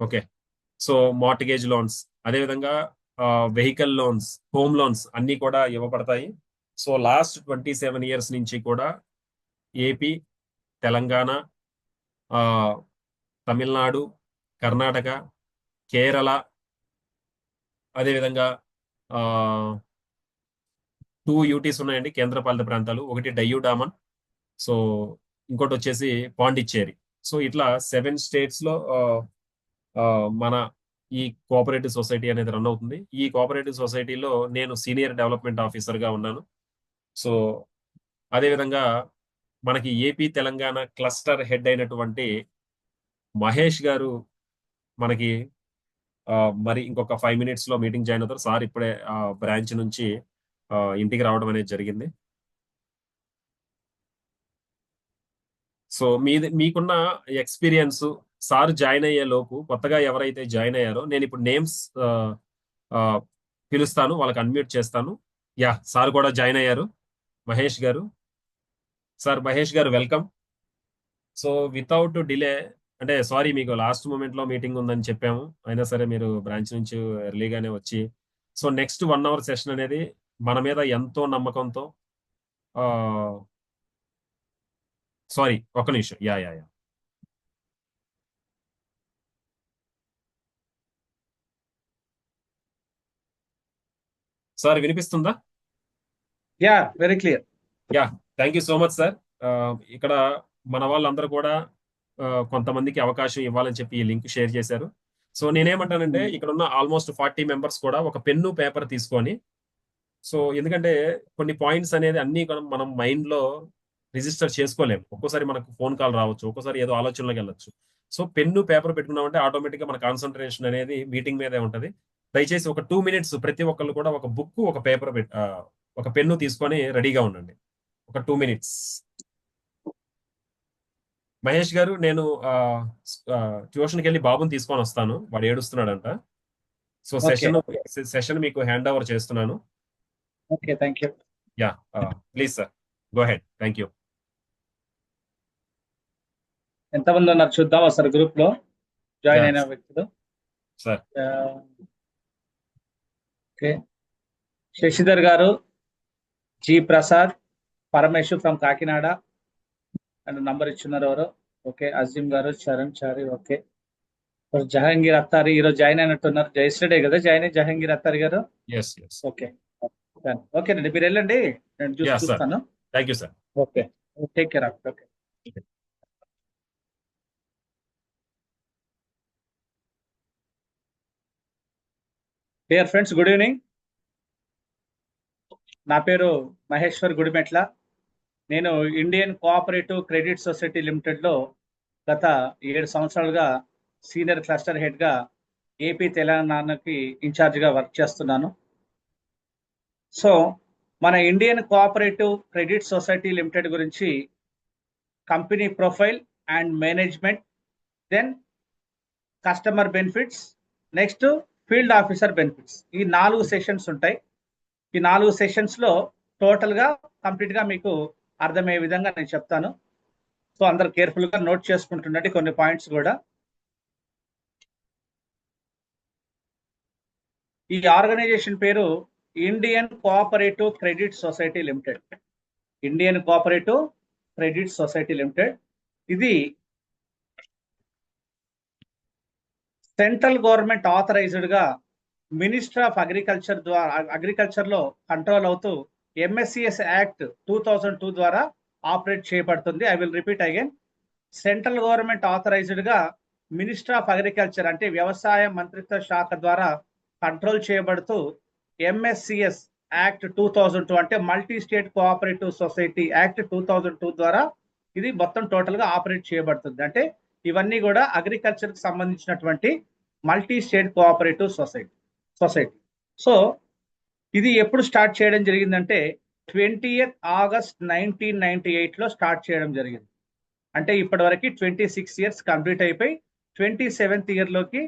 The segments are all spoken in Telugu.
ఓకే. సో మార్టిగేజ్ లోన్స్, అదేవిధంగా వెహికల్ లోన్స్, హోమ్ లోన్స్ అన్నీ కూడా ఇవ్వబడతాయి. సో లాస్ట్ 27 years నుంచి కూడా ఏపీ, తెలంగాణ, ఆ, తమిళనాడు, కర్ణాటక, కేరళ, అదేవిధంగా ఆ, 2 UTs ఉన్నాయండి, కేంద్రపాలిత ప్రాంతాలు. ఒకటి డయ్యూ డామన్, సో ఇంకోటి వచ్చేసి పాండిచ్చేరి. సో ఇట్లా 7 states లో ఆ, మన ఈ కోఆపరేటివ్ సొసైటీ అనేది రన్ అవుతుంది. ఈ కోఆపరేటివ్ సొసైటీలో నేను సీనియర్ డెవలప్మెంట్ ఆఫీసర్ గా ఉన్నాను. సో అదేవిధంగా మనకి ఏపీ తెలంగాణ క్లస్టర్ హెడ్ అయినటువంటి మహేష్ గారు మనకి ఆ, మరి ఇంకొక 5 minutes లో మీటింగ్ జాయిన్ అవుతారు. సార్ ఇప్పుడే బ్రాంచ్ నుంచి ఇంటికి రావడం అనేది జరిగింది. సో మీకున్న ఎక్స్పీరియన్స్, సార్ జాయిన్ అయ్యే లోపు కొత్తగా ఎవరైతే జాయిన్ అయ్యారో నేను ఇప్పుడు నేమ్స్ పిలుస్తాను, వాళ్ళకి అన్మ్యూట్ చేస్తాను. యా, సార్ కూడా జాయిన్ అయ్యారు, మహేష్ గారు. సార్ మహేష్ గారు, వెల్కమ్. సో వితౌట్ డిలే, అంటే సారీ, మీకు లాస్ట్ మూమెంట్ లో మీటింగ్ ఉందని చెప్పాము, అయినా సరే మీరు బ్రాంచ్ నుంచి ఎర్లీగానే వచ్చి, సో నెక్స్ట్ 1 hour సెషన్ అనేది మన మీద ఎంతో నమ్మకంతో, సారీ ఒక్క నిమిషం, యా యా యా, సార్ వినిపిస్తుందా? Yeah, very clear. Yeah, thank you so much sir. ఇక్కడ మన వాళ్ళందరూ కూడా కొంతమందికి అవకాశం ఇవ్వాలని చెప్పి ఈ లింక్ షేర్ చేశారు. సో నేనేమంటానంటే, ఇక్కడ ఉన్న ఆల్మోస్ట్ 40 members కూడా ఒక పెన్ను పేపర్ తీసుకొని, సో ఎందుకంటే కొన్ని పాయింట్స్ అనేది అన్ని కూడా మనం మైండ్ లో రిజిస్టర్ చేసుకోలేము. ఒక్కోసారి మనకు ఫోన్ కాల్ రావచ్చు, ఒక్కోసారి ఏదో ఆలోచనలోకి వెళ్ళొచ్చు. సో పెన్ను పేపర్ పెట్టుకున్నామంటే ఆటోమేటిక్ గా మన కాన్సన్ట్రేషన్ అనేది మీటింగ్ మీదే ఉంటది. దయచేసి ఒక 2 minutes ప్రతి ఒక్కళ్ళు కూడా ఒక బుక్, ఒక పేపర్, ఒక పెన్ను తీసుకొని రెడీగా ఉండండి. ఒక 2 minutes. మహేష్ గారు, నేను ట్యూషన్కి వెళ్ళి బాబుని తీసుకొని వస్తాను, వాడు ఏడుస్తున్నాడంట. సో ఓకే, సెషన్ మీకు హ్యాండ్ ఓవర్ చేస్తున్నాను. Okay, thank you. Yeah, please sir, go head. Thank you ఎంతమంది ఉన్నారు చూద్దాం ఒకసారి గ్రూప్ లో జాయిన్ యా అయిన వ్యక్తులు. సార్. ఆ, ఓకే, శశిధర్ గారు, G Prasad, Parameshwar from Kakinada and number ఇచ్చున్నారు ఎవరు. ఓకే, అజీం గారు, చరణ్ చారి. ఓకే, జహాంగీర్ అత్తారి ఈరోజు జాయిన్ అయినట్టున్నారు. జయశ్రీడే కదా జాయిన్ అయ్యి, జహాంగీర్ అత్తారి గారు. Yes yes. ఓకే, ఓకే అండి, మీరు వెళ్ళండి, నేను చూసి యా సార్, చూస్తాను. Thank you sir. Okay, take care of. Okay, dear friends, good evening. నా పేరు మహేశ్వర్ గుడిమెట్ల. నేను Indian cooperative credit society limited లో గత 7 సంవత్సరాలుగా సీనియర్ క్లస్టర్ హెడ్ గా ఏపీ తెలంగాణకి ఇన్ఛార్జ్ గా వర్క్ చేస్తున్నాను. సో మన Indian cooperative credit society limited గురించి company profile and management, then customer benefits, next field officer benefits, ఈ 4 సెషన్స్ ఉంటాయి. ఈ 4 సెషన్స్ లో టోటల్ గా కంప్లీట్ గా మీకు అర్థమయ్యే విధంగా నేను చెప్తాను. సో అందరు కేర్ఫుల్ గా నోట్ చేసుకుంటుండండి కొన్ని పాయింట్స్ కూడా. ఈ ఆర్గనైజేషన్ పేరు Indian cooperative credit society limited. Indian cooperative credit society limited ఇది సెంట్రల్ గవర్నమెంట్ ఆథరైజ్డ్ గా మినిస్టర్ ఆఫ్ అగ్రికల్చర్ ద్వారా అగ్రికల్చర్ లో కంట్రోల్ అవుతూ ఎంఎస్సిఎస్ యాక్ట్ 2002 ద్వారా ఆపరేట్ చేయబడుతుంది. I will repeat again. Central government authorized గా మినిస్టర్ ఆఫ్ అగ్రికల్చర్ అంటే వ్యవసాయ మంత్రిత్వ శాఖ ద్వారా కంట్రోల్ చేయబడుతూ ఎంఎస్సిఎస్ యాక్ట్ 2002 అంటే multi state cooperative society act 2002 ద్వారా ఇది మొత్తం టోటల్ గా ఆపరేట్ చేయబడుతుంది. అంటే ఇవన్నీ కూడా అగ్రికల్చర్ కి సంబంధించినటువంటి multi state cooperative society. So ఇది ఎప్పుడు స్టార్ట్ చేయడం జరిగిందంటే 20th August 1998 లో స్టార్ట్ చేయడం జరిగింది. అంటే ఇప్పటి వరకు 26 years కంప్లీట్ అయిపోయి 27th year లోకి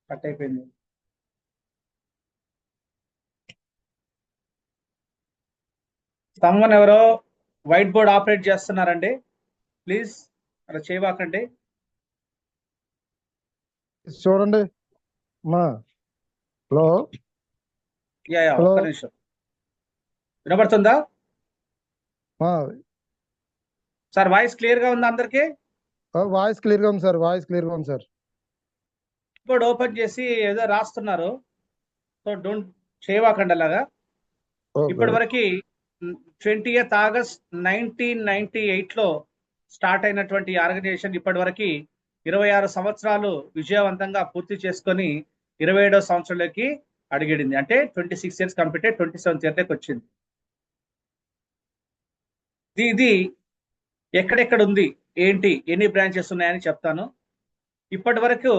కట్ అయిపోయింది. సమ్మన్ ఎవరో వైట్ బోర్డ్ ఆపరేట్ చేస్తున్నారండి, ప్లీజ్. అలా చేయవాకండి. చూడండి మా హలో యా హలో ఒక్క నిమిషం. వినబడుతుందా మా సార్? వాయిస్ క్లియర్ గా ఉందా అందరికి? వాయిస్ క్లియర్గా ఉంది సార్, వాయిస్ క్లియర్గా ఉంది సార్. ఇప్పుడు ఓపెన్ చేసి ఏదో రాస్తున్నారు, సో డోంట్ చేయవాకండి అలాగా. ఓకే. ఇప్పటి వరకు 20th August 1998 లో స్టార్ట్ అయినటువంటి ఆర్గనైజేషన్ ఇప్పటి వరకు 26 సంవత్సరాలు విజయవంతంగా పూర్తి చేసుకొని 27వ సంవత్సరంలోకి అడిగిడింది. అంటే 26 years కంప్లీట్ 27th year వచ్చింది. ఇది ఎక్కడెక్కడ ఉంది, ఏంటి, ఎన్ని బ్రాంచెస్ ఉన్నాయని చెప్తాను. ఇప్పటి వరకు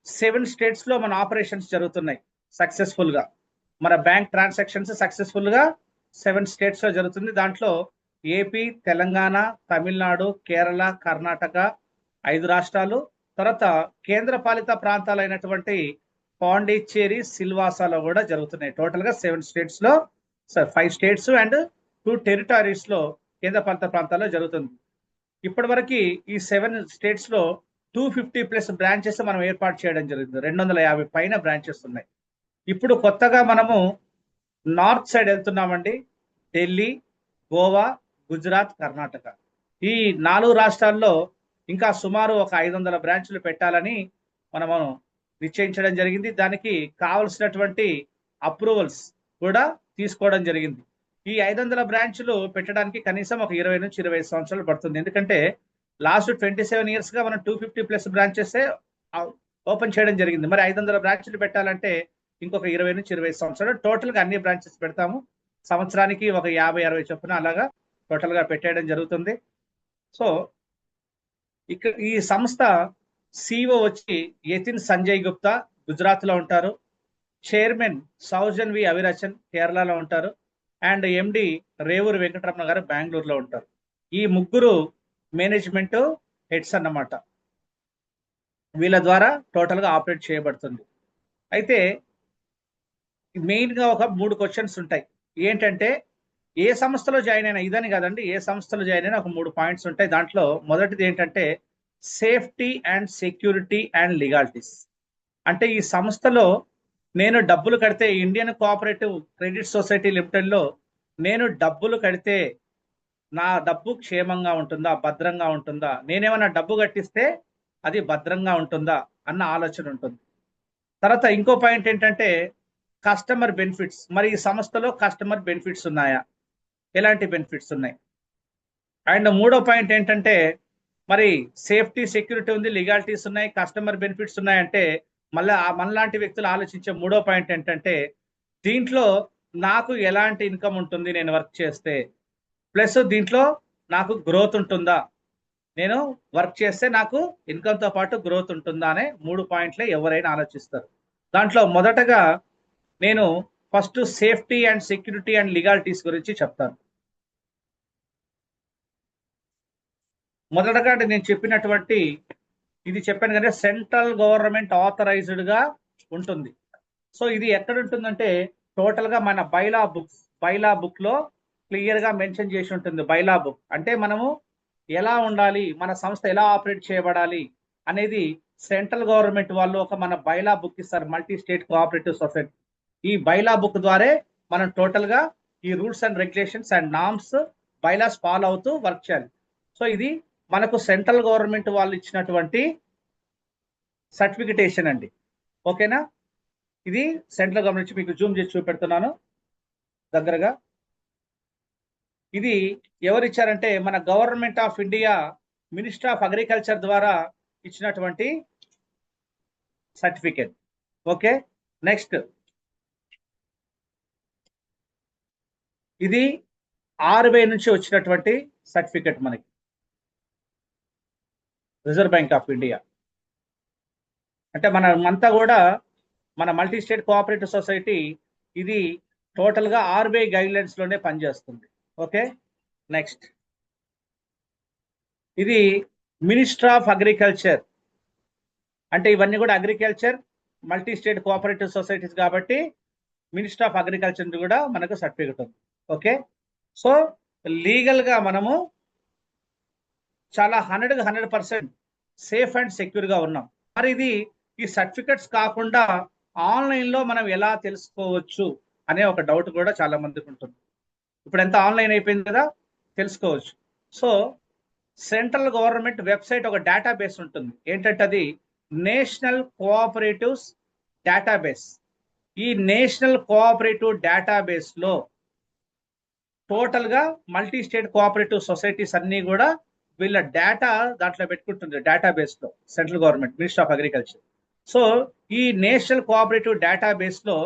7 states లో మన ఆపరేషన్స్ జరుగుతున్నాయి సక్సెస్ఫుల్ గా. మన బ్యాంక్ ట్రాన్సాక్షన్స్ సక్సెస్ఫుల్ గా 7 states లో జరుగుతుంది. దాంట్లో ఏపీ, తెలంగాణ, తమిళనాడు, కేరళ, కర్ణాటక 5 రాష్ట్రాలు, తర్వాత కేంద్ర పాలిత ప్రాంతాలైనటువంటి పాండిచ్చేరి, సిల్వాసాలో కూడా జరుగుతున్నాయి. టోటల్ గా 7 states లో 5 states అండ్ 2 territories లో కేంద్ర పాలిత ప్రాంతాల్లో జరుగుతుంది. ఇప్పటి వరకు ఈ 7 states లో 250+ బ్రాంచెస్ మనం ఏర్పాటు చేయడం జరిగింది. 250 పైన బ్రాంచెస్ ఉన్నాయి. ఇప్పుడు కొత్తగా మనము నార్త్ సైడ్ వెళ్తున్నామండి. ఢిల్లీ, గోవా, గుజరాత్, కర్ణాటక ఈ 4 రాష్ట్రాల్లో ఇంకా సుమారు ఒక 500 బ్రాంచ్లు పెట్టాలని మనము నిశ్చయించడం జరిగింది. దానికి కావలసినటువంటి అప్రూవల్స్ కూడా తీసుకోవడం జరిగింది. ఈ 500 బ్రాంచ్లు పెట్టడానికి కనీసం ఒక 20 నుంచి 25 సంవత్సరాలు పడుతుంది. ఎందుకంటే లాస్ట్ 27 years గా మనం 250+ బ్రాంచెస్ ఓపెన్ చేయడం జరిగింది. మరి 500 బ్రాంచ్లు పెట్టాలంటే ఇంకొక 20 నుంచి 25 సంవత్సరాలు. టోటల్ గా అన్ని బ్రాంచెస్ పెడతాము. సంవత్సరానికి ఒక 50-60 చొప్పున అలాగా టోటల్ గా పెట్టేయడం జరుగుతుంది. సో ఇక్కడ ఈ సంస్థ సిఇఓ వచ్చి యతిన్ సంజయ్ గుప్తా గుజరాత్ లో ఉంటారు. చైర్మన్ సౌజన్ వి అవిరచన్ కేరళలో ఉంటారు. అండ్ ఎండి రేవూరు వెంకటరమణ గారు బెంగళూరులో ఉంటారు. ఈ ముగ్గురు మేనేజ్మెంట్ హెడ్స్ అన్నమాట. వీళ్ళ ద్వారా టోటల్ గా ఆపరేట్ చేయబడుతుంది. అయితే మెయిన్ గా ఒక 3 క్వశ్చన్స్ ఉంటాయి. ఏంటంటే ఏ సంస్థలో జాయిన్ అయినా, ఇదని కాదండి, ఏ సంస్థలో జాయిన్ అయినా ఒక 3 పాయింట్స్ ఉంటాయి. దాంట్లో మొదటిది ఏంటంటే safety and security and legalities. అంటే ఈ సంస్థలో నేను డబ్బులు కడితే, Indian cooperative credit society limited లో నేను డబ్బులు కడితే నా డబ్బు క్షేమంగా ఉంటుందా, భద్రంగా ఉంటుందా, నేనేమన్నా డబ్బు కట్టిస్తే అది భద్రంగా ఉంటుందా అన్న ఆలోచన ఉంటుంది. తర్వాత ఇంకో పాయింట్ ఏంటంటే కస్టమర్ బెనిఫిట్స్. మరి ఈ సంస్థలో కస్టమర్ బెనిఫిట్స్ ఉన్నాయా, ఎలాంటి బెనిఫిట్స్ ఉన్నాయి. అండ్ మూడో పాయింట్ ఏంటంటే మరి సేఫ్టీ సెక్యూరిటీ ఉంది, లీగాలిటీస్ ఉన్నాయి, కస్టమర్ బెనిఫిట్స్ ఉన్నాయంటే మళ్ళీ మనలాంటి వ్యక్తులు ఆలోచించే మూడో పాయింట్ ఏంటంటే దీంట్లో నాకు ఎలాంటి ఇన్కమ్ ఉంటుంది నేను వర్క్ చేస్తే, ప్లస్ దీంట్లో నాకు గ్రోత్ ఉంటుందా, నేను వర్క్ చేస్తే నాకు ఇన్కమ్ తో పాటు గ్రోత్ ఉంటుందా అనే 3 పాయింట్లే ఎవరైనా ఆలోచిస్తారు. దాంట్లో మొదటగా నేను first safety and security and legalities గురించి చెప్తాను. మొదటగా నేను చెప్పినటువంటి ఇది చెప్పాను కదా, సెంట్రల్ గవర్నమెంట్ ఆథరైజ్డ్ గా ఉంటుంది. సో ఇది ఎక్కడ ఉంటుందంటే టోటల్ గా మన బైలా బుక్ లో క్లియర్ గా మెన్షన్ చేసి ఉంటుంది. బైలా బుక్ అంటే మనము ఎలా ఉండాలి, మన సంస్థ ఎలా ఆపరేట్ చేయబడాలి అనేది సెంట్రల్ గవర్నమెంట్ వాళ్ళు ఒక మన బైలా బుక్ ఇస్తారు, మల్టీ స్టేట్ కోఆపరేటివ్ సొసైటీ. ఈ బైలా బుక్ ద్వారా మనం టోటల్ గా ఈ rules and regulations and norms bylaws follow అవుతూ వర్క్ చేయాలి. సో ఇది మనకు సెంట్రల్ గవర్నమెంట్ వాళ్ళు ఇచ్చినటువంటి సర్టిఫికేషన్ అండి. ఓకేనా? ఇది సెంట్రల్ గవర్నమెంట్ నుంచి మీకు జూమ్ చేసి చూపెడుతున్నాను దగ్గరగా. ఇది ఎవరు ఇచ్చారంటే మన government of India minister of agriculture ద్వారా ఇచ్చినటువంటి సర్టిఫికేట్. ఓకే, నెక్స్ట్ ఇది RBI నుంచి వచ్చినటువంటి సర్టిఫికేట్ మనకి, రిజర్వ్ బ్యాంక్ ఆఫ్ ఇండియా. అంటే మనమంతా కూడా మన మల్టీ స్టేట్ కోఆపరేటివ్ సొసైటీ ఇది టోటల్ గా RBI గైడ్లైన్స్ లోనే పనిచేస్తుంది. ఓకే, నెక్స్ట్ ఇది మినిస్టర్ ఆఫ్ అగ్రికల్చర్. అంటే ఇవన్నీ కూడా agriculture multi state cooperative societies కాబట్టి మినిస్టర్ ఆఫ్ అగ్రికల్చర్ కూడా మనకు సర్టిఫికేట్ ఉంది. ఓకే, సో లీగల్ గా మనము చాలా 100% సేఫ్ అండ్ సెక్యూర్ గా ఉన్నాం. మరి ఇది ఈ సర్టిఫికెట్స్ కాకుండా ఆన్లైన్ లో మనం ఎలా తెలుసుకోవచ్చు అనే ఒక డౌట్ కూడా చాలా మందికి ఉంటుంది. ఇప్పుడు ఎంత ఆన్లైన్ అయిపోయింది కదా, తెలుసుకోవచ్చు. సో సెంట్రల్ గవర్నమెంట్ వెబ్సైట్ ఒక డేటాబేస్ ఉంటుంది. ఏంటంటే అది నేషనల్ కోఆపరేటివ్స్ డేటాబేస్. ఈ నేషనల్ కోఆపరేటివ్ డేటాబేస్ లో టోటల్ గా మల్టీ స్టేట్ కోఆపరేటివ్ సొసైటీస్ అన్ని కూడా వీళ్ళ డేటా దాంట్లో పెట్టుకుంటుంది డేటాబేస్ లో central government ministry of agriculture. So ఈ నేషనల్ కోఆపరేటివ్ డేటాబేస్ లో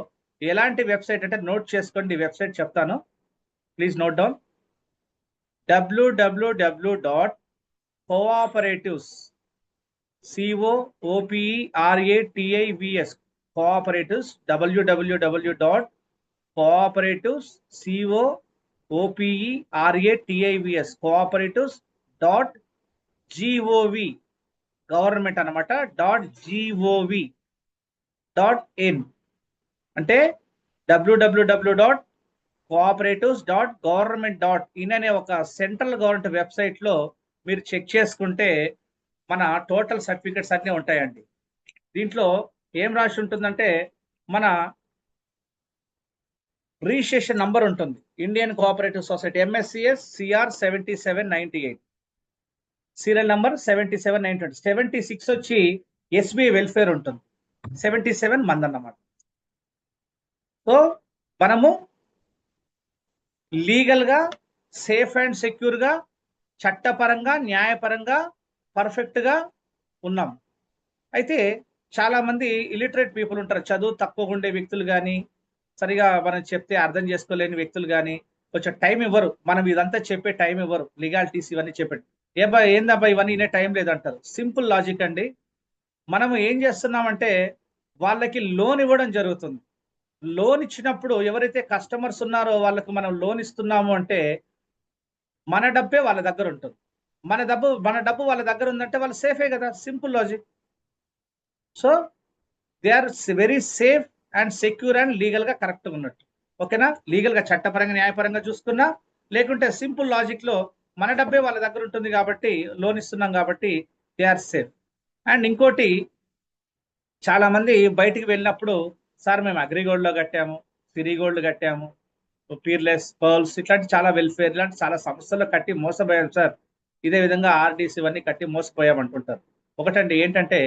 ఎలాంటి వెబ్సైట్ అంటే నోట్ చేసుకోండి, వెబ్సైట్ చెప్తాను, please note down. www.cooperatives COOPERATIVS cooperatives www.cooperatives COOPERATIVS cooperatives.gov government అనమాట .gov.in అంటే www.cooperatives.government.in అనే ఒక సెంట్రల్ గవర్నమెంట్ వెబ్సైట్ లో మీరు చెక్ చేసుకుంటే మన టోటల్ సర్టిఫికెట్స్ అన్నీ ఉంటాయండి. దీంట్లో ఏం రాసి ఉంటుందంటే మన రిజిస్ట్రేషన్ నంబర్ ఉంటుంది, Indian cooperative society MSCS CR 7798, serial number 7798. 76 వచ్చి SBI వెల్ఫేర్ ఉంటుంది, 77 మంది అన్నమాట. సో మనము లీగల్ గా సేఫ్ అండ్ సెక్యూర్ గా చట్టపరంగా న్యాయపరంగా పర్ఫెక్ట్ గా ఉన్నాం. అయితే చాలా మంది ఇలిటరేట్ పీపుల్ ఉంటారు, చదువు తక్కువగా ఉండే వ్యక్తులు కానీ, సరిగా మనం చెప్తే అర్థం చేసుకోలేని వ్యక్తులు కానీ కొంచెం టైం ఇవ్వరు, మనం ఇదంతా చెప్పే టైం ఇవ్వరు, లీగాలిటీస్ ఇవన్నీ చెప్పండి. ఏందబ్బా ఇవన్నీ ఇనే టైం లేదంటారు. సింపుల్ లాజిక్ అండి. మనము ఏం చేస్తున్నామంటే వాళ్ళకి లోన్ ఇవ్వడం జరుగుతుంది. లోన్ ఇచ్చినప్పుడు ఎవరైతే కస్టమర్స్ ఉన్నారో వాళ్ళకు మనం లోన్ ఇస్తున్నాము అంటే మన డబ్బే వాళ్ళ దగ్గర ఉంటుంది. మన డబ్బు వాళ్ళ దగ్గర ఉందంటే వాళ్ళు సేఫే కదా, simple logic. So they are very safe and secure and legal గా కరెక్ట్ గా ఉన్నట్టు. ఓకేనా, లీగల్ గా చట్టపరంగా న్యాయపరంగా చూసుకున్నా, లేకుంటే సింపుల్ లాజిక్ లో మన డబ్బే వాళ్ళ దగ్గర ఉంటుంది కాబట్టి లోన్ ఇస్తున్నాం కాబట్టి దే ఆర్ సేఫ్. అండ్ ఇంకోటి, చాలా మంది బయటికి వెళ్ళినప్పుడు సార్ మేము అగ్రిగోల్డ్ లో కట్టాము, సిరిగోల్డ్ కట్టాము, పీర్లెస్ పర్ల్స్ ఇట్లాంటి చాలా వెల్ఫేర్ ఇలాంటి చాలా సంస్థల్లో కట్టి మోసపోయాం సార్, ఇదే విధంగా ఆర్డీసీ ఇవన్నీ కట్టి మోసపోయాం అంటుంటారు. ఒకటండి ఏంటంటే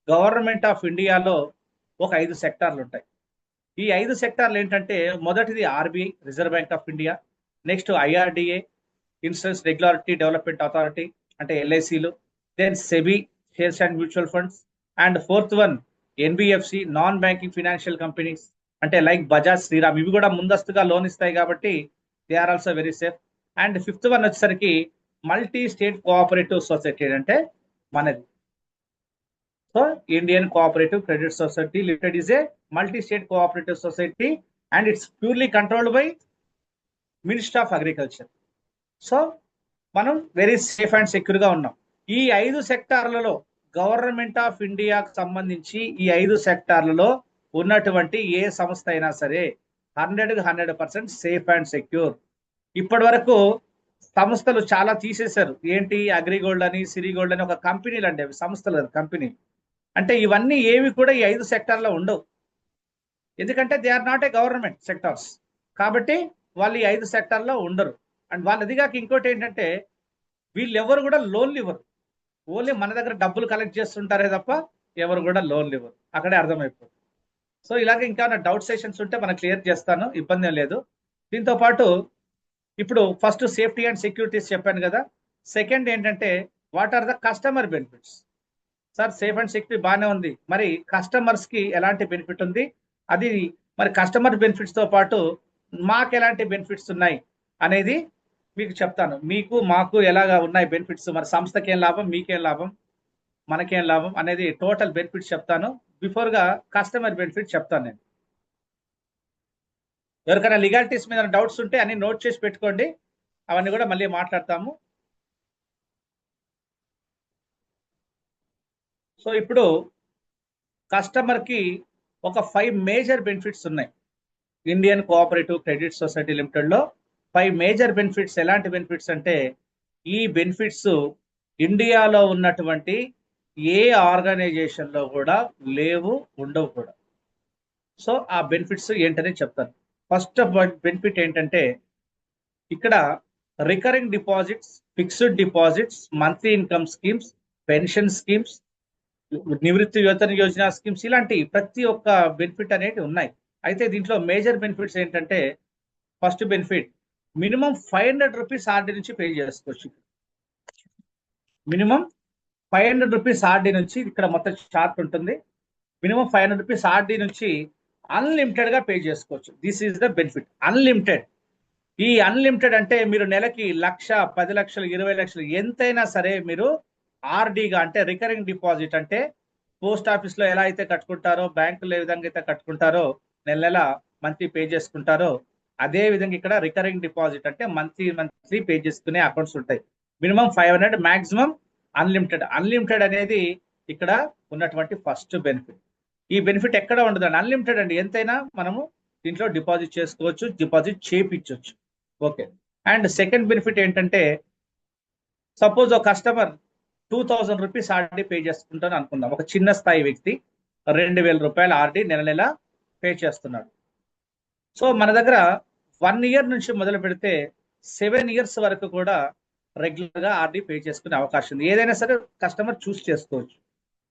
గవర్నమెంట్ ఆఫ్ ఇండియాలో ఒక 5 సెక్టార్లు ఉంటాయి. ఈ 5 సెక్టార్లు ఏంటంటే మొదటిది RBI reserve bank of India, next IRDA insurance regulatory development authority అంటే LICలు, then SEBI shares and mutual funds, and fourth one NBFC non banking financial companies అంటే లైక్ బజాజ్ శ్రీరామ్, ఇవి కూడా ముందస్తుగా లోన్ ఇస్తాయి కాబట్టి they are also very safe. And fifth one వచ్చేసరికి మల్టీ స్టేట్ కోఆపరేటివ్ సొసైటీ అంటే మనది. So Indian cooperative credit society limited is a multi state cooperative society and it's purely controlled by ministry of agriculture. So మనం వెరీ సేఫ్ అండ్ సెక్యూర్ గా ఉన్నాం. ఈ 5 సెక్టార్లలో గవర్నమెంట్ ఆఫ్ ఇండియాకు సంబంధించి ఈ 5 సెక్టార్లలో ఉన్నటువంటి ఏ సంస్థ అయినా సరే 100% సేఫ్ అండ్ సెక్యూర్. ఇప్పటి వరకు సంస్థలు చాలా తీసేశారు. ఏంటి, అగ్రిగోల్డ్ అని సిరిగోల్డ్ అని ఒక కంపెనీలు అంటే అవి సంస్థలు కదా, కంపెనీ అంటే ఇవన్నీ ఏవి కూడా ఈ 5 సెక్టార్లో ఉండవు. ఎందుకంటే they are not a government sectors కాబట్టి వాళ్ళు ఈ 5 సెక్టార్లో ఉండరు. అండ్ వాళ్ళు అదిగాక ఇంకోటి ఏంటంటే వీళ్ళు ఎవరు కూడా లోన్లు ఇవ్వరు, ఓన్లీ మన దగ్గర డబ్బులు కలెక్ట్ చేస్తుంటారే తప్ప ఎవరు కూడా లోన్లు ఇవ్వరు. అక్కడే అర్థమైపోతుంది. సో ఇలాగే ఇంకా డౌట్ సెషన్స్ ఉంటే మనం క్లియర్ చేస్తాను, ఇబ్బంది ఏం లేదు. దీంతో పాటు ఇప్పుడు ఫస్ట్ సేఫ్టీ అండ్ సెక్యూరిటీస్ చెప్పాను కదా, సెకండ్ ఏంటంటే what are the customer benefits. Sir safe and security బాగానే ఉంది, మరి కస్టమర్స్ కి ఎలాంటి బెనిఫిట్ ఉంది, అది మరి కస్టమర్ బెనిఫిట్స్ తో పాటు మాకు ఎలాంటి బెనిఫిట్స్ ఉన్నాయి అనేది మీకు చెప్తాను. మీకు మాకు ఎలాగా ఉన్నాయి బెనిఫిట్స్, మరి సంస్థకి ఏం లాభం, మీకేం లాభం, మనకేం లాభం అనేది టోటల్ బెనిఫిట్స్ చెప్తాను. బిఫోర్ గా కస్టమర్ బెనిఫిట్ చెప్తాను నేను. ఎవరికైనా లీగాలిటీస్ మీద డౌట్స్ ఉంటే అన్ని నోట్ చేసి పెట్టుకోండి, అవన్నీ కూడా మళ్ళీ మాట్లాడతాము. సో ఇప్పుడు కస్టమర్ కి ఒక 5 మేజర్ బెనిఫిట్స్ ఉన్నాయి Indian cooperative credit society limited లో. 5 మేజర్ బెనిఫిట్స్. ఎలాంటి బెనిఫిట్స్ అంటే ఈ బెనిఫిట్స్ ఇండియాలో ఉన్నటువంటి ఏ ఆర్గనైజేషన్ లో కూడా లేవు, ఉండవు కూడా. సో ఆ బెనిఫిట్స్ ఏంటనే చెప్తాను. ఫస్ట్ బెనిఫిట్ ఏంటంటే ఇక్కడ recurring deposits, fixed deposits, monthly income schemes, pension schemes, నివృత్తి వేతన యోజన స్కీమ్స్, ఇలాంటి ప్రతి ఒక్క బెనిఫిట్ అనేవి ఉన్నాయి. అయితే దీంట్లో మేజర్ బెనిఫిట్స్ ఏంటంటే first benefit minimum 500 rupees RD నుంచి పే చేసుకోవచ్చు. మినిమం 500 రూపీస్ ఆర్డీ నుంచి, ఇక్కడ మొత్తం చార్ట్ ఉంటుంది, మినిమం 500 రూపీస్ ఆర్డీ నుంచి అన్లిమిటెడ్ గా పే చేసుకోవచ్చు. This is the benefit, unlimited. ఈ అన్లిమిటెడ్ అంటే మీరు నెలకి 1,00,000, 10 లక్షలు, 20 లక్షలు ఎంతైనా సరే మీరు ఆర్డీగా, అంటే రికరింగ్ డిపాజిట్, అంటే పోస్ట్ ఆఫీస్ లో ఎలా అయితే కట్టుకుంటారో, బ్యాంకులో ఏ విధంగా అయితే కట్టుకుంటారో, నెల నెల మంత్లీ పే చేసుకుంటారో, అదే విధంగా ఇక్కడ రికరింగ్ డిపాజిట్ అంటే మంత్లీ పే చేసుకునే అకౌంట్స్ ఉంటాయి. Minimum 500, maximum unlimited. అన్లిమిటెడ్ అనేది ఇక్కడ ఉన్నటువంటి ఫస్ట్ బెనిఫిట్. ఈ బెనిఫిట్ ఎక్కడ ఉండదండి, అన్లిమిటెడ్ అండి, ఎంతైనా మనము దీంట్లో డిపాజిట్ చేసుకోవచ్చు, డిపాజిట్ చేయించవచ్చు. ఓకే. అండ్ సెకండ్ బెనిఫిట్ ఏంటంటే సపోజ్ ఒక కస్టమర్ 2000 రూపీస్ ఆర్డీ పే చేసుకుంటాను అనుకుందాం. ఒక చిన్న స్థాయి వ్యక్తి 2000 రూపాయల ఆర్డీ నెల నెల పే చేస్తున్నాడు. సో మన దగ్గర 1 ఇయర్ నుంచి మొదలు పెడితే 7 ఇయర్స్ వరకు కూడా రెగ్యులర్ గా ఆర్డీ పే చేసుకునే అవకాశం ఉంది. ఏదైనా సరే కస్టమర్ చూస్ చేసుకోవచ్చు.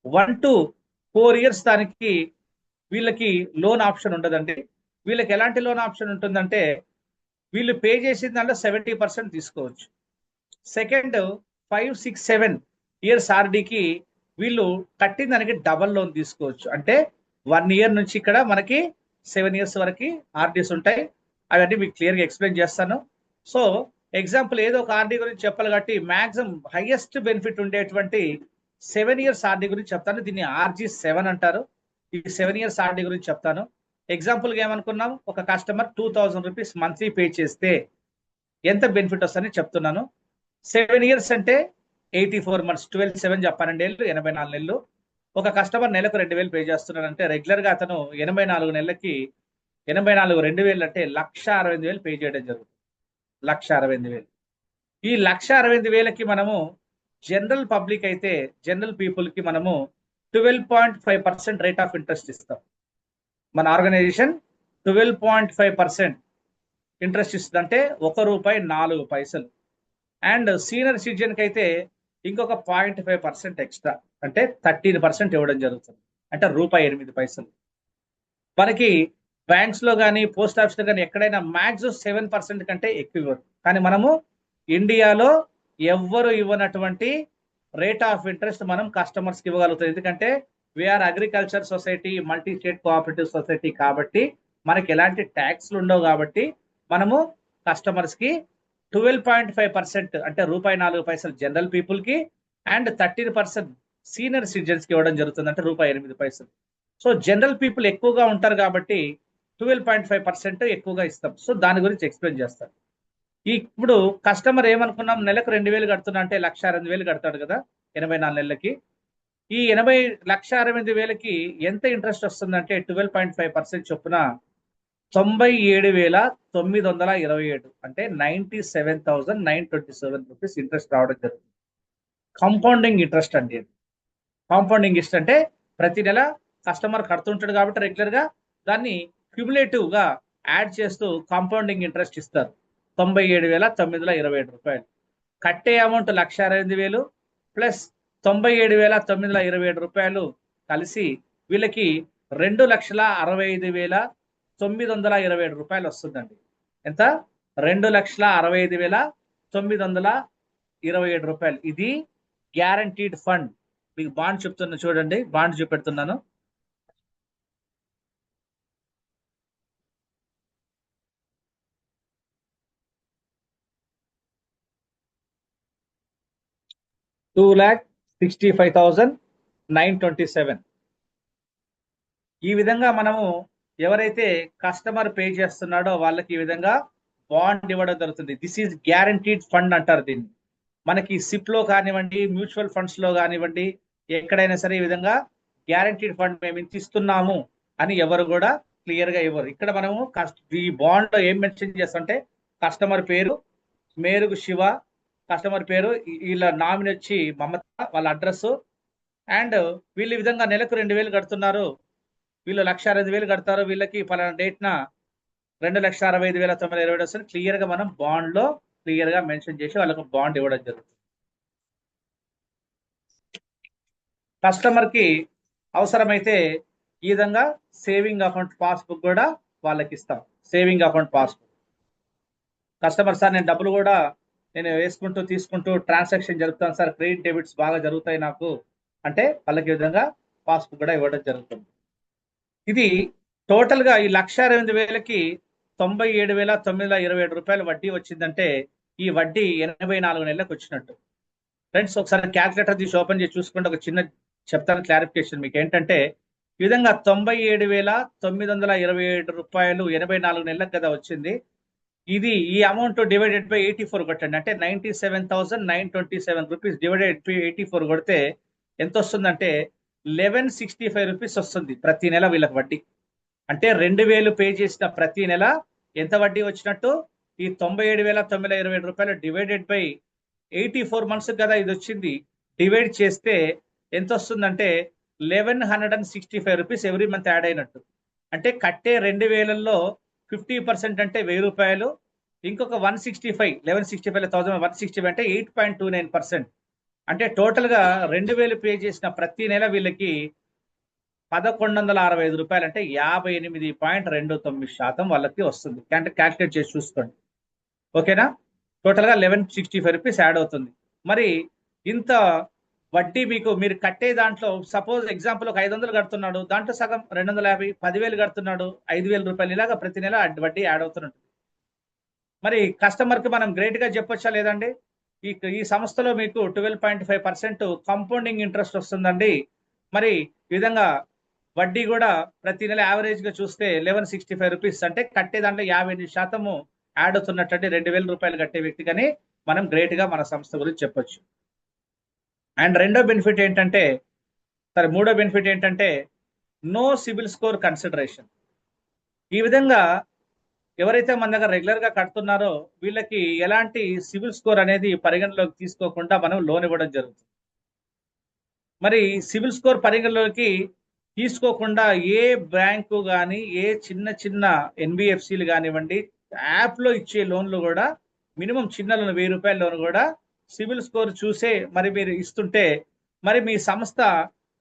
1 to 4 ఇయర్స్ దానికి వీళ్ళకి లోన్ ఆప్షన్ ఉండదండి. వీళ్ళకి ఎలాంటి లోన్ ఆప్షన్ ఉంటుందంటే వీళ్ళు పే చేసిన దాంట్లో 70% తీసుకోవచ్చు. సెకండ్ 5, 6, 7 ఇయర్స్ ఆర్డీకి వీళ్ళు కట్టిన దానికి డబల్ లోన్ తీసుకోవచ్చు. అంటే 1 ఇయర్ నుంచి ఇక్కడ మనకి 7 ఇయర్స్ వరకు ఆర్డీస్ ఉంటాయి. అవన్నీ మీకు క్లియర్గా ఎక్స్ప్లెయిన్ చేస్తాను. సో ఎగ్జాంపుల్ ఏదో ఒక ఆర్డీ గురించి చెప్పాలి కాబట్టి మాక్సిమం హైయెస్ట్ బెనిఫిట్ ఉండేటువంటి 7 ఇయర్స్ ఆర్డీ గురించి చెప్తాను. దీన్ని RG7 అంటారు. ఈ 7 ఇయర్స్ ఆర్డీ గురించి చెప్తాను. ఎగ్జాంపుల్ గా ఏమనుకున్నాం, ఒక కస్టమర్ 2000 రూపీస్ మంత్లీ పే చేస్తే ఎంత బెనిఫిట్ వస్తుందని చెప్తున్నాను. 7 ఇయర్స్ అంటే 84 months, 12, 7 12 ఏళ్ళు, 84 నెలలు. ఒక కస్టమర్ నెలకు 2000 పే చేస్తున్నాడంటే రెగ్యులర్ గా అతను 84 నెలలకి 84 2000 అంటే 1,65,000 పే చేయడం జరుగుతుంది. 1,65,000. ఈ 1,65,000కి మనము జనరల్ పబ్లిక్ అయితే, జనరల్ పీపుల్ కి మనము 12.5% రేట్ ఆఫ్ ఇంట్రెస్ట్ ఇస్తాం. మన ఆర్గనైజేషన్ 12.5% ఇంట్రెస్ట్ ఇస్తుంది, అంటే ₹1.04. అండ్ సీనియర్ సిటిజన్ కి అయితే ఇంకొక 0.5% ఎక్స్ట్రా, అంటే 13% ఇవ్వడం జరుగుతుంది, అంటే ₹8. మనకి బ్యాంక్స్ లో కానీ పోస్ట్ ఆఫీస్ లో కానీ ఎక్కడైనా మ్యాక్సిమం 7% కంటే ఎక్కువ ఇవ్వరు. కానీ మనము ఇండియాలో ఎవ్వరు ఇవ్వనటువంటి రేట్ ఆఫ్ ఇంట్రెస్ట్ మనం కస్టమర్స్ కి ఇవ్వగలుగుతాం. ఎందుకంటే we are agriculture society, multi state cooperative society కాబట్టి మనకి ఎలాంటి ట్యాక్స్లు ఉండవు. కాబట్టి మనము కస్టమర్స్ కి 12.5% అంటే ₹4 జనరల్ పీపుల్ కి అండ్ 13% సీనియర్ సిటిజన్స్ కి ఇవ్వడం జరుగుతుంది, అంటే ₹8. సో జనరల్ పీపుల్ ఎక్కువగా ఉంటారు కాబట్టి 12.5% ఎక్కువగా ఇస్తాం. సో దాని గురించి ఎక్స్ప్లెయిన్ చేస్తాను. ఇప్పుడు కస్టమర్ ఏమనుకున్నాం, నెలకు 2000 కడుతున్నా అంటే 1,60,000 కడతాడు కదా 84 నెలలకి. ఈ 1,60,000కి ఎంత ఇంట్రెస్ట్ వస్తుందంటే 12.5% చొప్పున 97,927, అంటే 97,927 రూపీస్ ఇంట్రెస్ట్ రావడం జరుగుతుంది. కాంపౌండింగ్ ఇంట్రెస్ట్ అండి. కాంపౌండింగ్ ఇంట్రెస్ట్ అంటే ప్రతి నెల కస్టమర్ కడుతుంటాడు కాబట్టి రెగ్యులర్ గా దాన్ని క్యుములేటివ్ గా యాడ్ చేస్తూ కాంపౌండింగ్ ఇంట్రెస్ట్ ఇస్తారు. 97,927 రూపాయలు. కట్టే అమౌంట్ 1,60,000 ప్లస్ 97,927 రూపాయలు కలిసి వీళ్ళకి 2,65,927 రూపాయలు వస్తుందండి. ఎంత? 2,65,927 రూపాయలు. ఇది గ్యారంటీడ్ ఫండ్. మీకు బాండ్ చెప్తున్నా చూడండి, బాండ్ చూపెడుతున్నాను. $2,65,927. ఈ విధంగా మనము ఎవరైతే కస్టమర్ పే చేస్తున్నాడో వాళ్ళకి ఈ విధంగా బాండ్ ఇవ్వడం జరుగుతుంది. దిస్ ఈజ్ గ్యారంటీడ్ ఫండ్ అంటారు దీన్ని. మనకి సిప్ లో కానివ్వండి, మ్యూచువల్ ఫండ్స్ లో కానివ్వండి, ఎక్కడైనా సరే ఈ విధంగా గ్యారంటీడ్ ఫండ్ మేము ఇంత ఇస్తున్నాము అని ఎవరు కూడా క్లియర్ గా ఇవ్వరు. ఇక్కడ మనము ఈ బాండ్ లో ఏం మెన్షన్ చేస్తామంటే కస్టమర్ పేరు మేరుగు శివ, కస్టమర్ పేరు, వీళ్ళ నామినీ వచ్చి మమత, వాళ్ళ అడ్రస్. అండ్ వీళ్ళు ఈ విధంగా నెలకు 2,000 కడుతున్నారు, వీళ్ళు 1,60,000 కడతారు, వీళ్ళకి పలానా డేట్న 2,65,920 వస్తుంది. క్లియర్ గా మనం బాండ్ లో క్లియర్ గా మెన్షన్ చేసి వాళ్ళకు బాండ్ ఇవ్వడం జరుగుతుంది. కస్టమర్ కి అవసరమైతే ఈ విధంగా సేవింగ్ అకౌంట్ పాస్బుక్ కూడా వాళ్ళకి ఇస్తాం. Saving account passbook customer sir నేను డబ్బులు కూడా నేను వేసుకుంటూ తీసుకుంటూ ట్రాన్సాక్షన్ జరుపుతాను సార్, క్రెడిట్ డెబిట్స్ బాగా జరుగుతాయి నాకు అంటే వాళ్ళకి ఈ విధంగా పాస్బుక్ కూడా ఇవ్వడం జరుగుతుంది. ఇది టోటల్ గా ఈ 1,68,000కి 97,927 రూపాయలు వడ్డీ వచ్చిందంటే ఈ వడ్డీ 84 నెలలకు వచ్చినట్టు. ఫ్రెండ్స్ ఒకసారి క్యాల్కులేటర్ తీసి ఓపెన్ చేసి చూసుకుంటే ఒక చిన్న చెప్తాను క్లారిఫికేషన్ మీకు ఏంటంటే, ఈ విధంగా 97,927 రూపాయలు 84 నెలలకు కదా వచ్చింది. ఇది ఈ అమౌంట్ డివైడెడ్ బై 84 కొట్టండి, అంటే 97,927 రూపీస్ డివైడెడ్ బై 84 కొడితే ఎంత వస్తుందంటే 1,165 రూపీస్ వస్తుంది ప్రతి నెల వీళ్ళకి వడ్డీ. అంటే 2,000 పే చేసిన ప్రతి నెల ఎంత వడ్డీ వచ్చినట్టు, ఈ 97,927 రూపాయలు డివైడెడ్ బై 84 మంత్స్ కదా ఇది వచ్చింది, డివైడ్ చేస్తే ఎంత వస్తుందంటే 1,165 రూపీస్ ఎవ్రీ మంత్ యాడ్ అయినట్టు. అంటే కట్టే 2,000లో 50% అంటే 1,000 రూపాయలు, ఇంకొక 165 1,165 అంటే 8.29%. అంటే టోటల్ గా 2,000 పే చేసిన ప్రతి నెల వీళ్ళకి 1,165 రూపాయలు అంటే 58.29% వాళ్ళకి వస్తుంది. అంటే క్యాల్కులేట్ చేసి చూసుకోండి, ఓకేనా. టోటల్ గా 1,165 రూపీస్ యాడ్ అవుతుంది. మరి ఇంత వడ్డీ మీకు మీరు కట్టే దాంట్లో సపోజ్ ఎగ్జాంపుల్ ఒక 500 కడుతున్నాడు, దాంట్లో సగం 250, 10,000 కడుతున్నాడు, 5,000 రూపాయలు, ఇలాగా ప్రతి నెల వడ్డీ యాడ్ అవుతున్నట్టు. మరి కస్టమర్ కి మనం గ్రేట్ గా చెప్పొచ్చా లేదండి? ఈ సంస్థలో మీకు 12.5% కాంపౌండింగ్ ఇంట్రెస్ట్ వస్తుందండి. మరి ఈ విధంగా వడ్డీ కూడా ప్రతి నెల యావరేజ్ గా చూస్తే 1,165 రూపీస్ అంటే కట్టే దాంట్లో 58% యాడ్ అవుతున్నట్టు. అంటే 2,000 రూపాయలు కట్టే వ్యక్తి కానీ మనం గ్రేట్ గా మన సంస్థ గురించి చెప్పొచ్చు. అండ్ మూడో బెనిఫిట్ ఏంటంటే నో సిబిల్ స్కోర్ కన్సిడరేషన్. ఈ విధంగా ఎవరైతే మన దగ్గర రెగ్యులర్ గా కడుతున్నారో వీళ్ళకి ఎలాంటి సిబిల్ స్కోర్ అనేది పరిగణలోకి తీసుకోకుండా మనం లోన్ ఇవ్వడం జరుగుతుంది. మరి సిబిల్ స్కోర్ పరిగణలోకి తీసుకోకుండా ఏ బ్యాంకు కానీ ఏ చిన్న ఎన్బిఎఫ్సిలు కానివ్వండి యాప్ లో ఇచ్చే లోన్లు కూడా మినిమం చిన్న లోన్ 1,000 రూపాయల లోన్ కూడా సిబిల్ స్కోర్ చూసే మరి మీరు ఇస్తుంటే, మరి మీ సంస్థ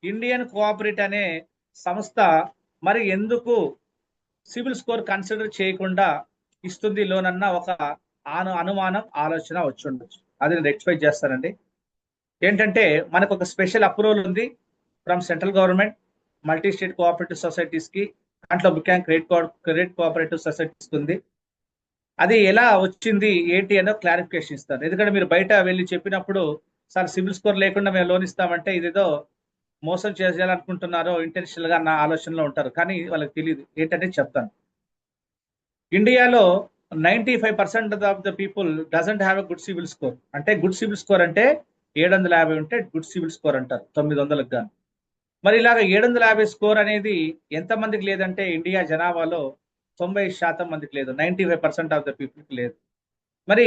ఇండియన్ కోఆపరేట్ అనే సంస్థ మరి ఎందుకు సిబిల్ స్కోర్ కన్సిడర్ చేయకుండా ఇస్తుంది లోన్ అన్న ఒక అనుమానం ఆలోచన వచ్చి ఉండొచ్చు. అది నేను రెక్టిఫై చేస్తానండి. ఏంటంటే మనకు ఒక స్పెషల్ అప్రూవల్ ఉంది from central government multi state cooperative societies కి, దాంట్లో ముఖ్యంగా క్రెడిట్ కోఆపరేటివ్ సొసైటీస్ ఉంది. అది ఎలా వచ్చింది ఏంటి అనో క్లారిఫికేషన్ ఇస్తాను. ఎందుకంటే మీరు బయట వెళ్ళి చెప్పినప్పుడు సార్ సిబిల్ స్కోర్ లేకుండా మేము లోన్ ఇస్తామంటే ఇదేదో మోసం చేయాలనుకుంటున్నారో ఇంటెన్షనల్ గా నా ఆలోచనలో ఉంటారు, కానీ వాళ్ళకి తెలియదు ఏంటంటే చెప్తాను. ఇండియాలో 95% of the people doesn't have a good CIBIL score. అంటే గుడ్ సిబిల్ స్కోర్ అంటే 750 ఉంటే గుడ్ సిబిల్ స్కోర్ అంటారు 900కి గాను. మరి ఇలాగ 750 స్కోర్ అనేది ఎంత మందికి లేదంటే ఇండియా జనాభాలో 90% మందికి లేదు, 95% ఆఫ్ ద పీపుల్కి లేదు. మరి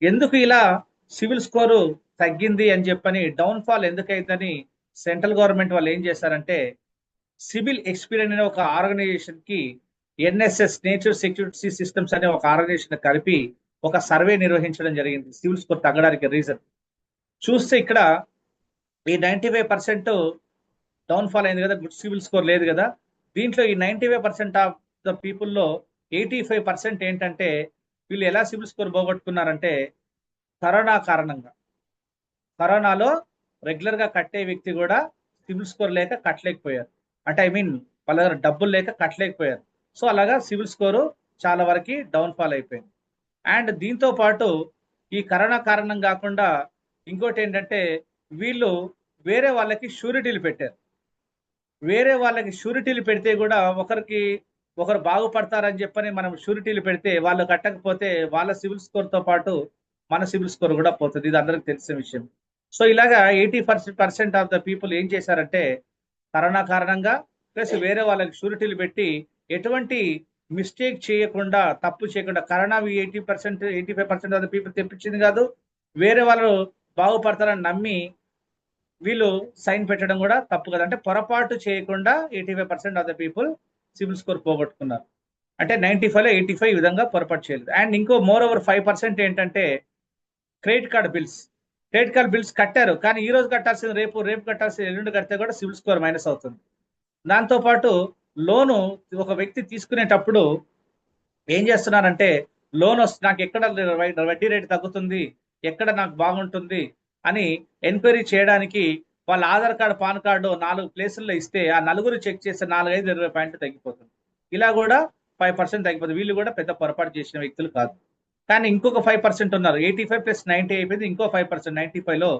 ఎందుకు ఇలా సివిల్ స్కోరు తగ్గింది అని చెప్పని, డౌన్ఫాల్ ఎందుకైందని సెంట్రల్ గవర్నమెంట్ వాళ్ళు ఏం చేశారంటే సివిల్ ఎక్స్పీరియన్స్ అనే ఒక ఆర్గనైజేషన్ కి ఎన్ఎస్ఎస్ నేచర్ సెక్యూరిటీ సిస్టమ్స్ అనే ఒక ఆర్గనైజేషన్ కలిపి ఒక సర్వే నిర్వహించడం జరిగింది సివిల్ స్కోర్ తగ్గడానికి రీజన్ చూస్తే. ఇక్కడ ఈ 95% డౌన్ఫాల్ అయింది కదా, గుడ్ సివిల్ స్కోర్ లేదు కదా. దీంట్లో ఈ 95% ఆఫ్ ద పీపుల్లో 85% ఏంటంటే వీళ్ళు ఎలా సివిల్ స్కోర్ పోగొట్టుకున్నారంటే కరోనా కారణంగా. కరోనాలో రెగ్యులర్ గా కట్టే వ్యక్తి కూడా సివిల్ స్కోర్ లేక కట్టలేకపోయారు, అంటే వాళ్ళ దగ్గర డబ్బులు లేక కట్టలేకపోయారు. సో అలాగా సివిల్ స్కోరు చాలా వరకు డౌన్ఫాల్ అయిపోయింది. అండ్ దీంతో పాటు ఈ కరోనా కారణం కాకుండా ఇంకోటి ఏంటంటే వీళ్ళు వేరే వాళ్ళకి షూరిటీలు పెట్టారు. వేరే వాళ్ళకి షూరిటీలు పెడితే కూడా ఒకరు బాగుపడతారని చెప్పని మనం షూరిటీలు పెడితే వాళ్ళు కట్టకపోతే వాళ్ళ సివిల్ స్కోర్ తో పాటు మన సివిల్ స్కోర్ కూడా పోతుంది. ఇది అందరికి తెలిసిన విషయం. సో ఇలాగా 80% ఆఫ్ ద పీపుల్ ఏం చేశారంటే కరోనా కారణంగా ప్లస్ వేరే వాళ్ళకి షూరిటీలు పెట్టి ఎటువంటి మిస్టేక్ చేయకుండా, తప్పు చేయకుండా, కరోనా 85% ఆఫ్ ద పీపుల్ తెప్పించింది కాదు, వేరే వాళ్ళు బాగుపడతారని నమ్మి వీళ్ళు సైన్ పెట్టడం కూడా తప్పు కదా. అంటే పొరపాటు చేయకుండా 85% of the people civil score పోగొట్టుకున్నారు. అంటే 95లో 85 ఈ విధంగా పొరపాటు చేయలేదు. అండ్ ఇంకో మోర్ ఓవర్ 5% ఏంటంటే క్రెడిట్ కార్డ్ బిల్స్ కట్టారు, కానీ ఈ రోజు కట్టాల్సింది రేపు కట్టాల్సింది ఎల్లుండి కడితే కూడా సివిల్ స్కోర్ మైనస్ అవుతుంది. దాంతో పాటు లోను ఒక వ్యక్తి తీసుకునేటప్పుడు ఏం చేస్తున్నారంటే లోన్ వస్తుంది, నాకు ఎక్కడ వడ్డీ రేటు తగ్గుతుంది, ఎక్కడ నాకు బాగుంటుంది అని ఎంక్వైరీ చేయడానికి వాళ్ళ ఆధార్ కార్డు పాన్ కార్డు 4 ప్లేసుల్లో ఇస్తే ఆ నలుగురు చెక్ చేస్తే 4, 5, 20 పాయింట్లు తగ్గిపోతుంది. ఇలా కూడా 5% తగ్గిపోతుంది. వీళ్ళు కూడా పెద్ద పొరపాటు చేసిన వ్యక్తులు కాదు. కానీ ఇంకొక 5% ఉన్నారు. 85 ప్లస్ 90 అయిపోయింది. ఇంకో 5% 95లో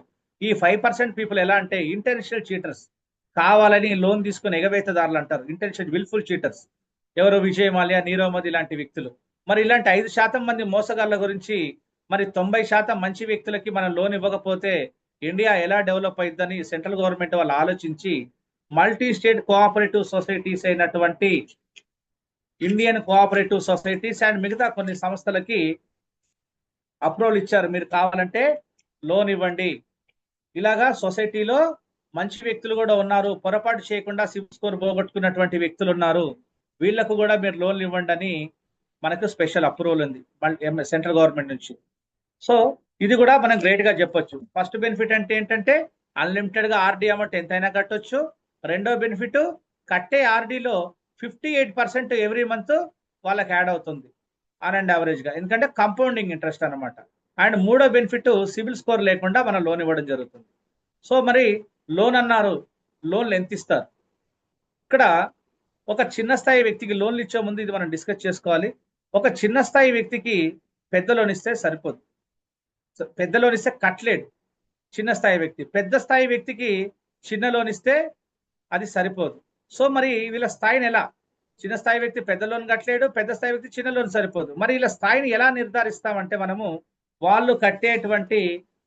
ఈ 5% పీపుల్ ఎలా అంటే ఇంటెన్షనల్ చీటర్స్, కావాలని లోన్ తీసుకుని ఎగవేతదారులు అంటారు. ఇంటెన్షన్ విల్ఫుల్ చీటర్స్ ఎవరు విజయ్ మాల్యా, నీరవ్ మోదీ లాంటి వ్యక్తులు. మరి ఇలాంటి 5% మంది మోసగాళ్ళ గురించి మరి 90% మంచి వ్యక్తులకి మనం లోన్ ఇవ్వకపోతే ఇండియా ఎలా డెవలప్ అవుతుందని సెంట్రల్ గవర్నమెంట్ వాళ్ళు ఆలోచించి మల్టీ స్టేట్ కోఆపరేటివ్ సొసైటీస్ అయినటువంటి ఇండియన్ కోఆపరేటివ్ సొసైటీస్ అండ్ మిగతా కొన్ని సంస్థలకి అప్రూవల్ ఇచ్చారు. మీరు కావాలంటే లోన్ ఇవ్వండి. ఇలాగా సొసైటీలో మంచి వ్యక్తులు కూడా ఉన్నారు, పొరపాటు చేయకుండా సివిల్ స్కోర్ పోగొట్టుకున్నటువంటి వ్యక్తులు ఉన్నారు, వీళ్లకు కూడా మీరు లోన్లు ఇవ్వండి అని మనకు స్పెషల్ అప్రూవల్ ఉంది సెంట్రల్ గవర్నమెంట్ నుంచి. సో ఇది కూడా మనం గ్రేట్ గా చెప్పొచ్చు. ఫస్ట్ బెనిఫిట్ అంటే ఏంటంటే అన్లిమిటెడ్ గా ఆర్డీ అమౌంట్ ఎంతైనా కట్టొచ్చు. రెండో బెనిఫిట్ కట్టే ఆర్డీలో 58% ఎవ్రీ మంత్ వాళ్ళకి యాడ్ అవుతుంది ఆన్ అండ్ యావరేజ్ గా, ఎందుకంటే కంపౌండింగ్ ఇంట్రెస్ట్ అనమాట. అండ్ మూడో బెనిఫిట్ సివిల్ స్కోర్ లేకుండా మనం లోన్ ఇవ్వడం జరుగుతుంది. సో మరి లోన్ అన్నారు, లోన్లు ఎంత ఇస్తారు? ఇక్కడ ఒక చిన్న స్థాయి వ్యక్తికి లోన్లు ఇచ్చే ముందు ఇది మనం డిస్కస్ చేసుకోవాలి. ఒక చిన్న స్థాయి వ్యక్తికి పెద్ద లోన్ ఇస్తే సరిపోదు, పెద్ద లోన్ ఇస్తే కట్టలేడు చిన్న స్థాయి వ్యక్తి. పెద్ద స్థాయి వ్యక్తికి చిన్న లోన్ ఇస్తే అది సరిపోదు. సో మరి వీళ్ళ స్థాయిని ఎలా, చిన్న స్థాయి వ్యక్తి పెద్ద లోన్ కట్టలేడు, పెద్ద స్థాయి వ్యక్తి చిన్న లోన్ సరిపోదు. మరి వీళ్ళ స్థాయిని ఎలా నిర్ధారిస్తామంటే మనము వాళ్ళు కట్టేటువంటి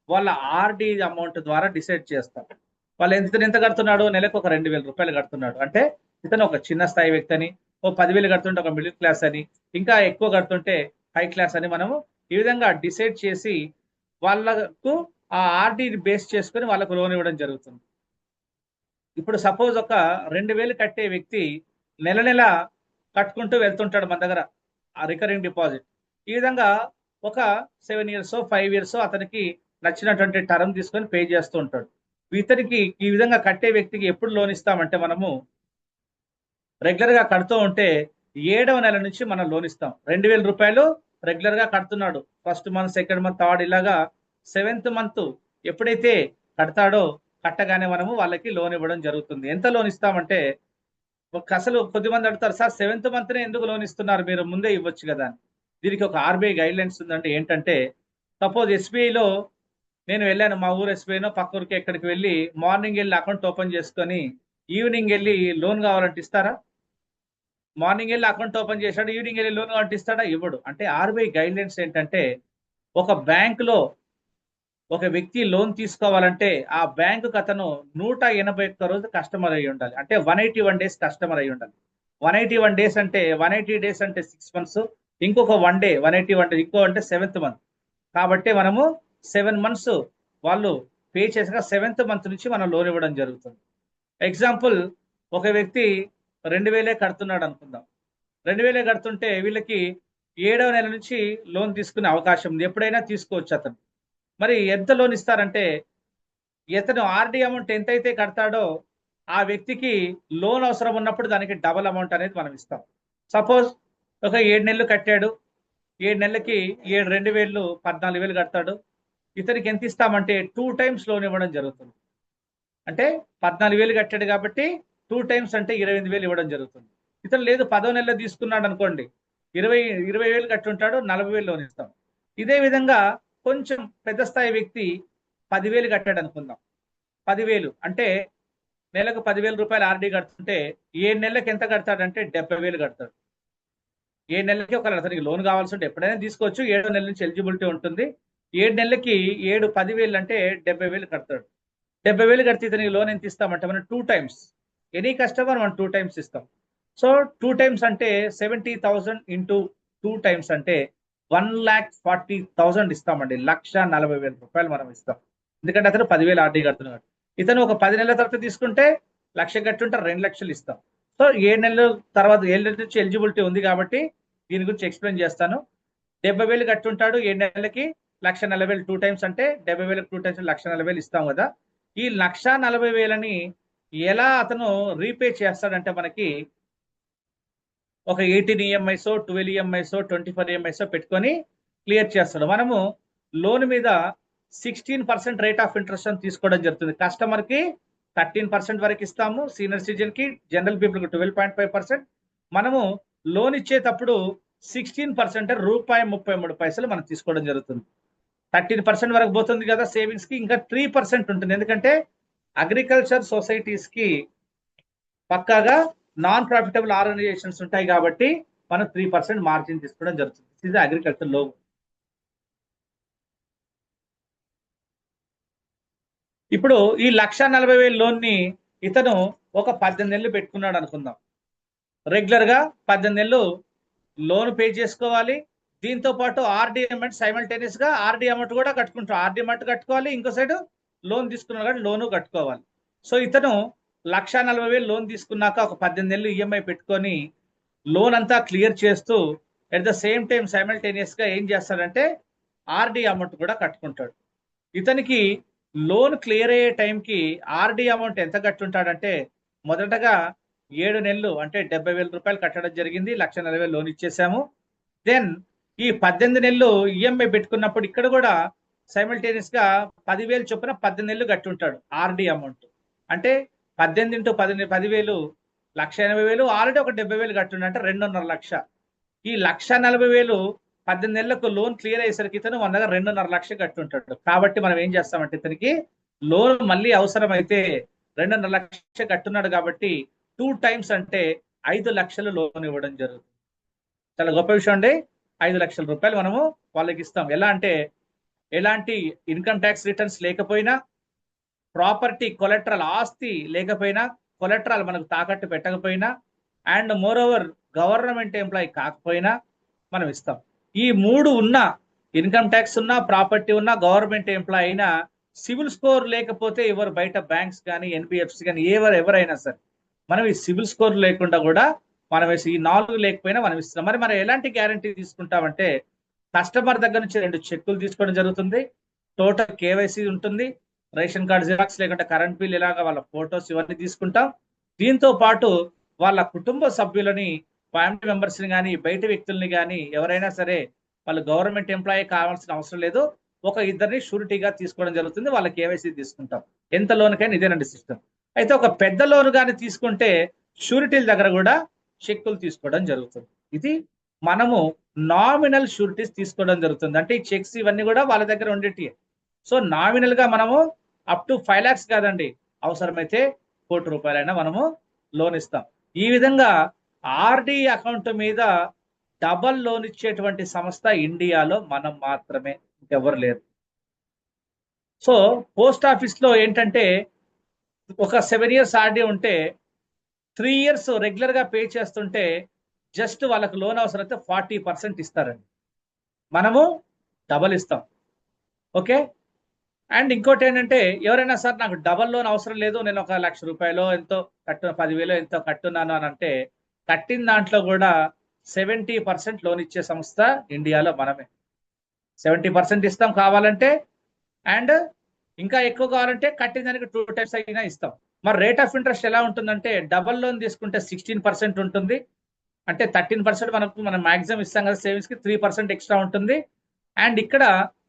వాళ్ళ ఆర్డీ అమౌంట్ ద్వారా డిసైడ్ చేస్తాం. వాళ్ళు ఎంత కడుతున్నాడు, నెలకు ఒక 2,000 రూపాయలు కడుతున్నాడు అంటే ఇతను ఒక చిన్న స్థాయి వ్యక్తి అని, ఓ 10,000 కడుతుంటే ఒక మిడిల్ క్లాస్ అని, ఇంకా ఎక్కువ కడుతుంటే హై క్లాస్ అని మనము ఈ విధంగా డిసైడ్ చేసి వాళ్ళకు ఆ ఆర్డీ బేస్ చేసుకుని వాళ్ళకు లోన్ ఇవ్వడం జరుగుతుంది. ఇప్పుడు సపోజ్ ఒక 2,000 కట్టే వ్యక్తి నెల కట్టుకుంటూ వెళ్తుంటాడు మన దగ్గర ఆ రికరింగ్ డిపాజిట్. ఈ విధంగా ఒక 7 ఇయర్స్ 5 ఇయర్స్ అతనికి నచ్చినటువంటి టర్మ్ తీసుకొని పే చేస్తూ ఉంటాడు. ఇతనికి ఈ విధంగా కట్టే వ్యక్తికి ఎప్పుడు లోన్ ఇస్తామంటే మనము రెగ్యులర్ గా కడుతూ ఉంటే 7వ నెల నుంచి మనం లోన్ ఇస్తాం. 2,000 రూపాయలు రెగ్యులర్ గా కడుతున్నాడు, first month, second month, third, ఇలాగా 7th మంత్ ఎప్పుడైతే కడతాడో కట్టగానే మనము వాళ్ళకి లోన్ ఇవ్వడం జరుగుతుంది. ఎంత లోన్ ఇస్తామంటే అసలు కొద్దిమంది అడుగుతారు, సార్ 7th మంత్నే ఎందుకు లోన్ ఇస్తున్నారు, మీరు ముందే ఇవ్వచ్చు కదా. దీనికి ఒక ఆర్బీఐ గైడ్ లైన్స్ ఉందంటే ఏంటంటే, సపోజ్ ఎస్బీఐలో నేను వెళ్ళాను, మా ఊరు ఎస్బీఐనో పక్క ఊరికి ఎక్కడికి వెళ్ళి మార్నింగ్ వెళ్ళి అకౌంట్ ఓపెన్ చేసుకొని ఈవినింగ్ వెళ్ళి లోన్ కావాలంటే ఇస్తారా? మార్నింగ్ వెళ్ళి అకౌంట్ ఓపెన్ చేశాడు, ఈవినింగ్ వెళ్ళి లోన్ కావాలంటే ఇస్తాడా? ఇవ్వడు. అంటే ఆర్బీఐ గైడ్ లైన్స్ ఏంటంటే ఒక బ్యాంకులో ఒక వ్యక్తి లోన్ తీసుకోవాలంటే ఆ బ్యాంకుకి అతను 181 రోజు కస్టమర్ అయి ఉండాలి. అంటే 181 డేస్ కస్టమర్ అయి ఉండాలి. 181 డేస్ అంటే 180 డేస్ అంటే 6 months, ఇంకొక 1 డే 181 డేస్, ఇంకో అంటే 7th మంత్. కాబట్టి మనము 7 months వాళ్ళు పే చేసాక 7th మంత్ నుంచి మనం లోన్ ఇవ్వడం జరుగుతుంది. ఎగ్జాంపుల్, ఒక వ్యక్తి 2,000 కడుతున్నాడు అనుకుందాం. 2,000 కడుతుంటే వీళ్ళకి 7వ నెల నుంచి లోన్ తీసుకునే అవకాశం ఉంది, ఎప్పుడైనా తీసుకోవచ్చు అతను. మరి ఎంత లోన్ ఇస్తారంటే ఇతను ఆర్డీ అమౌంట్ ఎంతైతే కడతాడో ఆ వ్యక్తికి లోన్ అవసరం ఉన్నప్పుడు దానికి డబల్ అమౌంట్ అనేది మనం ఇస్తాం. సపోజ్ ఒక 7 నెలలు కట్టాడు, 7 నెలలకి 2,000 14,000 కడతాడు. ఇతనికి ఎంత ఇస్తామంటే 2 times లోన్ ఇవ్వడం జరుగుతుంది. అంటే 14,000 కట్టాడు కాబట్టి 2 times అంటే 28,000 ఇవ్వడం జరుగుతుంది. ఇతను లేదు 10వ నెలలో తీసుకున్నాడు అనుకోండి, 20,000 కట్టుంటాడు, 40,000 లోన్ ఇస్తాం. ఇదే విధంగా కొంచెం పెద్ద స్థాయి వ్యక్తి 10,000 కట్టాడు అనుకుందాం. 10,000 అంటే నెలకు 10,000 రూపాయలు ఆర్డీ కడుతుంటే 7 నెలలకు ఎంత కడతాడంటే 70,000 కడతాడు. 7 నెలలకి ఒకవేళ అతనికి లోన్ కావాల్సి ఉంటే ఎప్పుడైనా తీసుకోవచ్చు, 7వ నెల నుంచి ఎలిజిబిలిటీ ఉంటుంది. 7 నెలలకి 10,000 అంటే 70,000 కడతాడు. 70,000 కడితే ఇతనికి లోన్ ఎంత ఇస్తామంటే మనం 2 times, ఎనీ కస్టమర్ మనం 2 times ఇస్తాం. సో 2 times అంటే 70,000 ఇంటూ 2 times అంటే 1,40,000 ఇస్తామండి. 1,40,000 మనం ఇస్తాం. ఎందుకంటే అతను 10,000 ఆర్డీ కడుతున్నాడు. ఇతను ఒక 10 నెలల తర్వాత తీసుకుంటే 1,00,000 కట్టుంటే 2,00,000 ఇస్తాం. సో 7 నెలల తర్వాత 7 నెలల నుంచి ఎలిజిబిలిటీ ఉంది కాబట్టి దీని గురించి ఎక్స్ప్లెయిన్ చేస్తాను. 70,000 కట్టుంటాడు 7 నెలలకి 1,40,000 2 టైమ్స్ అంటే 70,000 2 టైమ్స్ 1,40,000 ఇస్తాం కదా. ఈ 1,40,000ని ఎలా అతను రీపే చేస్తాడంటే మనకి ఒక 18 ఈఎంఐస్ 12 ఈఎంఐస్ 24 ఈఎంఐస్ పెట్టుకొని క్లియర్ చేస్తాడు. మనము లోన్ మీద 16% రేట్ ఆఫ్ ఇంట్రెస్ట్ అని తీసుకోవడం జరుగుతుంది. కస్టమర్ కి 13% వరకు ఇస్తాము, సీనియర్ సిటిజన్ కి, జనరల్ పీపుల్ కి 12.5%. మనము లోన్ ఇచ్చేటప్పుడు 16% ₹33 మనం తీసుకోవడం జరుగుతుంది. 13% వరకు పోతుంది కదా సేవింగ్స్ కి, ఇంకా 3% ఉంటుంది. ఎందుకంటే అగ్రికల్చర్ సొసైటీస్ కి పక్కాగా నాన్ ప్రాఫిటబుల్ ఆర్గనైజేషన్స్ ఉంటాయి కాబట్టి మనం 3% మార్జిన్ తీసుకోవడం జరుగుతుంది. ఇది అగ్రికల్చర్ లో. ఇప్పుడు ఈ 1,40,000 లోన్ ని ఇతను ఒక 18 నెలలు పెట్టుకున్నాడు అనుకుందాం. రెగ్యులర్ గా 18 నెలలు లోన్ పే చేసుకోవాలి. దీంతో పాటు ఆర్డీ అమౌంట్ సైమల్టేనియస్ గా ఆర్డీ అమౌంట్ కూడా కట్టుకుంటాం. ఆర్డీ అమౌంట్ కట్టుకోవాలి, ఇంకో సైడ్ లోన్ తీసుకున్నాడు కాబట్టి లోను కట్టుకోవాలి. సో ఇతను 1,40,000 లోన్ తీసుకున్నాక ఒక 18 నెలలు ఈఎంఐ పెట్టుకొని లోన్ అంతా క్లియర్ చేస్తూ at the same time simultaneous గా ఏం చేస్తాడంటే ఆర్డీ అమౌంట్ కూడా కట్టుకుంటాడు. ఇతనికి లోన్ క్లియర్ అయ్యే టైంకి ఆర్డీ అమౌంట్ ఎంత కట్టుంటాడంటే మొదటగా 7 నెలలు అంటే ₹70,000 కట్టడం జరిగింది. 1,40,000 లోన్ ఇచ్చేసాము. దెన్ ఈ 18 నెలలు ఈఎంఐ పెట్టుకున్నప్పుడు ఇక్కడ కూడా సైమల్టేనియస్ గా 10,000 చొప్పున 18 నెలలు కట్టుంటాడు ఆర్డీ అమౌంట్. అంటే 18 into 10,000 1,80,000, ఆల్రెడీ ఒక 70,000 కట్టుండే అంటే 2.5 లక్ష. ఈ 1,40,000 18 నెలలకు లోన్ క్లియర్ అయ్యేసరికి ఇతను మన దగ్గర 2.5 లక్ష కట్టుంటాడు. కాబట్టి మనం ఏం చేస్తామంటే ఇతనికి లోన్ మళ్ళీ అవసరమైతే 2.5 లక్ష కట్టున్నాడు కాబట్టి 2 టైమ్స్ అంటే 5 లక్షలు లోన్ ఇవ్వడం జరుగుతుంది. చాలా గొప్ప విషయం అండి. 5 లక్షల రూపాయలు మనము వాళ్ళకి ఇస్తాం. ఎలా అంటే ఎలాంటి ఇన్కమ్ ట్యాక్స్ రిటర్న్స్ లేకపోయినా, ప్రాపర్టీ కొలెట్రల్ ఆస్తి లేకపోయినా, కొలెట్రల్ మనకు తాకట్టు పెట్టకపోయినా, and more over government employee కాకపోయినా మనం ఇస్తాం. ఈ 3 ఉన్నా, ఇన్కమ్ ట్యాక్స్ ఉన్నా, ప్రాపర్టీ ఉన్నా, గవర్నమెంట్ ఎంప్లాయీ అయినా, సివిల్ స్కోర్ లేకపోతే ఎవరు బయట బ్యాంక్స్ కానీ ఎన్బిఎఫ్సి కానీ ఎవరైనా సరే మనం ఈ సివిల్ స్కోర్ లేకుండా కూడా మనం ఈ 4 లేకపోయినా మనం ఇస్తున్నాం. మరి మనం ఎలాంటి గ్యారంటీ తీసుకుంటామంటే కస్టమర్ దగ్గర నుంచి 2 చెక్కులు తీసుకోవడం జరుగుతుంది. టోటల్ కేవైసీ ఉంటుంది, రేషన్ కార్డు జిరాక్స్ లేకుంటే కరెంట్ బిల్ ఇలాగా వాళ్ళ ఫొటోస్ ఇవన్నీ తీసుకుంటాం. దీంతో పాటు వాళ్ళ కుటుంబ సభ్యులని, ఫ్యామిలీ మెంబర్స్ ని కానీ, బయట వ్యక్తుల్ని కానీ ఎవరైనా సరే వాళ్ళు గవర్నమెంట్ ఎంప్లాయీ కావాల్సిన అవసరం లేదు, ఒక ఇద్దరిని షూరిటీగా తీసుకోవడం జరుగుతుంది. వాళ్ళ కేవైసీ తీసుకుంటాం. ఎంత లోన్కైనా ఇదేనండి సిస్టమ్. అయితే ఒక పెద్ద లోన్ కానీ తీసుకుంటే షూరిటీల దగ్గర కూడా చెక్కులు తీసుకోవడం జరుగుతుంది. ఇది మనము నామినల్ షూరిటీస్ తీసుకోవడం జరుగుతుంది. అంటే ఈ చెక్స్ ఇవన్నీ కూడా వాళ్ళ దగ్గర ఉండేటి. సో నామినల్ గా మనము అప్ టు 5 lakhs కాదండి, అవసరమైతే ₹1,00,00,000 మనము లోన్ ఇస్తాం. ఈ విధంగా ఆర్డి అకౌంట్ మీద డబల్ లోన్ ఇచ్చేటువంటి సంస్థ ఇండియాలో మనం మాత్రమే, ఇంకెవరు లేరు. సో పోస్ట్ ఆఫీస్ లో ఏంటంటే ఒక 7 years ఆర్డీ ఉంటే 3 years రెగ్యులర్ గా పే చేస్తుంటే జస్ట్ వాళ్ళకి లోన్ అవసరమైతే 40% ఇస్తారండి. మనము డబల్ ఇస్తాం. ఓకే. అండ్ ఇంకోటి ఏంటంటే ఎవరైనా సార్ నాకు డబల్ లోన్ అవసరం లేదు, నేను ఒక ₹1,00,000 ఎంతో 10,000 ఎంతో కట్టున్నాను అని అంటే కట్టిన దాంట్లో కూడా 70% లోన్ ఇచ్చే సంస్థ ఇండియాలో మనమే. 70% ఇస్తాం కావాలంటే, అండ్ ఇంకా ఎక్కువ కావాలంటే కట్టిన దానికి 2 times అయినా ఇస్తాం. మరి రేట్ ఆఫ్ ఇంట్రెస్ట్ ఎలా ఉంటుందంటే డబల్ లోన్ తీసుకుంటే 16% ఉంటుంది. అంటే 13% మనం మాక్సిమం ఇస్తాం కదా సేవింగ్స్ కి, 3% ఎక్స్ట్రా ఉంటుంది. అండ్ ఇక్కడ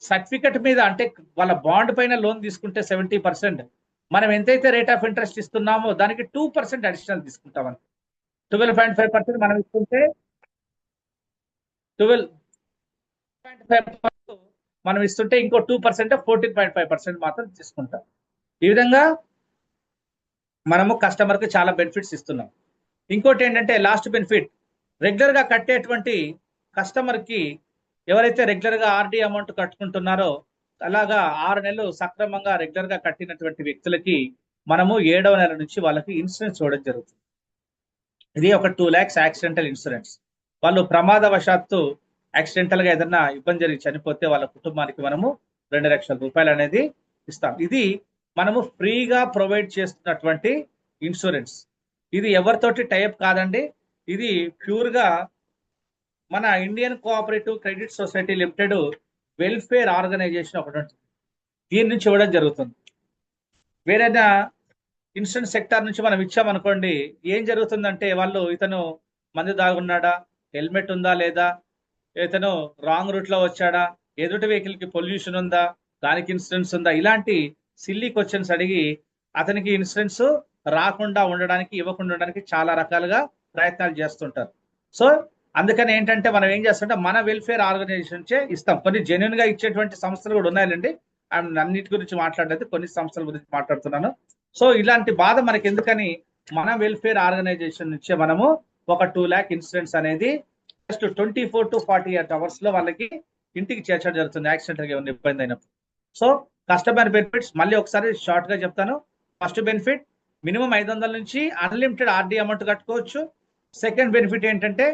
సర్టిఫికెట్ మీద అంటే వాళ్ళ బాండ్ పైన లోన్ తీసుకుంటే 70%, మనం ఎంతైతే రేట్ ఆఫ్ ఇంట్రెస్ట్ ఇస్తున్నామో దానికి 2% అడిషనల్ తీసుకుంటాం. 12.5% మనం ఇస్తుంటే 12.5% మనం ఇస్తుంటే ఇంకో 2% 14.5% మాత్రం తీసుకుంటాం. ఈ విధంగా మనము కస్టమర్ కి చాలా బెనిఫిట్స్ ఇస్తున్నాం. ఇంకోటి ఏంటంటే లాస్ట్ బెనిఫిట్, రెగ్యులర్ గా కట్టేటువంటి కస్టమర్ కి ఎవరైతే రెగ్యులర్ గా ఆర్డీ అమౌంట్ కట్టుకుంటున్నారో అలాగా 6 నెలలు సక్రమంగా రెగ్యులర్ గా కట్టినటువంటి వ్యక్తులకి మనము 7వ నెల నుంచి వాళ్ళకి ఇన్సూరెన్స్ చూడడం జరుగుతుంది. ఇది ఒక 2 lakhs యాక్సిడెంటల్ ఇన్సూరెన్స్. వాళ్ళు ప్రమాదవశాత్తు యాక్సిడెంటల్ గా ఏదైనా ఇబ్బంది జరిగి చనిపోతే వాళ్ళ కుటుంబానికి మనము 2 లక్షల రూపాయలు అనేది ఇస్తాం. ఇది మనము ఫ్రీగా ప్రొవైడ్ చేస్తున్నటువంటి ఇన్సూరెన్స్. ఇది ఎవరితోటి టైప్ కాదండి, ఇది ప్యూర్ గా మన Indian cooperative credit society limited welfare organization ఒకటి ఉంటుంది, దీని నుంచి ఇవ్వడం జరుగుతుంది. వేరేనా ఇన్సూరెన్స్ సెక్టార్ నుంచి మనం ఇచ్చామనుకోండి, ఏం జరుగుతుందంటే వాళ్ళు ఇతను మందు దాగున్నాడా, హెల్మెట్ ఉందా లేదా, ఇతను రాంగ్ రూట్ లో వచ్చాడా, ఎదుటి వెహికల్ కి పొల్యూషన్ ఉందా, దానికి ఇన్సూరెన్స్ ఉందా, ఇలాంటి సిల్లీ క్వశ్చన్స్ అడిగి అతనికి ఇన్సూరెన్స్ రాకుండా ఉండడానికి, ఇవ్వకుండా ఉండడానికి చాలా రకాలుగా ప్రయత్నాలు చేస్తుంటారు. సో అందుకని ఏంటంటే మనం ఏం చేస్తుంటే మన వెల్ఫేర్ ఆర్గనైజేషన్ చే ఇస్తాం. కొన్ని జెన్యున్ గా ఇచ్చేటువంటి సంస్థలు కూడా ఉన్నాయండి. అన్నిటి గురించి మాట్లాడలేదు, కొన్ని సంస్థల గురించి మాట్లాడుతున్నాను. సో ఇలాంటి బాధ మనకి ఎందుకని మన వెల్ఫేర్ ఆర్గనైజేషన్ నుంచే మనము ఒక 2 lakh ఇన్సూరెన్స్ అనేది జస్ట్ 24 to 48 hours లో వాళ్ళకి ఇంటికి చేర్చడం జరుగుతుంది, యాక్సిడెంట్ గా ఏమైనా ఇబ్బంది అయినప్పుడు. సో కస్టమర్ బెనిఫిట్స్ మళ్ళీ ఒకసారి షార్ట్ గా చెప్తాను. ఫస్ట్ బెనిఫిట్ మినిమం 500 నుంచి అన్లిమిటెడ్ ఆర్డీ అమౌంట్ కట్టుకోవచ్చు. సెకండ్ బెనిఫిట్ ఏంటంటే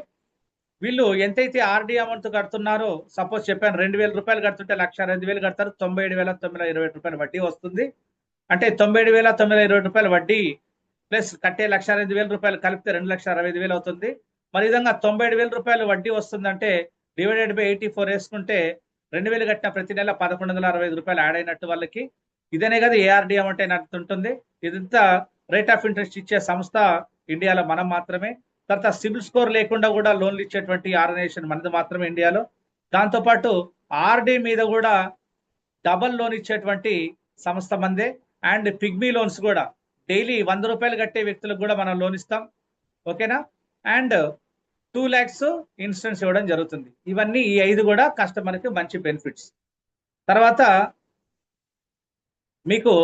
వీళ్ళు ఎంతైతే ఆర్డీ అమౌంట్ కడుతున్నారో, సపోజ్ చెప్పాను 2000 రూపాయలు కడుతుంటే 1,05,000 కడతారు, 97,920 రూపాయలు వడ్డీ వస్తుంది. అంటే 97,920 రూపాయలు వడ్డీ ప్లస్ కట్టే 1,05,000 రూపాయలు కలిపితే 2,65,000 అవుతుంది. మరి విధంగా 97,000 రూపాయలు వడ్డీ వస్తుందంటే డివైడెడ్ బై 84 వేసుకుంటే 2,000 కట్టిన ప్రతి నెల 1,165 రూపాయలు యాడ్ అయినట్టు వాళ్ళకి. ఇదనే కదా ఏఆర్డీ అమౌంట్ అయినట్టు ఉంటుంది. ఇదంతా రేట్ ఆఫ్ ఇంట్రెస్ట్ ఇచ్చే సంస్థ ఇండియాలో మనం మాత్రమే. తర్వాత సిబిల్ స్కోర్ లేకుండా కూడా లోన్లు ఇచ్చేటువంటి ఆర్గనైజేషన్ మనది మాత్రమే ఇండియాలో. దాంతోపాటు ఆర్డీ మీద కూడా డబల్ లోన్ ఇచ్చేటువంటి సంస్థ మందే. అండ్ పిగ్మీ లోన్స్ కూడా డైలీ 100 రూపాయలు కట్టే వ్యక్తులకు కూడా మనం లోన్ ఇస్తాం, ఓకేనా. అండ్ 2 lakhs ఇన్సూరెన్స్ ఇవ్వడం జరుగుతుంది. ఇవన్నీ ఈ 5 కూడా కస్టమర్కి మంచి బెనిఫిట్స్. తర్వాత మీకు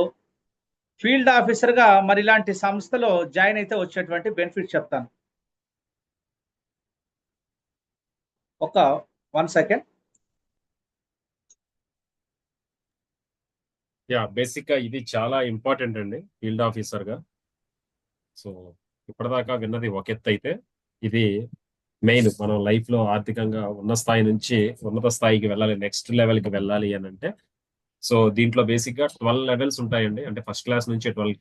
ఫీల్డ్ ఆఫీసర్ గా మరి ఇలాంటి సంస్థలో జాయిన్ అయితే వచ్చేటువంటి బెనిఫిట్స్ చెప్తాను. ఒక 1 second. బేసిక్ గా ఇది చాలా ఇంపార్టెంట్ అండి ఫీల్డ్ ఆఫీసర్ గా. సో ఇప్పటిదాకా విన్నది ఒక ఎత్తు అయితే, ఇది మెయిన్ మనం లైఫ్ లో ఆర్థికంగా ఉన్న స్థాయి నుంచి ఉన్నత స్థాయికి వెళ్ళాలి, నెక్స్ట్ లెవెల్ కి వెళ్ళాలి అని అంటే, సో దీంట్లో బేసిక్ గా 12 లెవెల్స్ ఉంటాయండి. అంటే ఫస్ట్ క్లాస్ నుంచి 12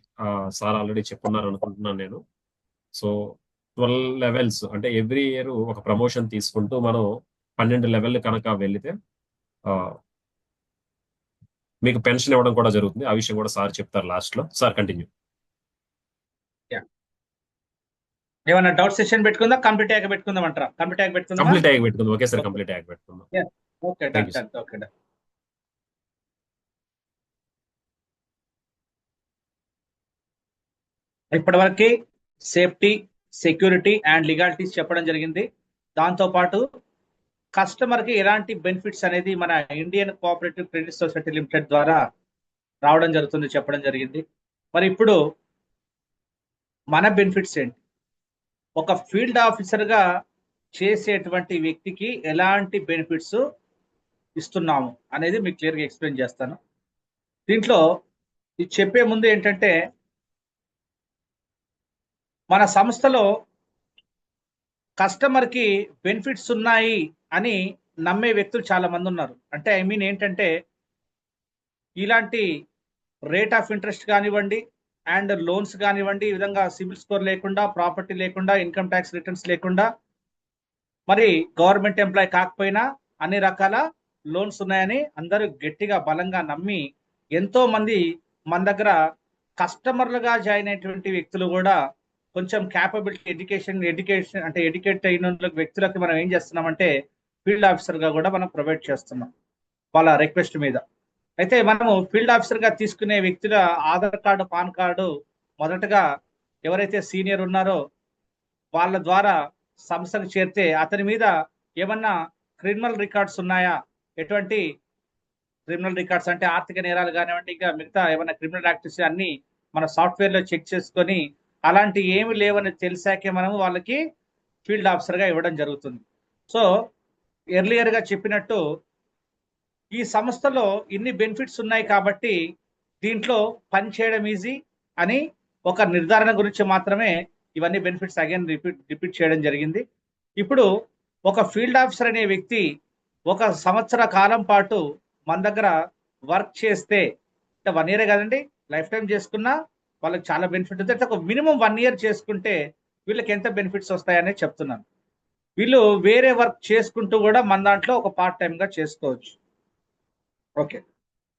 సార్ ఆల్రెడీ చెప్పున్నారు అనుకుంటున్నాను నేను. సో 12 లెవెల్స్ అంటే ఎవ్రీ ఇయర్ ఒక ప్రమోషన్ తీసుకుంటూ మనం 12 లెవెల్ కనుక వెళితే మీకు పెన్షన్ ఇవ్వడం కూడా జరుగుతుంది. ఆ విషయం కూడా సార్ చెప్తారు లాస్ట్ లో. Sir continue. ఏమన్నా డౌట్ సెషన్ పెట్టుకుందా, కంప్లీట్ అయ్యాక పెట్టుకుందాం అంటారా? కంప్లీట్ అయ్యాక పెట్టుకుందాం. కంప్లీట్ అయ్యాక పెట్టుకుందాం. ఓకే సార్, కంప్లీట్ అయ్యాక పెట్టుకుందాం. Okay Thank you, sir. Done okay done. ఇప్పటివరకు సేఫ్టీ, సెక్యూరిటీ అండ్ లీగాలిటీస్ చెప్పడం జరిగింది. దాంతోపాటు కస్టమర్ కి ఎలాంటి బెనిఫిట్స్ అనేది మన Indian cooperative credit society limited ద్వారా రావడం జరుగుతుంది చెప్పడం జరిగింది. మరి ఇప్పుడు మన బెనిఫిట్స్ ఏంటి, ఒక ఫీల్డ్ ఆఫీసర్ గా చేసేటువంటి వ్యక్తికి ఎలాంటి బెనిఫిట్స్ ఇస్తున్నాము అనేది మీకు క్లియర్గా ఎక్స్ప్లెయిన్ చేస్తాను. దీంట్లో ఇది చెప్పే ముందు ఏంటంటే, మన సంస్థలో కస్టమర్ కి బెనిఫిట్స్ ఉన్నాయి అని నమ్మే వ్యక్తులు చాలా మంది ఉన్నారు. అంటే ఐ మీన్ ఏంటంటే, ఇలాంటి రేట్ ఆఫ్ ఇంట్రెస్ట్ కానివ్వండి అండ్ లోన్స్ కానివ్వండి, ఈ విధంగా సిబిల్ స్కోర్ లేకుండా, ప్రాపర్టీ లేకుండా, ఇన్కమ్ ట్యాక్స్ రిటర్న్స్ లేకుండా, మరి గవర్నమెంట్ ఎంప్లాయ్ కాకపోయినా అన్ని రకాల లోన్స్ ఉన్నాయని అందరూ గట్టిగా బలంగా నమ్మి ఎంతో మంది మన దగ్గర కస్టమర్లుగా జాయిన్ అయినటువంటి వ్యక్తులు కూడా కొంచెం క్యాపబిలిటీ ఎడ్యుకేషన్ అంటే ఎడ్యుకేట్ అయిన వ్యక్తులకు మనం ఏం చేస్తున్నామంటే ఫీల్డ్ ఆఫీసర్ గా కూడా మనం ప్రొవైడ్ చేస్తున్నాం వాళ్ళ రిక్వెస్ట్ మీద. అయితే మనము ఫీల్డ్ ఆఫీసర్ గా తీసుకునే వ్యక్తుల ఆధార్ కార్డు, పాన్ కార్డు మొదటగా ఎవరైతే సీనియర్ ఉన్నారో వాళ్ళ ద్వారా సంస్థకు చేరితే అతని మీద ఏమన్నా క్రిమినల్ రికార్డ్స్ ఉన్నాయా, ఎటువంటి క్రిమినల్ రికార్డ్స్ అంటే ఆర్థిక నేరాలు కానివ్వండి, ఇంకా మిగతా ఏమైనా క్రిమినల్ యాక్టివిటీస్ అన్ని మన సాఫ్ట్వేర్ లో చెక్ చేసుకొని అలాంటి ఏమి లేవని తెలిసాకే మనము వాళ్ళకి ఫీల్డ్ ఆఫీసర్ గా ఇవ్వడం జరుగుతుంది. సో ఎర్లియర్ గా చెప్పినట్టు ఈ సంస్థలో ఇన్ని బెనిఫిట్స్ ఉన్నాయి కాబట్టి దీంట్లో పని చేయడం ఈజీ అని ఒక నిర్ధారణ గురించి మాత్రమే ఇవన్నీ బెనిఫిట్స్ అగైన్ రిపీట్ చేయడం జరిగింది. ఇప్పుడు ఒక ఫీల్డ్ ఆఫీసర్ అనే వ్యక్తి ఒక సంవత్సర కాలం పాటు మన దగ్గర వర్క్ చేస్తే, అంటే 1 ఇయరే కదండి, లైఫ్ టైం చేసుకున్నా వాళ్ళకి చాలా బెనిఫిట్ ఉంది. అంటే ఒక మినిమం 1 ఇయర్ చేసుకుంటే వీళ్ళకి ఎంత బెనిఫిట్స్ వస్తాయని చెప్తున్నాను. వీళ్ళు వేరే వర్క్ చేసుకుంటూ కూడా మన దాంట్లో ఒక పార్ట్ టైం గా చేసుకోవచ్చు. ఓకే.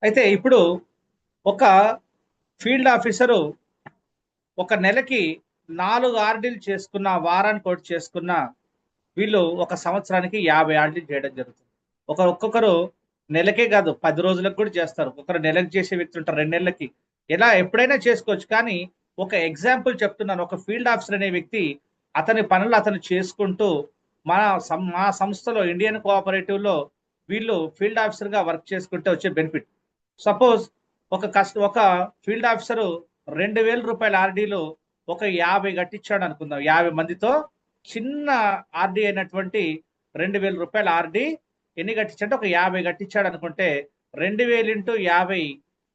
అయితే ఇప్పుడు ఒక ఫీల్డ్ ఆఫీసరు ఒక నెలకి 4 ఆర్డీలు చేసుకున్న, వారానికి ఒకటి చేసుకున్న, వీళ్ళు ఒక సంవత్సరానికి 50 ఆర్డీలు చేయడం జరుగుతుంది. ఒక్కొక్కరు నెలకే కాదు 10 రోజులకు కూడా చేస్తారు. ఒక్కొక్కరు నెలకు చేసే వ్యక్తులు ఉంటారు, 2 నెలలకి. ఎలా ఎప్పుడైనా చేసుకోవచ్చు. కానీ ఒక ఎగ్జాంపుల్ చెప్తున్నాను. ఒక ఫీల్డ్ ఆఫీసర్ అనే వ్యక్తి అతని పనులు అతను చేసుకుంటూ మా సంస్థలో ఇండియన్ కోఆపరేటివ్ లో వీళ్ళు ఫీల్డ్ ఆఫీసర్ గా వర్క్ చేసుకుంటే వచ్చే బెనిఫిట్. సపోజ్ ఒక ఫీల్డ్ ఆఫీసరు 2,000 రూపాయల ఆర్డీలు ఒక 50 కట్టించాడు అనుకుందాం. 50 మందితో చిన్న ఆర్డీ అయినటువంటి 2,000 రూపాయల ఆర్డీ ఎన్ని కట్టించంటే ఒక 50 కట్టించాడు అనుకుంటే 2,000 ఇంటూ 50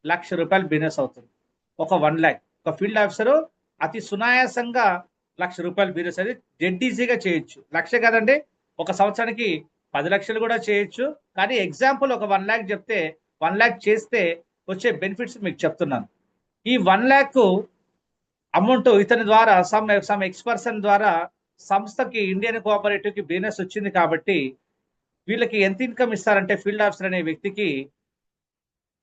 లక్ష రూపాయలు బిజినెస్ అవుతుంది. ఒక 1 lakh. ఒక ఫీల్డ్ ఆఫీసరు అతి సునాయాసంగా 1,00,000 రూపాయలు బిజినెస్ అది డెడ్ ఈజీగా చేయొచ్చు. 1,00,000 కదండి, ఒక సంవత్సరానికి 10 లక్షలు కూడా చేయొచ్చు. కానీ ఎగ్జాంపుల్ ఒక 1 lakh చెప్తే 1 lakh చేస్తే వచ్చే బెనిఫిట్స్ మీకు చెప్తున్నాను. ఈ 1 lakh అమౌంట్ ఇతని ద్వారా సమ్ ఎక్స్పర్సన్ ద్వారా సంస్థకి, ఇండియన్ కోఆపరేటివ్ కి బిజినెస్ వచ్చింది కాబట్టి వీళ్ళకి ఎంత ఇన్కమ్ ఇస్తారంటే ఫీల్డ్ ఆఫీసర్ అనే వ్యక్తికి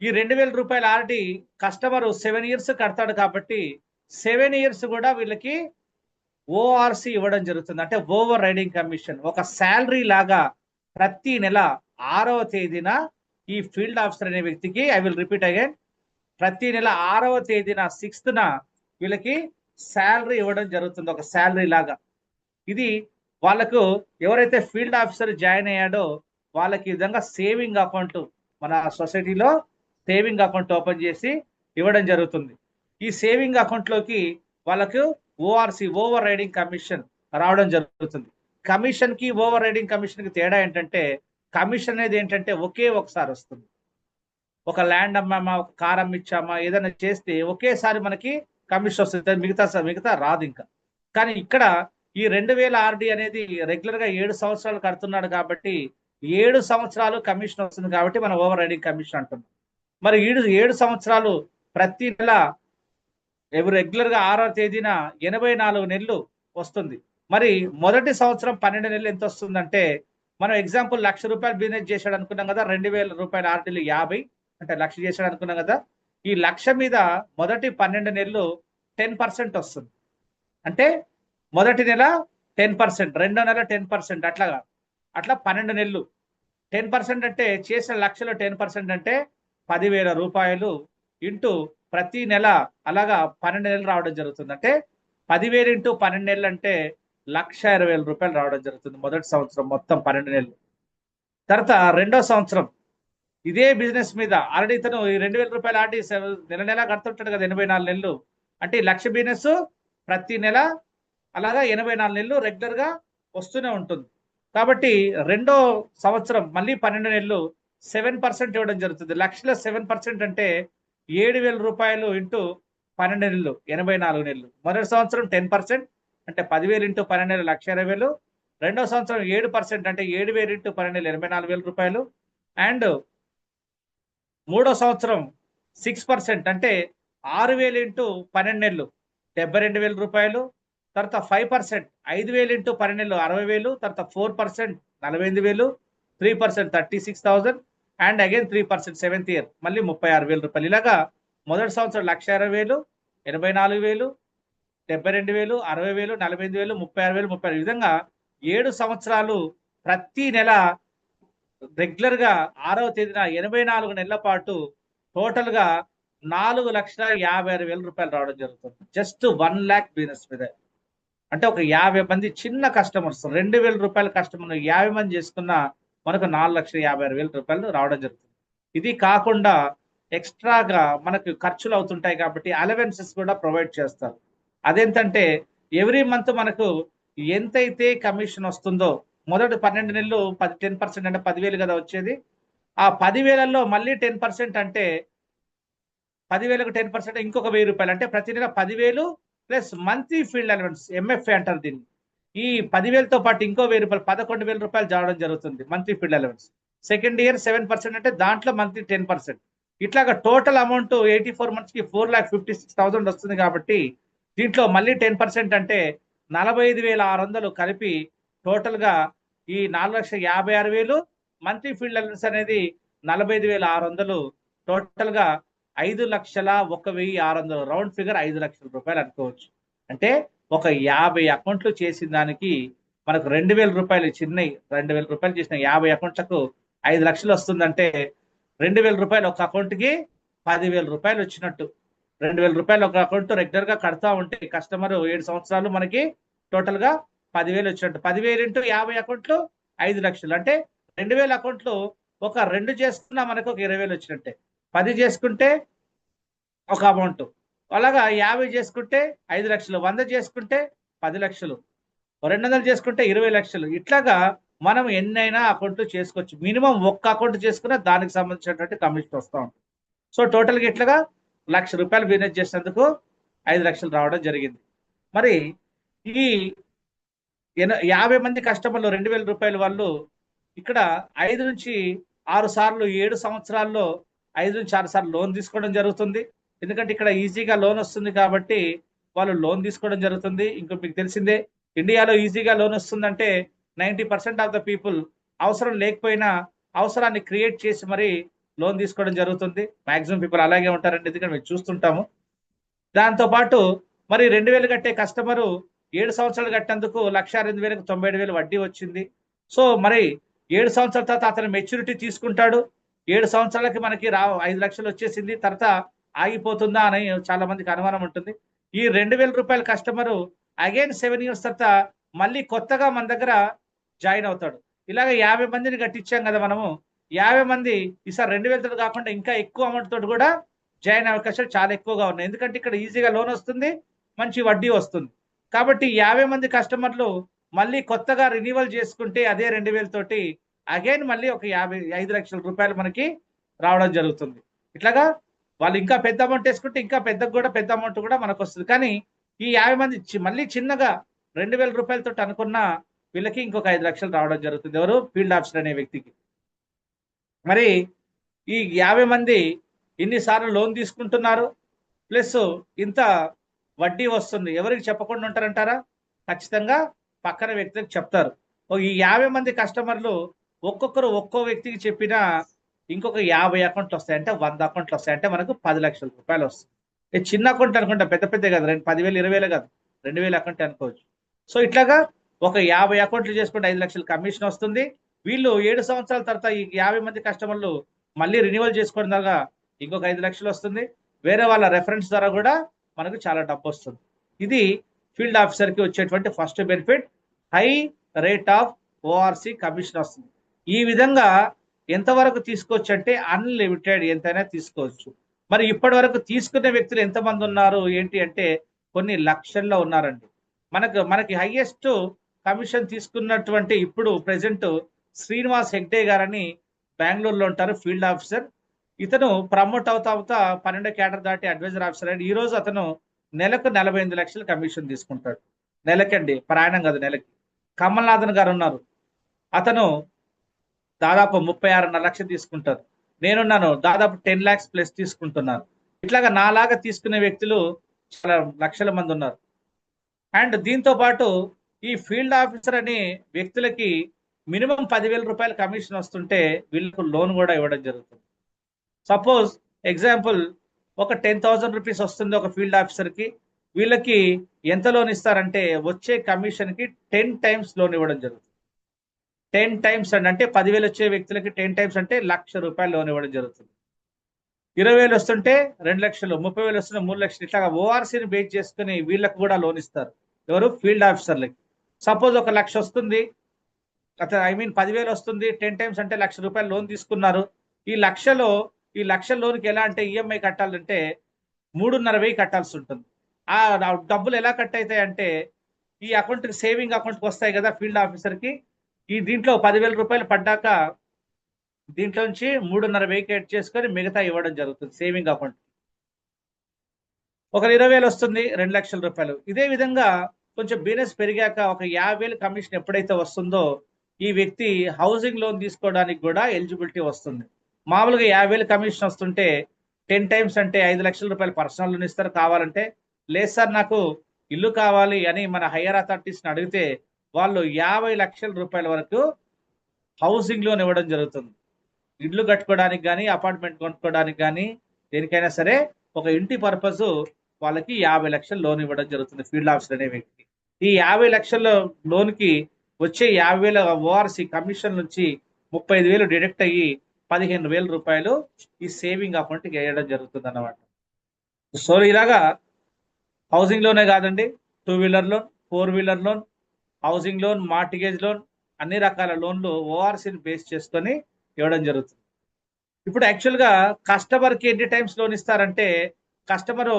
ఈ 2,000 రూపాయల ఆర్డీ కస్టమర్ 7 years కడతాడు కాబట్టి 7 years కూడా వీళ్ళకి ఓఆర్సి ఇవ్వడం జరుగుతుంది. అంటే ఓవర్ రైడింగ్ కమిషన్. ఒక శాలరీ లాగా ప్రతి నెల 6వ తేదీన ఈ ఫీల్డ్ ఆఫీసర్ అనే వ్యక్తికి, ఐ విల్ రిపీట్ అగైన్, ప్రతి నెల 6వ తేదీన 6th వీళ్ళకి శాలరీ ఇవ్వడం జరుగుతుంది, ఒక శాలరీ లాగా. ఇది వాళ్ళకు ఎవరైతే ఫీల్డ్ ఆఫీసర్ జాయిన్ అయ్యాడో వాళ్ళకి ఈ విధంగా సేవింగ్ అకౌంట్, మన సొసైటీలో సేవింగ్ అకౌంట్ ఓపెన్ చేసి ఇవ్వడం జరుగుతుంది. ఈ సేవింగ్ అకౌంట్ లోకి వాళ్ళకు ఓఆర్సి, ఓవర్ రైడింగ్ కమిషన్ రావడం జరుగుతుంది. కమిషన్ కి ఓవర్ రైడింగ్ కమిషన్ కి తేడా ఏంటంటే, కమిషన్ అనేది ఏంటంటే ఒకే ఒకసారి వస్తుంది. ఒక ల్యాండ్ అమ్మామా, ఒక కార్ అమ్మిచ్చామా, ఏదైనా చేస్తే ఒకేసారి మనకి కమిషన్ వస్తుంది, మిగతా రాదు ఇంకా. కానీ ఇక్కడ ఈ 2,000 ఆర్డీ అనేది రెగ్యులర్ గా 7 సంవత్సరాలు కడుతున్నాడు కాబట్టి 7 సంవత్సరాలు కమిషన్ వస్తుంది కాబట్టి మనం ఓవర్ రైడింగ్ కమిషన్ అంటున్నాం. మరి 7 సంవత్సరాలు ప్రతి నెల రెగ్యులర్ గా 6వ తేదీన 84 నెలలు వస్తుంది. మరి మొదటి సంవత్సరం 12 నెలలు ఎంత వస్తుందంటే, మనం ఎగ్జాంపుల్ 1,00,000 రూపాయలు బిజినెస్ చేశాడు అనుకున్నాం కదా, 2,000 రూపాయల ఆర్డీలు 50 అంటే 1,00,000 చేశాడు అనుకున్నాం కదా. ఈ 1,00,000 మీద మొదటి 12 నెలలు 10% వస్తుంది. అంటే మొదటి నెల 10%, రెండో నెల 10%, అట్లా 12 నెలలు 10% అంటే చేసిన 1,00,000లో 10% అంటే 10,000 రూపాయలు ఇంటూ ప్రతి నెల, అలాగా 12 నెలలు రావడం జరుగుతుంది. అంటే 10,000 ఇంటూ 12 నెలలు అంటే 1,20,000 రూపాయలు రావడం జరుగుతుంది మొదటి సంవత్సరం మొత్తం 12 నెలలు. తర్వాత రెండో సంవత్సరం ఇదే బిజినెస్ మీద ఆల్రెడీ ఇతను ఈ 2,000 రూపాయల ఆర్డీ నెల కడుతుంటాడు కదా, 84 నెలలు. అంటే 1,00,000 బిజినెస్ ప్రతి నెల అలాగా 84 నెలలు రెగ్యులర్ గా వస్తూనే ఉంటుంది. కాబట్టి రెండో సంవత్సరం మళ్ళీ 12 నెలలు 7% ఇవ్వడం జరుగుతుంది. 1,00,000లో 7% అంటే 7,000 రూపాయలు ఇంటూ 12 నెలలు 84 నెలలు. మొదటి సంవత్సరం 10% అంటే 10,000 ఇంటూ 12 నెలలు 1,20,000. రెండో సంవత్సరం 7% అంటే 7,000 ఇంటూ 12 నెలలు 84,000 రూపాయలు. అండ్ మూడో సంవత్సరం 6% అంటే 6,000 ఇంటూ 12 నెలలు 72,000 రూపాయలు. తర్వాత 5% 5,000 ఇంటూ 12 నెలలు 60,000. తర్వాత 4% 48,000, 3% 36,000 అండ్ అగైన్ 3% 7th year మళ్ళీ 36,000 రూపాయలు. ఇలాగా మొదటి సంవత్సరం 1,60,000, 84,000, 72,000, 60,000, 48,000, 36,000, 30,000. ఈ విధంగా 7 సంవత్సరాలు ప్రతి నెల రెగ్యులర్ గా 6వ తేదీన 84 నెలల పాటు టోటల్ గా 4,56,000 రూపాయలు రావడం జరుగుతుంది. జస్ట్ 1 lakh బిజినెస్ మీద. అంటే ఒక 50 మంది చిన్న కస్టమర్స్, 2,000 రూపాయల కస్టమర్ 50 మంది చేసుకున్న మనకు 4,56,000 రూపాయలు రావడం జరుగుతుంది. ఇది కాకుండా ఎక్స్ట్రాగా మనకు ఖర్చులు అవుతుంటాయి కాబట్టి అలవెన్సెస్ కూడా ప్రొవైడ్ చేస్తారు. అదేంటంటే ఎవ్రీ మంత్ మనకు ఎంతైతే కమిషన్ వస్తుందో, మొదటి 12 నెలలు 10% అంటే 10,000 కదా వచ్చేది. ఆ 10,000లో మళ్ళీ 10% అంటే 10,000కు 10% ఇంకొక 1,000 రూపాయలు. అంటే ప్రతి నెల 10,000 plus monthly field allowance, MFA అంటారు దీన్ని. ఈ 10,000తో పాటు ఇంకో 1,000 రూపాయలు, 11,000 రూపాయలు రావడం జరుగుతుంది monthly field allowance. Second year 7% అంటే దాంట్లో మంత్లీ 10%. ఇట్లాగా టోటల్ అమౌంట్ 84 months కి 4,56,000 వస్తుంది కాబట్టి దీంట్లో మళ్ళీ 10% అంటే 45,600 కలిపి టోటల్ గా ఈ 4,56,000 మంత్లీ ఫీల్డ్ అలవెన్స్ అనేది 45,600 టోటల్ గా 5,01,600 రౌండ్ ఫిగర్ 5 లక్షల రూపాయలు అనుకోవచ్చు. అంటే ఒక 50 అకౌంట్లు చేసిన దానికి మనకు 2,000 రూపాయలు చిన్నవి 2,000 రూపాయలు చేసిన 50 అకౌంట్లకు 5 లక్షలు వస్తుందంటే 2,000 రూపాయలు ఒక అకౌంట్ కి 10,000 రూపాయలు వచ్చినట్టు. 2,000 రూపాయలు ఒక అకౌంట్ రెగ్యులర్ గా కడతా ఉంటే కస్టమర్ 7 సంవత్సరాలు మనకి టోటల్ గా 10,000 వచ్చినట్టు. 10,000 ఇంటూ 50 అకౌంట్లు 5 లక్షలు అంటే 2,000 అకౌంట్లు ఒక 2 చేసుకున్నా మనకు ఒక 20,000 వచ్చినట్టే. 10 చేసుకుంటే ఒక అమౌంట్, అలాగా 50 చేసుకుంటే 5 లక్షలు, 100 చేసుకుంటే 10 లక్షలు, 200 చేసుకుంటే 20 లక్షలు. ఇట్లాగా మనం ఎన్నైనా అకౌంట్లు చేసుకోవచ్చు. మినిమం ఒక్క అకౌంట్ చేసుకున్నా దానికి సంబంధించినటువంటి కమిషన్ వస్తూ ఉంటుంది. సో టోటల్గా ఇట్లాగా 1,00,000 రూపాయలు బిజినెస్ చేసినందుకు 5 లక్షలు రావడం జరిగింది. మరి ఈ 50 మంది కస్టమర్లు 2,000 రూపాయల వాళ్ళు ఇక్కడ 5 నుంచి 6 సార్లు 7 సంవత్సరాల్లో 5 నుంచి 6 సార్లు లోన్ తీసుకోవడం జరుగుతుంది. ఎందుకంటే ఇక్కడ ఈజీగా లోన్ వస్తుంది కాబట్టి వాళ్ళు లోన్ తీసుకోవడం జరుగుతుంది. ఇంకో మీకు తెలిసిందే, ఇండియాలో ఈజీగా లోన్ వస్తుందంటే 90% ఆఫ్ ద పీపుల్ అవసరం లేకపోయినా అవసరాన్ని క్రియేట్ చేసి మరి లోన్ తీసుకోవడం జరుగుతుంది. మాక్సిమం పీపుల్ అలాగే ఉంటారండి, ఎందుకంటే మేము చూస్తుంటాము. దాంతో పాటు మరి 2,000 కట్టే కస్టమరు 7 సంవత్సరాలు కట్టేందుకు 1,02,000కు 97,000 వడ్డీ వచ్చింది. సో మరి 7 సంవత్సరాల తర్వాత అతను మెచ్యూరిటీ తీసుకుంటాడు. 7 సంవత్సరాలకి మనకి 5 లక్షలు వచ్చేసింది, తర్వాత ఆగిపోతుందా అని చాలా మందికి అనుమానం ఉంటుంది. ఈ 2,000 రూపాయల కస్టమరు అగైన్ 7 years తర్వాత మళ్ళీ కొత్తగా మన దగ్గర జాయిన్ అవుతాడు. ఇలాగ 50 మందిని కట్టించాం కదా మనము. 50 మంది ఈసారి 2,000 కాకుండా ఇంకా ఎక్కువ అమౌంట్ తోటి కూడా జాయిన్ అయ్యే అవకాశాలు చాలా ఎక్కువగా ఉన్నాయి. ఎందుకంటే ఇక్కడ ఈజీగా లోన్ వస్తుంది, మంచి వడ్డీ వస్తుంది. కాబట్టి 50 మంది కస్టమర్లు మళ్ళీ కొత్తగా రెన్యువల్ చేసుకుంటే అదే 2,000 తోటి అగైన్ మళ్ళీ ఒక 5 లక్షల రూపాయలు మనకి రావడం జరుగుతుంది. ఇట్లాగా వాళ్ళు ఇంకా పెద్ద అమౌంట్ వేసుకుంటే ఇంకా పెద్ద అమౌంట్ కూడా మనకు వస్తుంది. కానీ ఈ 50 మంది మళ్ళీ చిన్నగా 2,000 రూపాయలతో అనుకున్న వీళ్ళకి ఇంకొక 5 లక్షలు రావడం జరుగుతుంది. ఎవరు? ఫీల్డ్ ఆఫీసర్ అనే వ్యక్తికి. మరి ఈ 50 మంది ఇన్నిసార్లు లోన్ తీసుకుంటున్నారు, ప్లస్ ఇంత వడ్డీ వస్తుంది. ఎవరికి చెప్పకుండా ఉంటారంటారా? ఖచ్చితంగా పక్కన వ్యక్తులకు చెప్తారు. ఈ 50 మంది కస్టమర్లు ఒక్కొక్కరు ఒక్కో వ్యక్తికి చెప్పినా ఇంకొక 50 అకౌంట్లు వస్తాయి, అంటే 100 అకౌంట్లు వస్తాయి, అంటే మనకు 10 లక్షల రూపాయలు వస్తుంది. చిన్న అకౌంట్ అనుకుంటా, పెద్ద కాదు, 10,000 20,000 కాదు, 2,000 అకౌంట్ అనుకోవచ్చు. సో ఇట్లాగా ఒక 50 అకౌంట్లు చేసుకుంటే 5 లక్షల కమిషన్ వస్తుంది. వీళ్ళు 7 సంవత్సరాల తర్వాత ఈ 50 మంది కస్టమర్లు మళ్ళీ రెన్యువల్ చేసుకోవడం ద్వారా ఇంకొక 5 లక్షలు వస్తుంది. వేరే వాళ్ళ రెఫరెన్స్ ద్వారా కూడా మనకు చాలా డబ్బు వస్తుంది. ఇది ఫీల్డ్ ఆఫీసర్ కి వచ్చేటువంటి first benefit, high rate of ORC commission వస్తుంది. ఈ విధంగా ఎంతవరకు తీసుకోవచ్చు అంటే అన్లిమిటెడ్ ఎంతైనా తీసుకోవచ్చు. మరి ఇప్పటి వరకు తీసుకునే వ్యక్తులు ఎంతమంది ఉన్నారు ఏంటి అంటే కొన్ని లక్షల్లో ఉన్నారండి. మనకి హైయెస్ట్ కమిషన్ తీసుకున్నటువంటి ఇప్పుడు ప్రెసెంట్ శ్రీనివాస్ హెగ్డే గారని బెంగళూరులో ఉంటారు, ఫీల్డ్ ఆఫీసర్. ఇతను ప్రమోట్ అవుతా 12 క్యాడర్ దాటి అడ్వైజర్ ఆఫీసర్ అండి. ఈ రోజు అతను నెలకు 48 లక్షల కమిషన్ తీసుకుంటాడు. నెలకండి, ప్రయాణం కాదు, నెలకి. కమల్నాథన్ గారు ఉన్నారు, అతను దాదాపు 36.5 లక్షలు తీసుకుంటారు. నేనున్నాను, దాదాపు 10 lakhs ప్లస్ తీసుకుంటున్నాను. ఇట్లాగా నాలాగా తీసుకునే వ్యక్తులు చాలా లక్షల మంది ఉన్నారు. అండ్ దీంతో పాటు ఈ ఫీల్డ్ ఆఫీసర్ అనే వ్యక్తులకి మినిమం 10,000 రూపాయల కమిషన్ వస్తుంటే వీళ్ళకు లోన్ కూడా ఇవ్వడం జరుగుతుంది. సపోజ్ ఎగ్జాంపుల్ ఒక 10,000 రూపీస్ వస్తుంది ఒక ఫీల్డ్ ఆఫీసర్ కి, వీళ్ళకి ఎంత లోన్ ఇస్తారంటే వచ్చే కమిషన్ కి 10 times లోన్ ఇవ్వడం జరుగుతుంది. 10 times అంటే 10,000 వచ్చే వ్యక్తులకి 10 times అంటే 1,00,000 రూపాయలు లోన్ ఇవ్వడం జరుగుతుంది. 20,000 వస్తుంటే 2 లక్షలు, 30,000 వస్తుంటే 3 లక్షలు. ఇట్లా ఓఆర్సీని బేస్ చేసుకుని వీళ్ళకు కూడా లోన్ ఇస్తారు. ఎవరు? ఫీల్డ్ ఆఫీసర్లకి. సపోజ్ ఒక 1,00,000 వస్తుంది, 10,000 వస్తుంది, 10 times అంటే 1,00,000 రూపాయలు లోన్ తీసుకున్నారు. ఈ 1,00,000 లోన్కి ఎలా అంటే ఈఎంఐ కట్టాలంటే 3,500 కట్టాల్సి ఉంటుంది. ఆ డబ్బులు ఎలా కట్ అవుతాయి అంటే ఈ అకౌంట్కి, సేవింగ్ అకౌంట్కి వస్తాయి కదా ఫీల్డ్ ఆఫీసర్కి. ఈ దీంట్లో 10,000 రూపాయలు పడ్డాక దీంట్లో నుంచి 3,500 కట్ చేసుకొని మిగతా ఇవ్వడం జరుగుతుంది సేవింగ్ అకౌంట్. ఒక 20,000 వస్తుంది, 2 లక్షల రూపాయలు. ఇదే విధంగా కొంచెం బిజినెస్ పెరిగాక ఒక 50,000 కమిషన్ ఎప్పుడైతే వస్తుందో ఈ వ్యక్తి హౌసింగ్ లోన్ తీసుకోవడానికి కూడా ఎలిజిబిలిటీ వస్తుంది. మామూలుగా 50,000 కమిషన్ వస్తుంటే 10 టైమ్స్ అంటే 5 లక్షల రూపాయలు పర్సనల్ లోన్ ఇస్తారు. కావాలంటే లేదు సార్ నాకు ఇల్లు కావాలి అని మన హైయర్ అథారిటీస్ని అడిగితే వాళ్ళు 50 లక్షల రూపాయల వరకు హౌసింగ్ లోన్ ఇవ్వడం జరుగుతుంది. ఇల్లు కట్టుకోవడానికి కానీ అపార్ట్మెంట్ కొనుక్కోవడానికి కానీ దేనికైనా సరే ఒక ఇంటి పర్పస్ వాళ్ళకి 50 లక్షలు లోన్ ఇవ్వడం జరుగుతుంది ఫీల్డ్ ఆఫీసర్ అనే వ్యక్తి. ఈ 50 లక్షల లోన్కి వచ్చే 50,000 ఓఆర్సీ కమిషన్ నుంచి 35,000 డిడక్ట్ అయ్యి 15,000 రూపాయలు ఈ సేవింగ్ అకౌంట్కి వేయడం జరుగుతుంది అన్నమాట. సో ఇలాగా హౌసింగ్ లోనే కాదండి, 2 wheeler loan, 4 wheeler loan, housing loan, mortgage loan, అన్ని రకాల లోన్లు ఓఆర్సీని బేస్ చేసుకొని ఇవ్వడం జరుగుతుంది. ఇప్పుడు యాక్చువల్గా కస్టమర్కి ఎన్ని టైమ్స్ లోన్ ఇస్తారంటే, కస్టమరు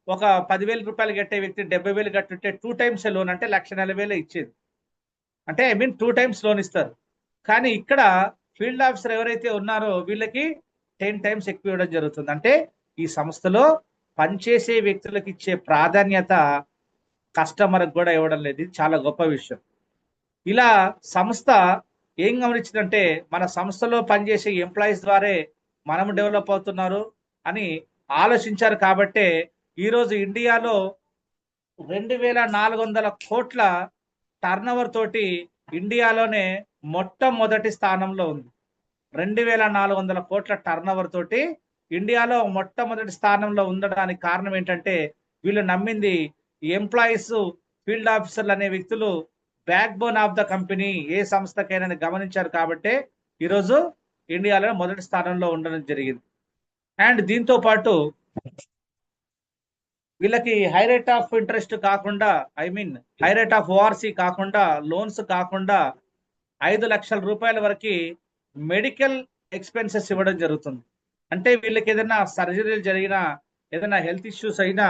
ఒక 10,000 రూపాయలు కట్టే వ్యక్తి 70,000 కట్టుంటే 2 టైమ్స్ లోన్ అంటే 1,40,000 ఇచ్చేది. అంటే 2 టైమ్స్ లోన్ ఇస్తారు. కానీ ఇక్కడ ఫీల్డ్ ఆఫీసర్ ఎవరైతే ఉన్నారో వీళ్ళకి 10 టైమ్స్ ఎక్కువ ఇవ్వడం జరుగుతుంది. అంటే ఈ సంస్థలో పనిచేసే వ్యక్తులకు ఇచ్చే ప్రాధాన్యత కస్టమర్కి కూడా ఇవ్వడం లేదు. ఇది చాలా గొప్ప విషయం. ఇలా సంస్థ ఏం గమనించిందంటే, మన సంస్థలో పనిచేసే ఎంప్లాయీస్ ద్వారే మనం డెవలప్ అవుతున్నారు అని ఆలోచించారు. కాబట్టే ఈరోజు ఇండియాలో 2,400 కోట్ల టర్నోవర్ తోటి ఇండియాలోనే మొట్టమొదటి స్థానంలో ఉంది. 2,400 కోట్ల టర్నోవర్ తోటి ఇండియాలో మొట్టమొదటి స్థానంలో ఉండడానికి కారణం ఏంటంటే, వీళ్ళు నమ్మింది ఎంప్లాయీస్, ఫీల్డ్ ఆఫీసర్లు అనే వ్యక్తులు backbone of the company ఏ సంస్థకైనా గమనించారు. కాబట్టే ఈరోజు ఇండియాలో మొదటి స్థానంలో ఉండడం జరిగింది. అండ్ దీంతో పాటు వీళ్ళకి హై రేట్ ఆఫ్ ఇంట్రెస్ట్ కాకుండా, హై రేట్ ఆఫ్ ఓఆర్సీ కాకుండా, లోన్స్ కాకుండా 5 లక్షల రూపాయల వరకు మెడికల్ ఎక్స్పెన్సెస్ ఇవ్వడం జరుగుతుంది. అంటే వీళ్ళకి ఏదైనా సర్జరీలు జరిగినా, ఏదైనా హెల్త్ ఇష్యూస్ అయినా,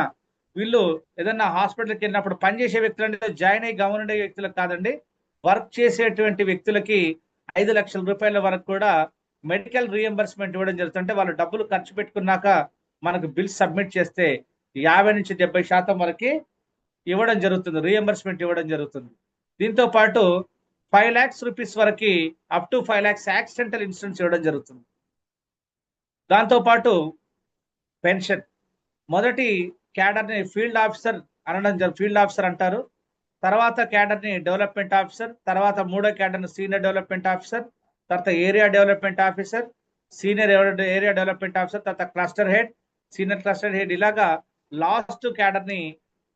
వీళ్ళు ఏదైనా హాస్పిటల్కి వెళ్ళినప్పుడు పనిచేసే వ్యక్తులు అంటే జాయిన్ అయ్యి గవర్నమెంట్ అయ్యే వ్యక్తులకు కాదండి, వర్క్ చేసేటువంటి వ్యక్తులకి 5 లక్షల రూపాయల వరకు కూడా మెడికల్ రీఎంబర్స్మెంట్ ఇవ్వడం జరుగుతుంది. అంటే వాళ్ళు డబ్బులు ఖర్చు పెట్టుకున్నాక మనకు బిల్స్ సబ్మిట్ చేస్తే 50 నుంచి 70% వరకు ఇవ్వడం జరుగుతుంది, రీఎంబర్స్మెంట్ ఇవ్వడం జరుగుతుంది. దీంతో పాటు 5 lakhs రూపీస్ వరకు up to 5 lakhs accidental insurance ఇవ్వడం జరుగుతుంది. దాంతో పాటు పెన్షన్, మొదటి క్యాడర్ని ఫీల్డ్ ఆఫీసర్ ఫీల్డ్ ఆఫీసర్ అంటారు. తర్వాత క్యాడర్ని డెవలప్మెంట్ ఆఫీసర్, తర్వాత మూడో క్యాడర్ని సీనియర్ డెవలప్మెంట్ ఆఫీసర్, తర్వాత area development officer, senior area development officer, తర్వాత cluster head, senior cluster head, ఇలాగా లాస్ట్ క్యాడర్ని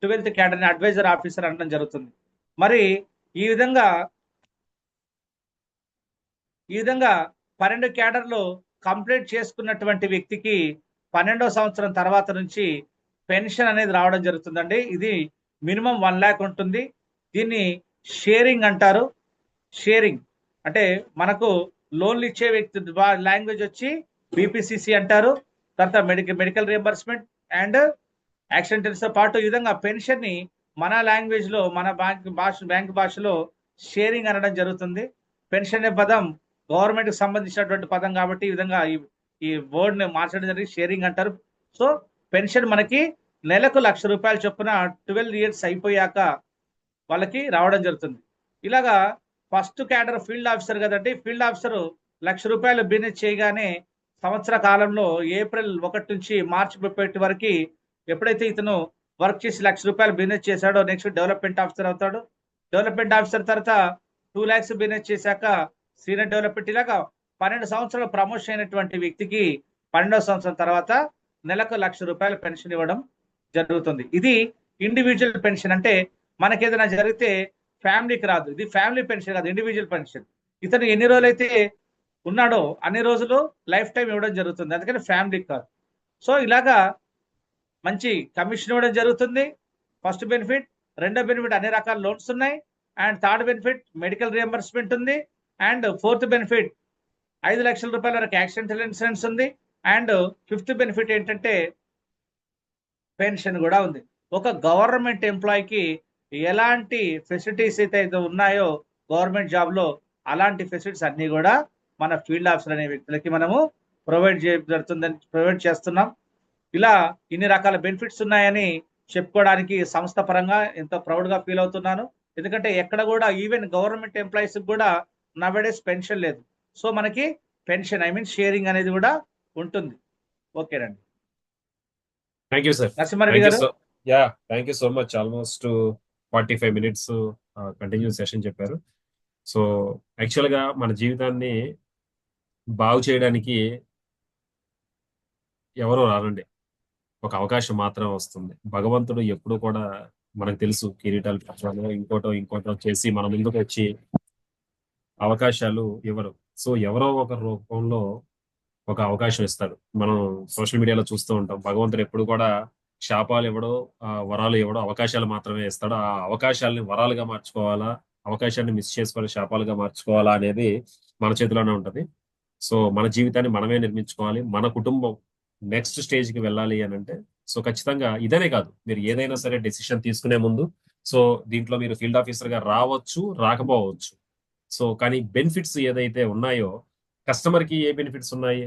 12th క్యాడర్ని అడ్వైజర్ ఆఫీసర్ అనడం జరుగుతుంది. మరి ఈ విధంగా 12 క్యాడర్లు కంప్లీట్ చేసుకున్నటువంటి వ్యక్తికి 12వ సంవత్సరం తర్వాత నుంచి పెన్షన్ అనేది రావడం జరుగుతుందండి. ఇది మినిమం 1 lakh ఉంటుంది. దీన్ని షేరింగ్ అంటారు. షేరింగ్ అంటే మనకు లోన్లు ఇచ్చే వ్యక్తి లాంగ్వేజ్ వచ్చి బీపీసీసీ అంటారు. తర్వాత మెడికల్ రియంబర్స్మెంట్ అండ్ యాక్సిడెంటల్స్తో పాటు ఈ విధంగా పెన్షన్ని మన లాంగ్వేజ్లో, మన బ్యాంక్ భాషలో షేరింగ్ అనడం జరుగుతుంది. పెన్షన్ అనే పదం గవర్నమెంట్కి సంబంధించినటువంటి పదం కాబట్టి ఈ విధంగా ఈ వర్డ్ని మార్చడం జరిగింది, షేరింగ్ అంటారు. సో పెన్షన్ మనకి నెలకు 1,00,000 రూపాయలు చొప్పున 12 years అయిపోయాక వాళ్ళకి రావడం జరుగుతుంది. ఇలాగా ఫస్ట్ క్యాడర్ ఫీల్డ్ ఆఫీసర్ కదండి, ఫీల్డ్ ఆఫీసర్ 1,00,000 రూపాయలు బిజినెస్ చేయగానే సంవత్సర కాలంలో ఏప్రిల్ 1 నుంచి మార్చి 31 వరకు ఎప్పుడైతే ఇతను వర్క్ చేసి 1,00,000 రూపాయలు బిజినెస్ చేశాడో నెక్స్ట్ డెవలప్మెంట్ ఆఫీసర్ అవుతాడు. డెవలప్మెంట్ ఆఫీసర్ తర్వాత 2 lakhs బిజినెస్ చేశాక సీనియర్ డెవలప్మెంట్, ఇలాగా 12 సంవత్సరాలు ప్రమోషన్ అయినటువంటి వ్యక్తికి 12వ సంవత్సరం తర్వాత నెలకు 1,00,000 రూపాయల పెన్షన్ ఇవ్వడం జరుగుతుంది. ఇది ఇండివిజువల్ పెన్షన్. అంటే మనకి ఏదైనా జరిగితే ఫ్యామిలీకి రాదు, ఇది ఫ్యామిలీ పెన్షన్ కాదు, ఇండివిజువల్ పెన్షన్. ఇతను ఎన్ని రోజులు అయితే ఉన్నాడో అన్ని రోజులు లైఫ్ టైం ఇవ్వడం జరుగుతుంది, అందుకని ఫ్యామిలీకి కాదు. సో ఇలాగా మంచి కమిషన్ ఇవ్వడం జరుగుతుంది. First benefit. రెండో బెనిఫిట్ అన్ని రకాల లోన్స్ ఉన్నాయి. And third benefit medical reimbursement ఉంది. అండ్ ఫోర్త్ బెనిఫిట్ 5 లక్షల రూపాయల వరకు యాక్సిడెంటల్ ఇన్సూరెన్స్ ఉంది. అండ్ ఫిఫ్త్ బెనిఫిట్ ఏంటంటే పెన్షన్ కూడా ఉంది. ఒక గవర్నమెంట్ ఎంప్లాయీకి ఎలాంటి ఫెసిలిటీస్ అయితే ఉన్నాయో గవర్నమెంట్ జాబ్లో అలాంటి ఫెసిలిటీస్ అన్నీ కూడా మన ఫీల్డ్ ఆఫీసర్ అనే వ్యక్తులకి మనము ప్రొవైడ్ చేస్తున్నాం. ఇలా ఇన్ని రకాల బెనిఫిట్స్ ఉన్నాయని చెప్పుకోవడానికి సంస్థ పరంగా ఎంతో ప్రౌడ్గా ఫీల్ అవుతున్నాను. ఎందుకంటే ఎక్కడ కూడా ఈవెన్ గవర్నమెంట్ ఎంప్లాయీస్ కూడా నవేడేస్ పెన్షన్ లేదు. సో మనకి పెన్షన్ షేరింగ్ అనేది కూడా ఉంటుంది. ఓకేనండి. Thank you sir. Narasimha Reddy thank you గారు. So thank you so much. Almost 45 minutes continue session చెప్పారు. సో యాక్చువల్గా మన జీవితాన్ని బాగు చేయడానికి ఎవరో రారండి, ఒక అవకాశం మాత్రమే వస్తుంది. భగవంతుడు ఎప్పుడు కూడా మనకు తెలుసు కిరీటాలు పెట్టాలో ఇంకోటో చేసి మన ముందుకు వచ్చి అవకాశాలు ఇవ్వరు. సో ఎవరో ఒక రూపంలో ఒక అవకాశం ఇస్తాడు. మనం సోషల్ మీడియాలో చూస్తూ ఉంటాం, భగవంతుడు ఎప్పుడు కూడా శాపాలు ఇవ్వడో వరాలు ఇవ్వడో, అవకాశాలు మాత్రమే ఇస్తాడు. ఆ అవకాశాలని వరాలుగా మార్చుకోవాలా, అవకాశాన్ని మిస్ చేసుకొని శాపాలుగా మార్చుకోవాలా అనేది మన చేతిలోనే ఉంటది. సో మన జీవితాన్ని మనమే నిర్మించుకోవాలి. మన కుటుంబం నెక్స్ట్ స్టేజ్ కి వెళ్ళాలి అని అంటే, సో ఖచ్చితంగా ఇదనే కాదు, మీరు ఏదైనా సరే డెసిషన్ తీసుకునే ముందు, సో దీంట్లో మీరు ఫీల్డ్ ఆఫీసర్ గా రావచ్చు, రాకపోవచ్చు. సో కానీ బెనిఫిట్స్ ఏదైతే ఉన్నాయో, కస్టమర్ కి ఏ బెనిఫిట్స్ ఉన్నాయి,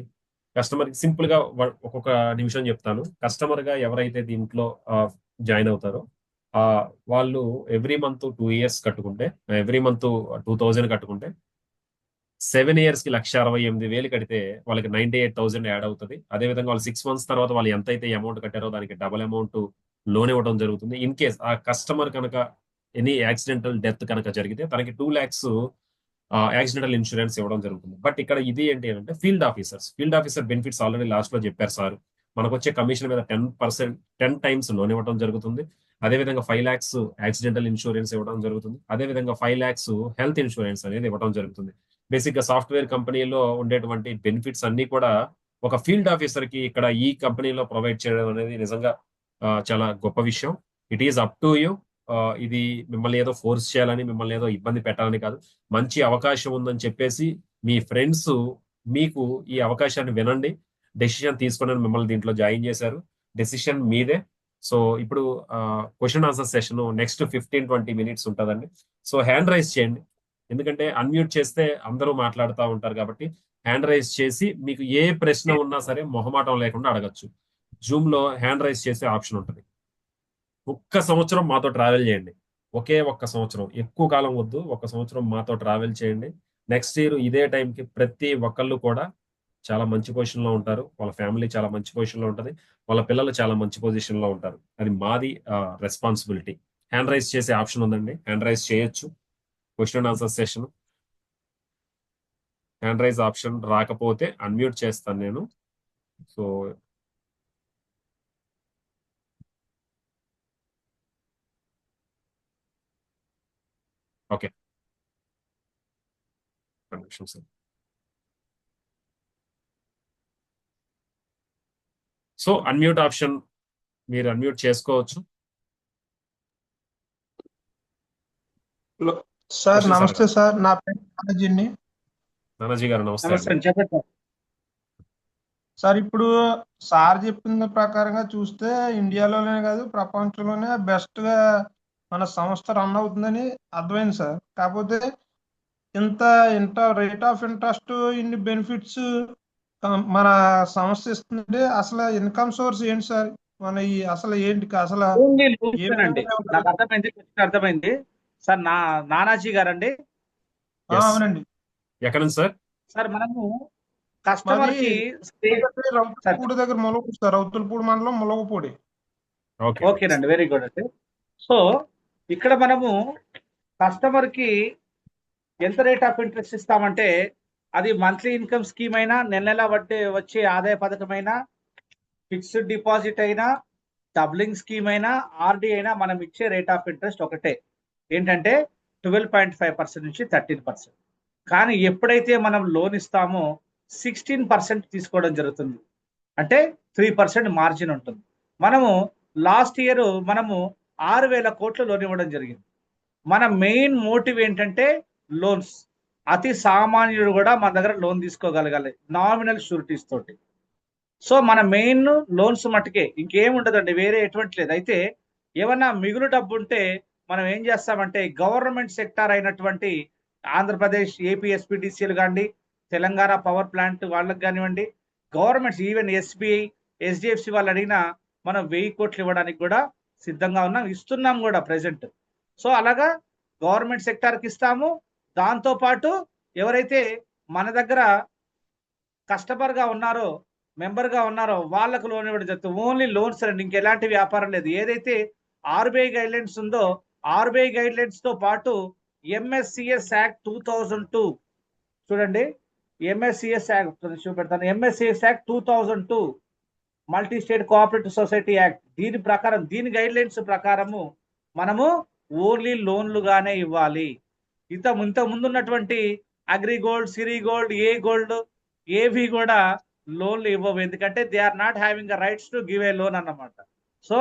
కస్టమర్ కి సింపుల్ గా ఒక్కొక్క నిమిషం చెప్తాను. కస్టమర్ గా ఎవరైతే దీంట్లో జాయిన్ అవుతారో వాళ్ళు ఎవ్రీ మంత్ 2 years కట్టుకుంటే, ఎవ్రీ మంత్ 2000 కట్టుకుంటే 7 years కి 1,68,000 కడితే వాళ్ళకి 98,000 యాడ్ అవుతుంది. అదేవిధంగా వాళ్ళు 6 months తర్వాత వాళ్ళు ఎంతైతే అమౌంట్ కట్టారో దానికి డబుల్ అమౌంట్ లోన్ ఇవ్వడం జరుగుతుంది. ఇన్ కేస్ ఆ కస్టమర్ కనుక ఎనీ యాక్సిడెంటల్ డెత్ కనుక జరిగితే తనకి 2 lakhs యాక్సిడెంటల్ ఇన్సూరెన్స్ ఇవ్వడం జరుగుతుంది. బట్ ఇక్కడ ఇది ఏంటి అంటే field officer benefits already last లో చెప్పారు సార్. మనకు వచ్చే కమిషన్ మీద 10 times లోన్ ఇవ్వడం జరుగుతుంది. అదేవిధంగా 5 lakhs యాక్సిడెంటల్ ఇన్సూరెన్స్ ఇవ్వడం జరుగుతుంది. అదేవిధంగా 5 lakhs హెల్త్ ఇన్సూరెన్స్ అనేది ఇవ్వడం జరుగుతుంది. బేసిక్ గా సాఫ్ట్వేర్ కంపెనీలో ఉండేటువంటి బెనిఫిట్స్ అన్ని కూడా ఒక ఫీల్డ్ ఆఫీసర్ కి ఇక్కడ ఈ కంపెనీలో ప్రొవైడ్ చేయడం అనేది నిజంగా చాలా గొప్ప విషయం. It is up to you. ఇది మిమ్మల్ని ఏదో ఫోర్స్ చేయాలని, మిమ్మల్ని ఏదో ఇబ్బంది పెట్టాలని కాదు. మంచి అవకాశం ఉందని చెప్పేసి మీ ఫ్రెండ్స్ మీకు ఈ అవకాశాన్ని వినండి, డెసిషన్ తీసుకుని మిమ్మల్ని దీంట్లో జాయిన్ చేశారు. డెసిషన్ మీదే. సో ఇప్పుడు question answer session next 15-20 minutes ఉంటుందండి. సో హ్యాండ్ రైజ్ చేయండి, ఎందుకంటే అన్మ్యూట్ చేస్తే అందరూ మాట్లాడుతూ ఉంటారు కాబట్టి హ్యాండ్ రైజ్ చేసి మీకు ఏ ప్రశ్న ఉన్నా సరే మొహమాటం లేకుండా అడగచ్చు. జూమ్ లో హ్యాండ్ రైజ్ చేసే ఆప్షన్ ఉంటుంది. ఒక్క సంవత్సరం మాతో ట్రావెల్ చేయండి, ఒకే ఒక్క సంవత్సరం, ఎక్కువ కాలం వద్దు, ఒక్క సంవత్సరం మాతో ట్రావెల్ చేయండి. నెక్స్ట్ ఇయర్ ఇదే టైంకి ప్రతి ఒక్కళ్ళు కూడా చాలా మంచి పొజిషన్ లో ఉంటారు. వాళ్ళ ఫ్యామిలీ చాలా మంచి పొజిషన్ లో ఉంటది, వాళ్ళ పిల్లలు చాలా మంచి పొజిషన్ లో ఉంటారు. అది మాది రెస్పాన్సిబిలిటీ. హ్యాండ్ రైజ్ చేసే ఆప్షన్ ఉందండి, హ్యాండ్ రైజ్ చేయొచ్చు. Question answer session hand raise option రాకపోతే అన్మ్యూట్ చేస్తాను నేను. So okay, sir. So unmute option మీరు అన్మ్యూట్ చేసుకోవచ్చు. సార్ నమస్తే సార్, నా పేరు నానాజీ. నానాజీ గారు నమస్తే. చెప్పండి సార్, ఇప్పుడు సార్ చెప్పిన ప్రకారంగా చూస్తే ఇండియాలోనే కాదు ప్రపంచంలోనే బెస్ట్ గా మన సంస్థ రన్ అవుతుందని అర్థమైంది సార్. కాకపోతే ఇంత రేట్ ఆఫ్ ఇంట్రెస్ట్, ఇన్ని బెనిఫిట్స్ మన సంస్థ ఇస్తుంది. అసలు ఇన్కమ్ సోర్స్ ఏంటి సార్? మన అసలు ఏంటి అసలు నాకు అర్థమైంది సార్. నానాజీ గారండి. అవునండి. ఎక్కడ నుంచి సార్? సార్ మనము కస్టమర్ కి రౌతులపూడి దగ్గర ములగపూడి సార్, రౌతులపూడి మండలం ములగపూడి. ఓకేనండి, వెరీ గుడ్ అండి. సో ఇక్కడ మనము కస్టమర్ కి ఎంత రేట్ ఆఫ్ ఇంట్రెస్ట్ ఇస్తామంటే, అది మంత్లీ ఇన్కమ్ స్కీమ్ అయినా, నెల వడ్డీ వచ్చే ఆదాయ పథకం అయినా, ఫిక్స్డ్ డిపాజిట్ అయినా, డబ్లింగ్ స్కీమ్ అయినా, ఆర్డి అయినా, మనం ఇచ్చే రేట్ ఆఫ్ ఇంట్రెస్ట్ ఒకటే, ఏంటంటే 12.5% నుంచి 13%. కానీ ఎప్పుడైతే మనం లోన్ ఇస్తామో 16% తీసుకోవడం జరుగుతుంది. అంటే 3% మార్జిన్ ఉంటుంది. మనము లాస్ట్ ఇయర్ మనము 6,000 కోట్లు లోన్ ఇవ్వడం జరిగింది. మన మెయిన్ మోటివ్ ఏంటంటే లోన్స్. అతి సామాన్యుడు కూడా మన దగ్గర లోన్ తీసుకోగలగాలి, నామినల్ షూరిటీస్ తోటి. సో మన మెయిన్ లోన్స్ మట్టుకే, ఇంకేముండదండి, వేరే ఎటువంటి లేదు. అయితే ఏమన్నా మిగులు డబ్బు ఉంటే మనం ఏం చేస్తామంటే, గవర్నమెంట్ సెక్టార్ అయినటువంటి ఆంధ్రప్రదేశ్ ఏపీ ఎస్పీడీసీలు కానివ్వండి, తెలంగాణ పవర్ ప్లాంట్ వాళ్ళకి కానివ్వండి, గవర్నమెంట్స్ ఈవెన్ ఎస్బీఐ హెచ్డిఎఫ్సి వాళ్ళు అడిగినా మనం 1000 కోట్లు ఇవ్వడానికి కూడా సిద్ధంగా ఉన్నాం, ఇస్తున్నాం కూడా ప్రెసెంట్. సో అలాగా గవర్నమెంట్ సెక్టార్కి ఇస్తాము. దాంతోపాటు ఎవరైతే మన దగ్గర కస్టమర్ గా ఉన్నారో, మెంబర్ గా ఉన్నారో వాళ్ళకు లోన్ ఇవ్వడం జరుగుతుంది. ఓన్లీ లోన్స్ అండి, ఇంకెలాంటి వ్యాపారం లేదు. ఏదైతే ఆర్బీఐ గైడ్ లైన్స్ ఉందో ఆర్బీఐ గైడ్ లైన్స్ తో పాటు ఎంఎస్సిఎస్ యాక్ట్ 2002 చూడండి, ఎంఎస్సిఎస్ యాక్ట్ చూపెడతాను. MSCS act 2002 multi state cooperative society act, దీని ప్రకారం, దీని గైడ్ లైన్స్ ప్రకారము మనము ఓన్లీ లోన్లుగానే ఇవ్వాలి. ఇంత ముందు ఉన్నటువంటి agri gold, Siri gold, A gold ఏవి కూడా లోన్లు ఇవ్వవు. ఎందుకంటే they are not having a rights to give a loan అన్నమాట. సో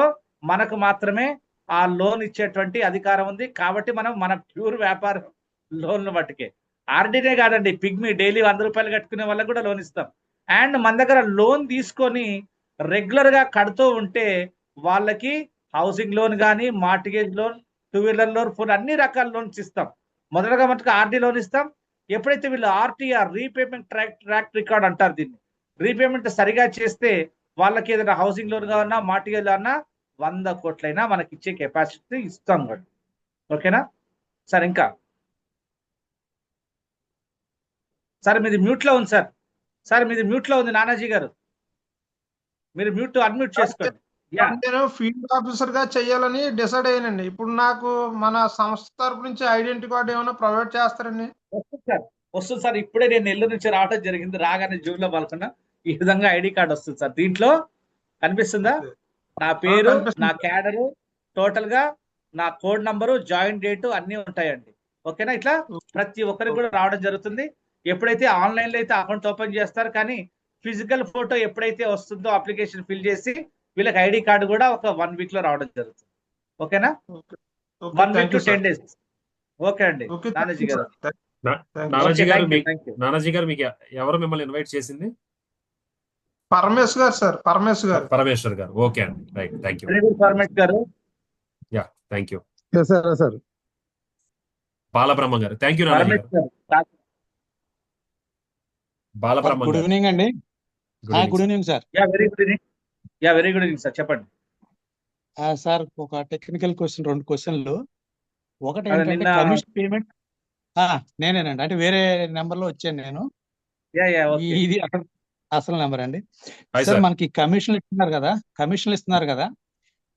మనకు మాత్రమే ఆ లోన్ ఇచ్చేటువంటి అధికారం ఉంది. కాబట్టి మనం మన ప్యూర్ వ్యాపారం లోన్లు మట్టుకే, ఆర్డీనే కాదండి, పిగ్మీ డైలీ 100 రూపాయలు కట్టుకునే వాళ్ళకి కూడా లోన్ ఇస్తాం. అండ్ మన దగ్గర లోన్ తీసుకొని రెగ్యులర్ గా కడుతూ ఉంటే వాళ్ళకి హౌసింగ్ లోన్ కానీ, mortgage loan, 2 wheeler loan, phone, అన్ని రకాల లోన్స్ ఇస్తాం. మొదటగా మటుకు ఆర్డీ లోన్ ఇస్తాం. ఎప్పుడైతే వీళ్ళు ఆర్టీఆర్, రీపేమెంట్ ట్రాక్ రికార్డ్ అంటారు దీన్ని, రీపేమెంట్ సరిగా చేస్తే వాళ్ళకి ఏదైనా హౌసింగ్ లోన్ కావన్నా, మార్టిగేజ్ అన్నా 100 కోట్లైనా మనకి ఇచ్చే కెపాసిటీ ఇస్తాం కూడా. ఓకేనా సార్? ఇంకా సార్ మీది మ్యూట్ లో ఉంది సార్. సార్ మీది మ్యూట్ లో ఉంది నానాజీ గారు, మీరు మ్యూట్ అన్మ్యూట్ చేసుకోండి. యా, నేను ఫీల్డ్ ఆఫీసర్ గా చేయాలని డిసైడ్ అయ్యానండి. ఇప్పుడు నాకు మన సంస్థ తరపు నుంచి ఐడెంటిటీ కార్డు ఏమైనా ప్రొవైడ్ చేస్తారండి? వస్తుంది సార్, వస్తుంది సార్. ఇప్పుడే నేను నెల్లూరు నుంచి రావడం జరిగింది. రాగానే జూమ్ లో పాల్గొన్నా. ఈ విధంగా ఐడి కార్డు వస్తుంది సార్. దీంట్లో కనిపిస్తుందా? నా పేరు, కనిపిస్తుంది. నా క్యాడరు, టోటల్ గా నా కోడ్ నంబరు, జాయిన్ డేటు అన్ని ఉంటాయండి. ఓకేనా? ఇట్లా ప్రతి ఒక్కరికి కూడా రావడం జరుగుతుంది. ఎప్పుడైతే ఆన్లైన్ లో అయితే అకౌంట్ ఓపెన్ చేస్తారు, కానీ ఫిజికల్ ఫోటో ఎప్పుడైతే వస్తుందో అప్లికేషన్ ఫిల్ చేసి వీళ్ళకి ఐడి కార్డు కూడా ఒక 1 వీక్ లో రావడం జరుగుతుంది. ఓకేనా? Okay. 1 week thank to you sir. 10 days. Okay అండి ఓకే, నానాజీ గారు. నానాజీ గారు థ్యాంక్ యూ. నానాజీ గారు మీకు ఎవరు మిమ్మల్ని ఇన్వైట్ చేసింది? పరమేశ్ గారు సార్, పరమేశ్ గారు. పరమేశ్వర్ గారు. ఓకే అండి, right, thank you. Very good ఫార్మేట్ గారు. Yeah, thank you. Yes sir, yes sir. Balabrahma గారు. థ్యాంక్ యూ నానాజీ పరమేట్ గారు. గారు. బాలబ్రహ్మ గుడ్ గారు. ఈవినింగ్ అండి. Good evening good sir. Evening sir. Yeah, very good evening. Yeah, very good evening sir, చెప్పండి. సార్ ఒక టెక్నికల్ క్వశ్చన్, 2 క్వశ్చన్లు. ఒకటి అదే ఏంటంటే నిన్న కమిషన్ పేమెంట్. నేనేనండి, అంటే వేరే నెంబర్ లో వచ్చాను నేను. Yeah okay. ఇది అసలు నెంబర్ అండి. Hi sir sir. మనకి కమిషన్లు ఇస్తున్నారు కదా.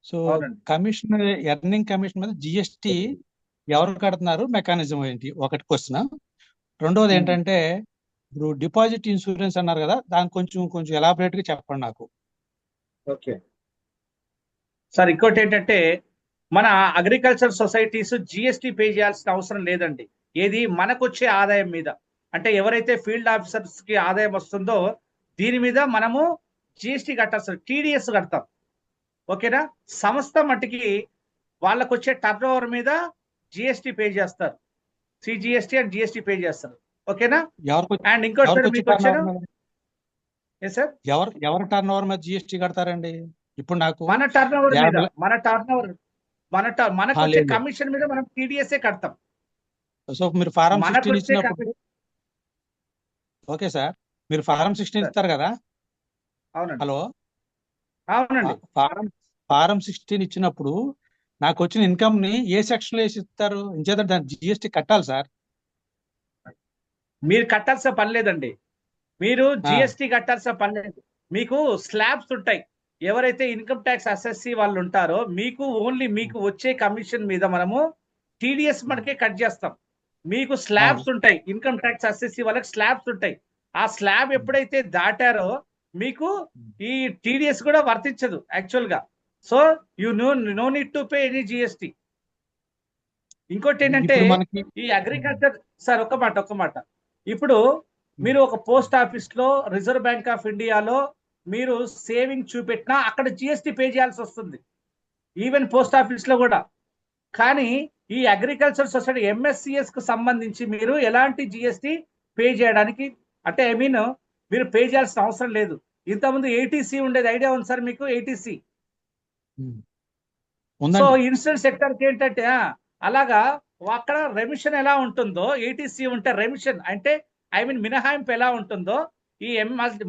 సో అవునండి. కమిషన్, ఎర్నింగ్ కమిషన్ మీద జిఎస్టి ఎవరు కడుతున్నారు, మెకానిజం ఏంటి? ఒకటి క్వశ్చన్. రెండోది ఏంటంటే ఇప్పుడు డిపాజిట్ ఇన్సూరెన్స్ అన్నారు కదా, దాని కొంచెం ఎలాబరేట్ గా చెప్పండి నాకు. ఓకే సార్, ఇంకోటి ఏంటంటే మన అగ్రికల్చర్ సొసైటీస్ జిఎస్టి పే చేయాల్సిన అవసరం లేదండి. ఏది మనకు వచ్చే ఆదాయం మీద, అంటే ఎవరైతే ఫీల్డ్ ఆఫీసర్స్ కి ఆదాయం వస్తుందో దీని మీద మనము జిఎస్టి కట్టాల్సి, టీడీఎస్ కడతాం. ఓకేనా? సంస్థ మట్టికి వాళ్ళకు వచ్చే టర్న్ ఓవర్ మీద జిఎస్టి పే చేస్తారు. సిజిఎస్టి అండ్ జిఎస్టి పే చేస్తారు. ఓకేనా? అండ్ ఇంకోటి సార్ మీకు వచ్చారు సార్, ఎవరు టర్న్ ఓవర్ మీద జిఎస్టి కడతారండి? ఇప్పుడు నాకు మన టర్న్ ఓవర్ మీద, 50 మనకు వచ్చే లేదు. కమిషన్ మీద మనం టీడీఎస్ఏ కడతాం. సో మీరు ఫారం మనకు 16 వచ్చే ఇచ్చినప్పుడు, ఓకే సార్, మీరు ఫారం 16 ఇస్తారు కదా. అవునండి, హలో, అవునండి. ఫారం 16 ఇచ్చినప్పుడు నాకు వచ్చిన ఇన్కమ్ ని ఏ సెక్షన్ లో వేసి ఇస్తారు? ఇంచేత దాని జిఎస్టి కట్టాలి సార్. మీరు కట్టాల్సిన పని లేదండి. మీరు జిఎస్టి కట్టాల్సిన పని లేదు. మీకు స్లాబ్స్ ఉంటాయి. ఎవరైతే ఇన్కమ్ ట్యాక్స్ అసెస్సీ వాళ్ళు ఉంటారో మీకు ఓన్లీ మీకు వచ్చే కమిషన్ మీద మనము టీడీఎస్ మనకే కట్ చేస్తాం. మీకు స్లాబ్స్ ఉంటాయి, ఇన్కమ్ ట్యాక్స్ అసెస్సీ వాళ్ళకి స్లాబ్స్ ఉంటాయి. ఆ స్లాబ్ ఎప్పుడైతే దాటారో మీకు ఈ టీడీఎస్ కూడా వర్తించదు యాక్చువల్ గా. So you know need to pay any GST. ఇంకోటి ఏంటంటే ఇప్పుడు మనకి ఈ అగ్రికల్చర్ సార్, ఒక్క మాట. ఇప్పుడు మీరు ఒక పోస్ట్ ఆఫీస్ లో, రిజర్వ్ బ్యాంక్ ఆఫ్ ఇండియాలో మీరు సేవింగ్ చూపెట్టినా అక్కడ జిఎస్టి పే చేయాల్సి వస్తుంది, ఈవెన్ పోస్ట్ ఆఫీస్ లో కూడా. కానీ ఈ అగ్రికల్చర్ సొసైటీ ఎంఎస్సిఎస్ కు సంబంధించి మీరు ఎలాంటి జిఎస్టి పే చేయడానికి, అంటే ఐ మీన్ మీరు పే చేయాల్సిన అవసరం లేదు. ఇంతకుముందు ఏటీసీ ఉండేది, ఐడియా ఉంది సార్ మీకు? ఏటీసీ. సో ఇన్సూరెన్స్ సెక్టర్ కి ఏంటంటే అలాగా అక్కడ రెమిషన్ ఎలా ఉంటుందో, ఏటీసీ ఉంటే రెమిషన్ అంటే ఐ మీన్ మినహాయింపు ఎలా ఉంటుందో, ఈ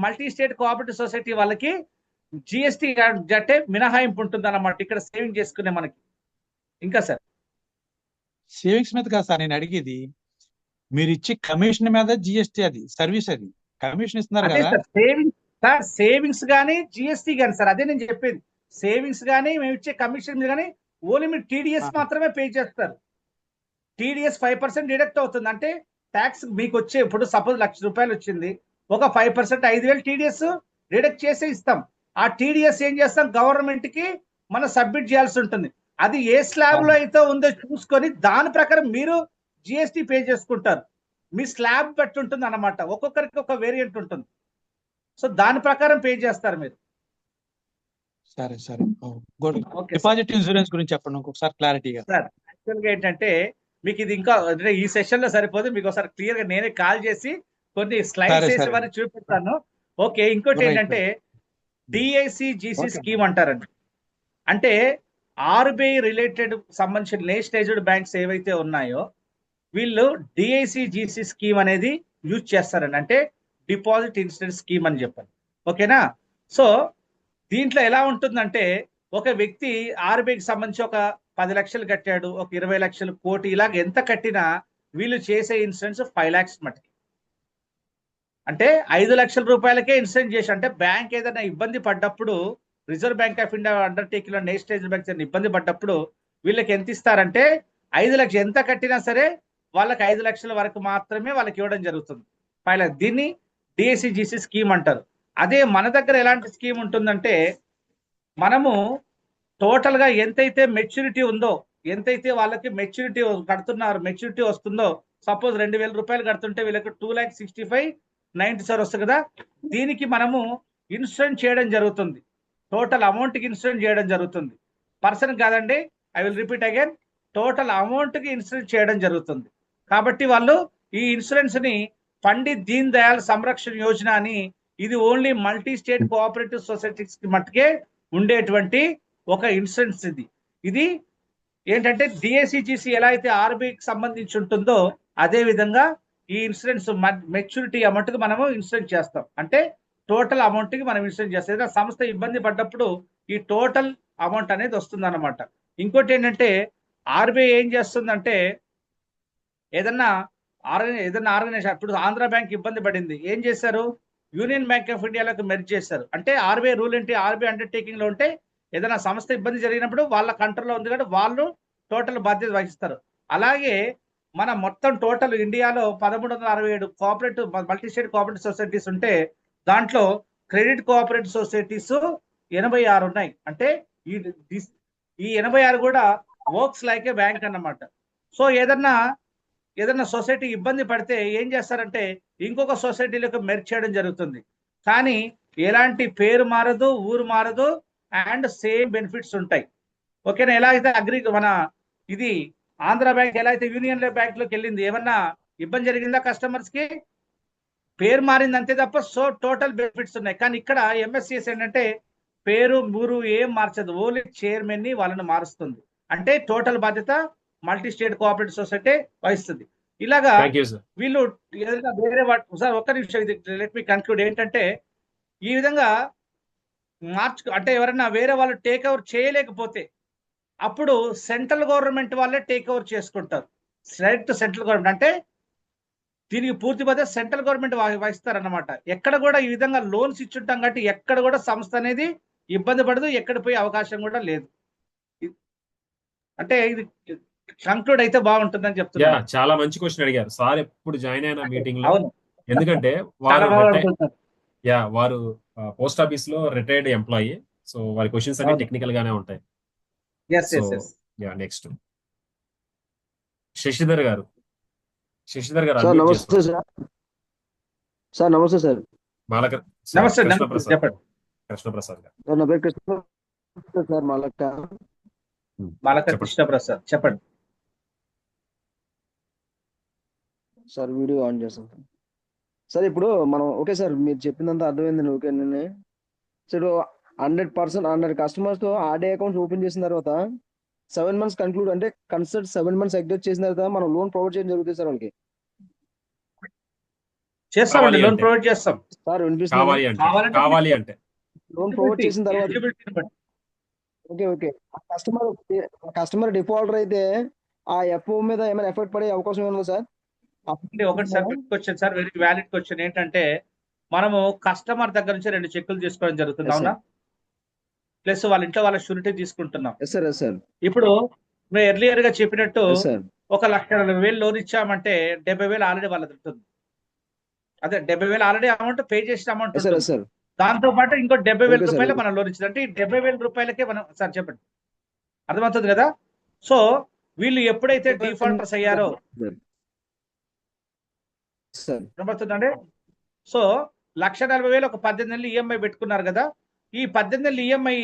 మల్టీ స్టేట్ కోఆపరేటివ్ సొసైటీ వాళ్ళకి జిఎస్టి అంటే మినహాయింపు ఉంటుంది అన్నమాట ఇక్కడ సేవింగ్ చేసుకునే మనకి. ఇంకా సార్, సేవింగ్స్ మీద కాదు సార్ నేను అడిగేది. మీరు ఇచ్చే కమిషన్ మీద జిఎస్టీ, అది సర్వీస్, అది కమిషన్ ఇస్తున్నారు అదే కదా. సార్ సేవింగ్స్ కానీ జిఎస్టీ కానీ సార్, అదే నేను చెప్పేది. సేవింగ్స్ కానీ మేము ఇచ్చే కమిషన్ కానీ ఓన్లీ మీరు టీడీఎస్ మాత్రమే పే చేస్తారు. టీడీఎస్ 5% డిడక్ట్ అవుతుంది. అంటే ట్యాక్స్ మీకు వచ్చే, ఇప్పుడు సపోజ్ ₹1,00,000 వచ్చింది, ఒక 5% 5,000 టీడీఎస్ డిడక్ట్ చేసే ఇస్తాం. ఆ టీడీఎస్ ఏం చేస్తాం, గవర్నమెంట్ కి మనం సబ్మిట్ చేయాల్సి ఉంటుంది. అది ఏ స్లాబ్ లో అయితే ఉందో చూసుకొని దాని ప్రకారం మీరు జిఎస్టీ పే చేసుకుంటారు. మీ స్లాబ్ బట్టి ఉంటుంది అన్నమాట, ఒక్కొక్కరికి ఒక వేరియంట్ ఉంటుంది. సో దాని ప్రకారం పే చేస్తారు మీరు. సరే సరే, గుడ్. ఓకే డిపాజిట్ ఇన్సూరెన్స్ గురించి చెప్పండి ఇంకొకసారి క్లారిటీగా. సార్. యాక్చువల్గా ఏంటంటే మీకు ఇది ఇంకా అంటే ఈ సెషన్ లో సరిపోదు, మీకు ఒకసారి క్లియర్ గా నేనే కాల్ చేసి కొన్ని స్లైడ్స్ సరే, వేసి సరే. మరి చూపిస్తాను. ఓకే, ఇంకోటి Right, ఏంటంటే డిఐసిజిసి Okay. స్కీమ్ అంటారండి. అంటే ఆర్బీఐ రిలేటెడ్ సంబంధించిన నేషనలైజ్డ్ బ్యాంక్స్ ఏవైతే ఉన్నాయో వీళ్ళు డిఐసిజిసి స్కీమ్ అనేది యూజ్ చేస్తారండి. అంటే డిపాజిట్ ఇన్సూరెన్స్ స్కీమ్ అని చెప్పారు. ఓకేనా? సో దీంట్లో ఎలా ఉంటుందంటే ఒక వ్యక్తి ఆర్బీఐకి సంబంధించి ఒక 10 లక్షలు కట్టాడు, ఒక 20 లక్షలు, కోటి, ఇలాగ ఎంత కట్టినా వీళ్ళు చేసే ఇన్సూరెన్స్ 5 lakhs మటుకి. అంటే 5 లక్షల రూపాయలకే ఇన్సూరెన్స్ చేసి, అంటే బ్యాంక్ ఏదైనా ఇబ్బంది పడ్డప్పుడు, reserve bank of India undertaking లో నేషనలైజ్డ్ బ్యాంక్స్ ఏదైనా ఇబ్బంది పడ్డప్పుడు వీళ్ళకి ఎంత ఇస్తారంటే 5 లక్షలు ఎంత కట్టినా సరే వాళ్ళకి 5 లక్షల వరకు మాత్రమే వాళ్ళకి ఇవ్వడం జరుగుతుంది. దీన్ని డిఐసిజిసి స్కీమ్ అంటారు. అదే మన దగ్గర ఎలాంటి స్కీమ్ ఉంటుందంటే మనము టోటల్ గా ఎంతైతే మెచ్యూరిటీ ఉందో, ఎంతైతే వాళ్ళకి మెచ్యూరిటీ కడుతున్నారు, మెచ్యూరిటీ వస్తుందో, సపోజ్ 2,000 రూపాయలు కడుతుంటే వీళ్ళకి 2,65,97 వస్తుంది కదా, దీనికి మనము ఇన్సూరెన్స్ చేయడం జరుగుతుంది. టోటల్ అమౌంట్ కి ఇన్సూరెన్స్ చేయడం జరుగుతుంది. పర్సన్ కాదండి, I will repeat again, total amount కి ఇన్సూరెన్స్ చేయడం జరుగుతుంది. కాబట్టి వాళ్ళు ఈ ఇన్సూరెన్స్ ని పండిత్ దీన్ దయాళ్ సంరక్షణ యోజన అని, ఇది only multi state cooperative societies కి మట్టుకే ఉండేటువంటి ఒక ఇన్సూరెన్స్. ఇది ఏంటంటే డిఐసిజిసి ఎలా అయితే ఆర్బీఐకి సంబంధించి ఉంటుందో అదే విధంగా ఈ ఇన్సూరెన్స్ మెచ్యూరిటీ అమౌంట్ కి మనము ఇన్సూరెన్స్ చేస్తాం. అంటే టోటల్ అమౌంట్ కి మనం ఇన్సూరెన్స్ చేస్తాం. ఏదైనా సంస్థ ఇబ్బంది పడ్డప్పుడు ఈ టోటల్ అమౌంట్ అనేది వస్తుంది అన్నమాట. ఇంకోటి ఏంటంటే ఆర్బీఐ ఏం చేస్తుందంటే ఏదన్నా ఆర్గనైజేషన్, ఇప్పుడు ఆంధ్ర బ్యాంక్ ఇబ్బంది పడింది, ఏం చేశారు, యూనియన్ బ్యాంక్ ఆఫ్ ఇండియాలోకి మెర్జ్ చేశారు. అంటే ఆర్బీఐ రూల్ ఏంటి, ఆర్బీఐ అండర్టేకింగ్ లో ఉంటే ఏదైనా సంస్థ ఇబ్బంది జరిగినప్పుడు వాళ్ళ కంట్రోల్లో ఉంది కాబట్టి వాళ్ళు టోటల్ బాధ్యత వహిస్తారు. అలాగే మన మొత్తం టోటల్ ఇండియాలో 1,367 cooperative multi state cooperative societies ఉంటే దాంట్లో క్రెడిట్ కోఆపరేటివ్ సొసైటీస్ 86 ఉన్నాయి. అంటే ఈ 86 కూడా వర్క్స్ లైక్ ఏ బ్యాంక్ అన్నమాట. సో ఏదన్నా సొసైటీ ఇబ్బంది పడితే ఏం చేస్తారంటే ఇంకొక సొసైటీలకు మెర్జ్ చేయడం జరుగుతుంది. కానీ ఎలాంటి పేరు మారదు, ఊరు మారదు, అండ్ సేమ్ బెనిఫిట్స్ ఉంటాయి. ఓకేనా? ఎలా అయితే మన ఇది ఆంధ్ర బ్యాంక్ ఎలా అయితే యూనియన్ బ్యాంక్ లోకి వెళ్ళింది, ఏమన్నా ఇబ్బంది జరిగిందా కస్టమర్స్ కి, పేరు మారింది అంతే తప్ప సో టోటల్ బెనిఫిట్స్ ఉన్నాయి. కానీ ఇక్కడ ఎంఎస్సిఎస్ ఏంటంటే పేరు ఊరు ఏం మార్చదు, ఓన్లీ చైర్మన్ ని వాళ్ళని మారుస్తుంది. అంటే టోటల్ బాధ్యత మల్టీ స్టేట్ కోఆపరేటివ్ సొసైటీ వహిస్తుంది. ఇలాగా వీళ్ళు ఏదైనా వేరే సార్ ఒక్క నిమిషం, ఇది లెట్ మీ కన్క్లూడ్. ఏంటంటే ఈ విధంగా అంటే ఎవరైనా వేరే వాళ్ళు టేక్ ఓవర్ చేయలేకపోతే అప్పుడు సెంట్రల్ గవర్నమెంట్ వాళ్ళే టేక్ ఓవర్ చేసుకుంటారు. సెంట్రల్ గవర్నమెంట్ అంటే దీనికి పూర్తి బాధ్యత సెంట్రల్ గవర్నమెంట్ వహిస్తారన్నమాట. ఎక్కడ కూడా ఈ విధంగా లోన్స్ ఇచ్చుంటాం కాబట్టి ఎక్కడ కూడా సంస్థ అనేది ఇబ్బంది పడదు, ఎక్కడ పోయే అవకాశం కూడా లేదు. అంటే ఇది కంక్లూడ్ అయితే బాగుంటుందని చెప్తున్నా. చాలా మంచి క్వశ్చన్ అడిగారు సార్. ఎప్పుడు జాయిన్ అయిన మీటింగ్ లో, అవును, ఎందుకంటే వారు పోస్ట్ ఆఫీస్ లో రిటైర్డ్ ఎంప్లాయీ, సో వారి క్వశ్చన్స్ అన్ని టెక్నికల్ గానే ఉంటాయి. నెక్స్ట్ శశిధర్ గారు నమస్తే సార్. నమస్తే సార్. కృష్ణప్రసాద్ గారు. నా పేరు కృష్ణప్రసాద్ సార్. కృష్ణప్రసాద్ చెప్పండి సార్. వీడియో ఆన్ చేస్తాం సార్. ఇప్పుడు మనం ఓకే సార్, మీరు చెప్పిందంతా అర్థమైంది. ఓకే, నేను సార్ 100% 100 కస్టమర్స్ తో ఆర్డే అకౌంట్స్ ఓపెన్ చేసిన తర్వాత 7 months కన్క్లూడ్ అంటే కన్సల్ట్ 7 months ఎగ్జిట్ చేసిన తర్వాత మనం లోన్ ప్రొవైడ్ చేయడం జరుగుతుంది సార్ వాళ్ళకి. చేస్తామండి, లోన్ ప్రొవైడ్ చేస్తాం సార్. వినిపిస్తుంది. కావాలి అంటే లోన్ ప్రొవైడ్ చేసిన తర్వాత ఓకే కస్టమర్ డిఫాల్టర్ అయితే ఆ ఎఫ్ఓ మీద ఏమైనా ఎఫెక్ట్ పడే అవకాశం ఏమన్నా సార్? ఒకటి sir question sir, very valid question. ఏంటంటే మనము కస్టమర్ దగ్గర నుంచి 2 చెక్కులు తీసుకోవడం జరుగుతుంది, Yes, అవునా? sir. ప్లస్ వాళ్ళ ఇంట్లో వాళ్ళ షూరిటీ తీసుకుంటున్నాం. Yes, sir. Yes, sir. ఇప్పుడు మేము ఎర్లియర్ గా చెప్పినట్టు Yes, sir. 1,40,000 లోన్ ఇచ్చామంటే 70,000 ఆల్రెడీ వాళ్ళది ఉంటుంది. అదే 70,000 ఆల్రెడీ అమౌంట్ పే చేసిన అమౌంట్ Yes, sir. Yes, ఉంటుంది. sir. దాంతో పాటు ఇంకో 70,000 Okay, sir. రూపాయలు మనం లోన్ ఇచ్చింది. అంటే ఈ 70,000 రూపాయలకే మనం సార్ చెప్పండి, అర్థమవుతుంది కదా? సో వీళ్ళు ఎప్పుడైతే డిఫాల్టర్స్ అయ్యారో, Yes, sir. అర్థమవుతుందండి? సో 1,40,000 ఒక 18 నెలలు ఈఎంఐ పెట్టుకున్నారు కదా, ఈ 18 నెలలు ఈఎంఐ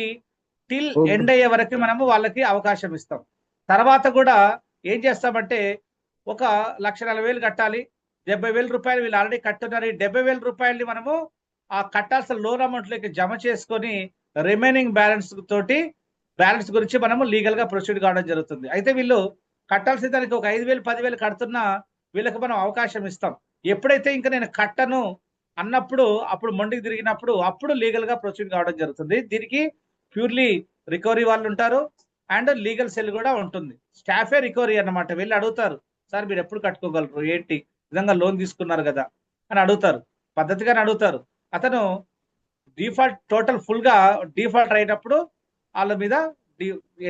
టిల్ Okay. ఎండ్ అయ్యే వరకు మనము వాళ్ళకి అవకాశం ఇస్తాం. తర్వాత కూడా ఏం చేస్తామంటే ఒక 1,40,000 కట్టాలి, 70,000 రూపాయలు వీళ్ళు ఆల్రెడీ కట్టున్నారు. ఈ 70,000 రూపాయలని మనము ఆ కట్టాల్సిన లోన్ అమౌంట్ లోకి జమ చేసుకొని రిమైనింగ్ బ్యాలెన్స్ గురించి మనము లీగల్ గా ప్రొసీడ్ కావడం జరుగుతుంది. అయితే వీళ్ళు కట్టాల్సిన దానికి ఒక 5,000 10,000 కడుతున్నా వీళ్ళకి మనం అవకాశం ఇస్తాం. ఎప్పుడైతే ఇంకా నేను కట్టను అన్నప్పుడు, అప్పుడు మొండికి తిరిగినప్పుడు అప్పుడు లీగల్ గా ప్రొసీడ్ కావడం జరుగుతుంది. దీనికి ప్యూర్లీ రికవరీ వాళ్ళు ఉంటారు అండ్ లీగల్ సెల్ కూడా ఉంటుంది. స్టాఫే రికవరీ అన్నమాట. వెళ్ళి అడుగుతారు, సార్ మీరు ఎప్పుడు కట్టుకోగలరు, ఏంటి విధంగా లోన్ తీసుకున్నారు కదా అని అడుగుతారు, పద్ధతిగానే అడుగుతారు. అతను డిఫాల్ట్ టోటల్ ఫుల్ గా డిఫాల్ట్ అయినప్పుడు వాళ్ళ మీద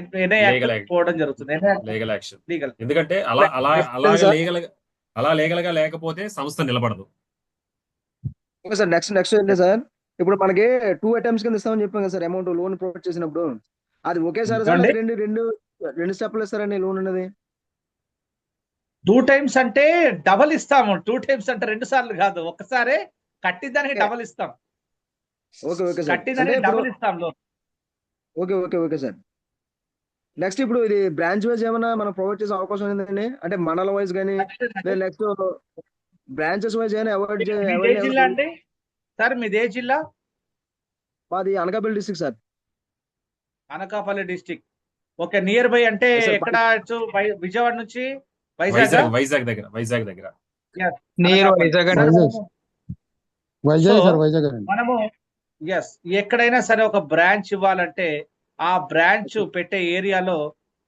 ఎన్ఐ Legal యాక్ట్ act. పోవడం జరుగుతుంది. Legal action. లీగల్. ఎందుకంటే అలా లీగల్ గా లేకపోతే సంస్థ నిలబడదు. ఓకే సార్, నెక్స్ట్ ఏంటి సార్? ఇప్పుడు మనకి 2 అటెంప్ట్స్ కింద ఇస్తామని చెప్పాం కదా సార్, అమౌంట్ లోన్ ప్రొవైడ్ చేసినప్పుడు అది ఒకేసారి సార్, ఏమండి? అది రెండు స్టెప్లు ఇస్తారండి లోన్ అనేది? 2 టైమ్స్ అంటే డబల్ ఇస్తాము. 2 టైమ్స్ అంటే 2 సార్లు కాదు, ఒక్కసారే కట్టిదానికి డబల్ ఇస్తాం. Okay sir. కట్టిదానికి డబల్ ఇస్తాం లోన్. Okay sir. నెక్స్ట్ ఇప్పుడు ఇది బ్రాంచ్ వైజ్ ఏమైనా మనం ప్రొవైడ్ చేసే అవకాశం ఉందండి? అంటే మండల వైజ్ కానీ నెక్స్ట్ బ్రాంచెస్ వైజ్ కానీ మీదే జిల్లా అండి సార్? మీదే జిల్లా? మాది Anakapalli district sir. Anakapalli district. Okay, near by అంటే Yes, sir. ఎక్కడ? విజయవాడ నుంచి వైజాగ్. వైజాగ్ దగ్గర. నియర్ వైజాగ్ అండి. వైజాగ్ సార్, వైజాగ్ అండి. మనము ఎస్ ఎక్కడైనా సరే ఒక బ్రాంచ్ ఇవ్వాలంటే ఆ బ్రాంచ్ పెట్టే ఏరియాలో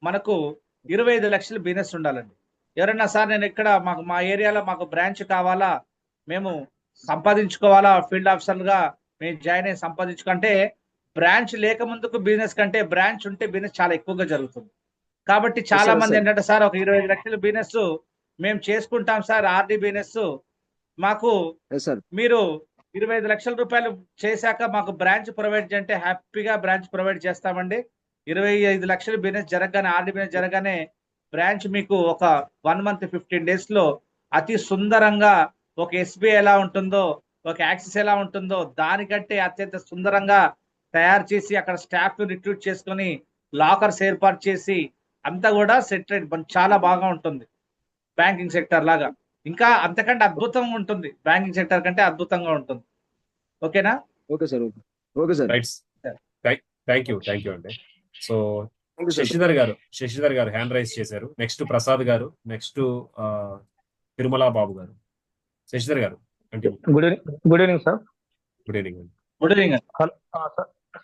మనకు 25 లక్షల బిజినెస్ ఉండాలండి. ఎవరైనా సార్ నేను ఇక్కడ మా ఏరియాలో మాకు బ్రాంచ్ కావాలా, మేము సంపాదించుకోవాలా, ఫీల్డ్ ఆఫీసర్గా మేము జాయిన్ అయ్యి సంపాదించుకుంటే, బ్రాంచ్ లేక ముందుకు బిజినెస్ కంటే బ్రాంచ్ ఉంటే బిజినెస్ చాలా ఎక్కువగా జరుగుతుంది. కాబట్టి చాలా sir, మంది sir. ఏంటంటే సార్ ఒక 25 లక్షల బిజినెస్ మేము చేసుకుంటాం సార్, ఆర్డీ బిజినెస్ మాకు సార్ మీరు 25 లక్షల రూపాయలు చేశాక మాకు బ్రాంచ్ ప్రొవైడ్ చేయంటే హ్యాపీగా బ్రాంచ్ ప్రొవైడ్ చేస్తామండి. 25 లక్షల బిజినెస్ జరగగానే, ఆర్డీ బిజినెస్ జరగానే బ్రాంచ్ మీకు ఒక 1 month 15 days లో అతి సుందరంగా ఒక ఎస్బీఐ ఎలా ఉంటుందో, ఒక యాక్సిస్ ఎలా ఉంటుందో దానికంటే అత్యంత సుందరంగా తయారు చేసి అక్కడ స్టాఫ్ రిక్రూట్ చేసుకొని లాకర్స్ ఏర్పాటు చేసి అంతా కూడా సెటరేట్ చాలా బాగా ఉంటుంది. బ్యాంకింగ్ సెక్టర్ లాగా ఇంకా అంతకంటే అద్భుతంగా ఉంటుంది. బ్యాంకింగ్ సెక్టర్ కంటే అద్భుతంగా ఉంటుంది. ఓకేనా? Okay sir. Okay sir. Right. Thank you అండి. So Thank you, sir. Shashidhar గారు హ్యాండ్ రైజ్ చేశారు. నెక్స్ట్ ప్రసాద్ గారు, నెక్స్ట్ తిరుమల బాబు గారు. శశిధర్ గారు continue. Good evening sir. Good evening అండి. Good evening.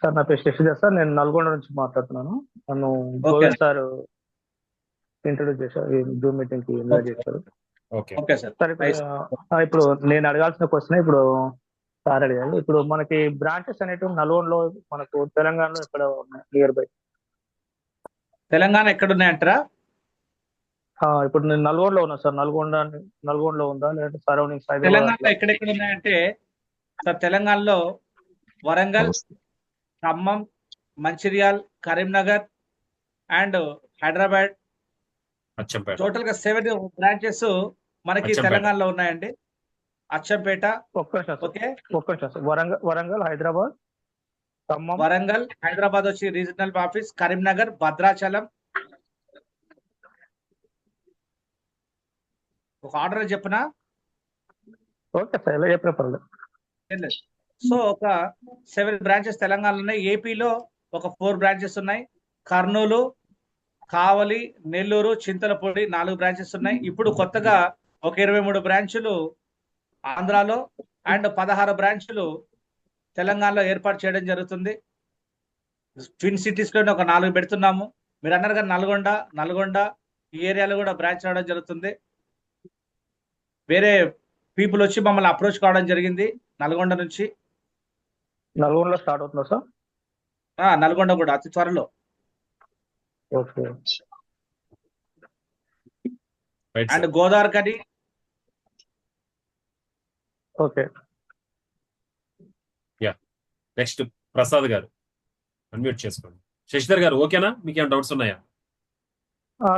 సార్ నా పేరు శశిధర్ సార్, నేను నల్గొండ నుంచి మాట్లాడుతున్నాను. నన్ను Okay. గోవింద్ సార్ ఇంట్రొడ్యూస్ చేశారు, ఈ జూమ్ మీటింగ్ కి ఇన్వైట్ చేశారు. Okay okay sir. సార్ ఇప్పుడు నేను అడగాల్సిన క్వశ్చన్ ఇప్పుడు సార్ అడిగారు. ఇప్పుడు మనకి బ్రాంచెస్ అనేటివి నల్గొండలో, మనకు తెలంగాణలో ఇక్కడ ఉన్నాయి నియర్ బై. తెలంగాణ ఎక్కడున్నాయంటారా? ఇప్పుడు నేను నల్గొండలో ఉన్నా సార్. నల్గొండలో ఉందా లేదంటే సరౌండింగ్స్ తెలంగాణలో ఎక్కడెక్కడ ఉన్నాయంటే సార్, తెలంగాణలో వరంగల్, ఖమ్మం, మంచిర్యాల్, కరీంనగర్ అండ్ హైదరాబాద్, అచ్చంపేట. టోటల్ గా 7 బ్రాంచెస్ మనకి అచ్చంపేట. తెలంగాణలో ఉన్నాయండి. అచ్చంపేట. ఒక్క నిమిషం సార్, ఓకే, ఒక్క నిమిషం సార్. వరంగల్, హైదరాబాద్, ఖమ్మం, వరంగల్, హైదరాబాద్ వచ్చి రీజనల్ ఆఫీస్, కరీంనగర్, భద్రాచలం. ఒక ఆర్డర్ చెప్పనా? ఓకే సార్, ఇలా చెప్పిన పర్లేదు. సో ఒక 7 బ్రాంచెస్ తెలంగాణలో ఉన్నాయి. ఏపీలో ఒక 4 బ్రాంచెస్ ఉన్నాయి. కర్నూలు, కావలి, నెల్లూరు, చింతలపూడి 4 బ్రాంచెస్ ఉన్నాయి. ఇప్పుడు కొత్తగా ఒక 23 బ్రాంచులు ఆంధ్రాలో అండ్ 16 బ్రాంచులు తెలంగాణలో ఏర్పాటు చేయడం జరుగుతుంది. ట్విన్ సిటీస్ లో ఒక 4 పెడుతున్నాము. మీరు అన్నారు కదా నల్గొండ ఈ ఏరియాలో కూడా బ్రాంచ్ రావడం జరుగుతుంది. వేరే పీపుల్ వచ్చి మమ్మల్ని అప్రోచ్ కావడం జరిగింది నల్గొండ నుంచి. నల్గొండలో స్టార్ట్ అవుతుందా సార్? నల్గొండ కూడా అతి త్వరలో. Okay. Right and sir. Godavarikhani. Okay. Next Prasad గారు అన్మ్యూట్ చేసుకోండి. శశిధర్ గారు ఓకేనా? మీకు ఏమైనా డౌట్స్ ఉన్నాయా?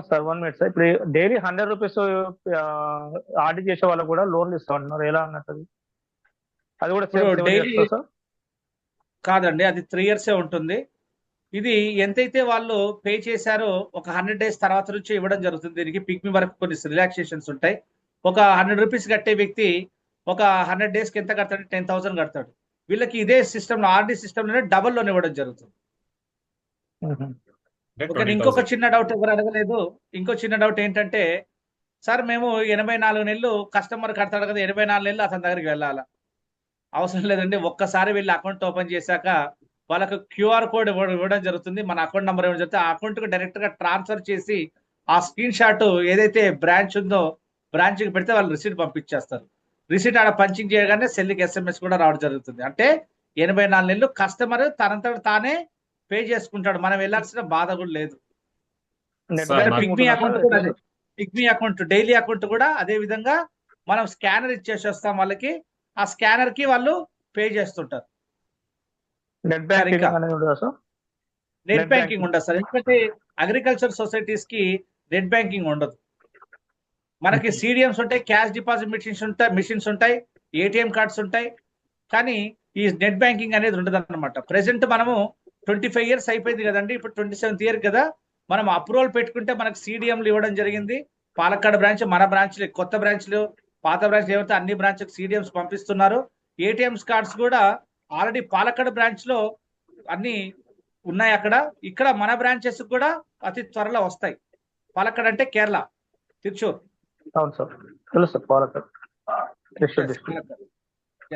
Sir 1 minute sir. ఇప్పుడు డైలీ 100 రూపీస్ ఆర్డీ చేసే వాళ్ళకు కూడా లోన్లు ఇస్తా ఉంటున్నారు, ఎలా అన్నట్టు అది కూడా ఇప్పుడు డైలీ సార్? కాదండి, అది 3 years ఉంటుంది. ఇది ఎంతైతే వాళ్ళు పే చేశారో ఒక 100 days తర్వాత నుంచి ఇవ్వడం జరుగుతుంది. దీనికి పిక్మి వరకు కొన్ని రిలాక్సేషన్స్ ఉంటాయి. ఒక 100 రూపీస్ కట్టే వ్యక్తి ఒక 100 daysకి ఎంత కడతాడు? 10,000 కడతాడు. వీళ్ళకి ఇదే సిస్టమ్ ఆర్డీ సిస్టమ్ లోనే డబల్ లోన్ ఇవ్వడం జరుగుతుంది. అంటే ఓకే. ఇంకొక చిన్న డౌట్ ఎవరు అడగలేదు. ఇంకో చిన్న డౌట్ ఏంటంటే, సార్ మేము 84 నెలలు కస్టమర్ కడతాడు కదా, 84 నెలలు అతని దగ్గరికి వెళ్ళాలా? అవసరం లేదండి. ఒక్కసారి వెళ్ళి అకౌంట్ ఓపెన్ చేశాక వాళ్ళకు క్యూఆర్ కోడ్ ఇవ్వడం జరుగుతుంది. మన అకౌంట్ నెంబర్ ఇవ్వడం జరుగుతుంది. ఆ అకౌంట్ కు డైరెక్ట్ గా ట్రాన్స్ఫర్ చేసి ఆ స్క్రీన్ షాట్ ఏదైతే బ్రాంచ్ ఉందో బ్రాంచ్ కి పెడితే వాళ్ళు రిసీట్ పంపించేస్తారు. రిసీట్ ఆడ పంచింగ్ చేయగానే సెల్కి SMS కూడా రావడం జరుగుతుంది. అంటే 84 నెలలు కస్టమర్ తనంతట తానే పే చేసుకుంటాడు. మనం వెళ్ళాల్సిన బాధ కూడా లేదు. పిగ్మీ అకౌంట్ కూడా అదే. పిగ్మీ అకౌంట్ డైలీ అకౌంట్ కూడా అదే విధంగా మనం స్కానర్ ఇచ్చేసి వస్తాం వాళ్ళకి. ఆ స్కానర్ కి వాళ్ళు పే చేస్తుంటారు. నెట్ బ్యాంకింగ్ అనేది ఉండదా సార్? నెట్ బ్యాంకింగ్ ఉండదు సార్. ఎందుకంటే అగ్రికల్చర్ సొసైటీస్ కి నెట్ బ్యాంకింగ్ ఉండదు. మనకి CDMs ఉంటాయి, క్యాష్ డిపాజిట్ మిషన్స్ ఉంటాయి, ATM కార్డ్స్ ఉంటాయి. కానీ ఈ నెట్ బ్యాంకింగ్ అనేది ఉండదు అనమాట. ప్రెసెంట్ మనము 25 years అయిపోయింది కదండి, ఇప్పుడు 27th year కదా. మనం అప్రూవల్ పెట్టుకుంటే మనకు CDMలు ఇవ్వడం జరిగింది. పాలక్కాడ్ బ్రాంచ్, మన బ్రాంచ్లు, కొత్త బ్రాంచ్లు, పాత బ్రాంచ్ ఏవైతే అన్ని బ్రాంచ్లకు CDMs పంపిస్తున్నారు. ATMs కార్డ్స్ కూడా ఆల్రెడీ పాలక్కాడ్ బ్రాంచ్ లో అన్ని ఉన్నాయి. ఇక్కడ మన బ్రాంచెస్ కూడా అతి త్వరలో వస్తాయి. పాలక్కాడ్ అంటే కేరళ, తిరుచూర్. అవును సార్, తెలుసు సార్. పాలక్కాడ్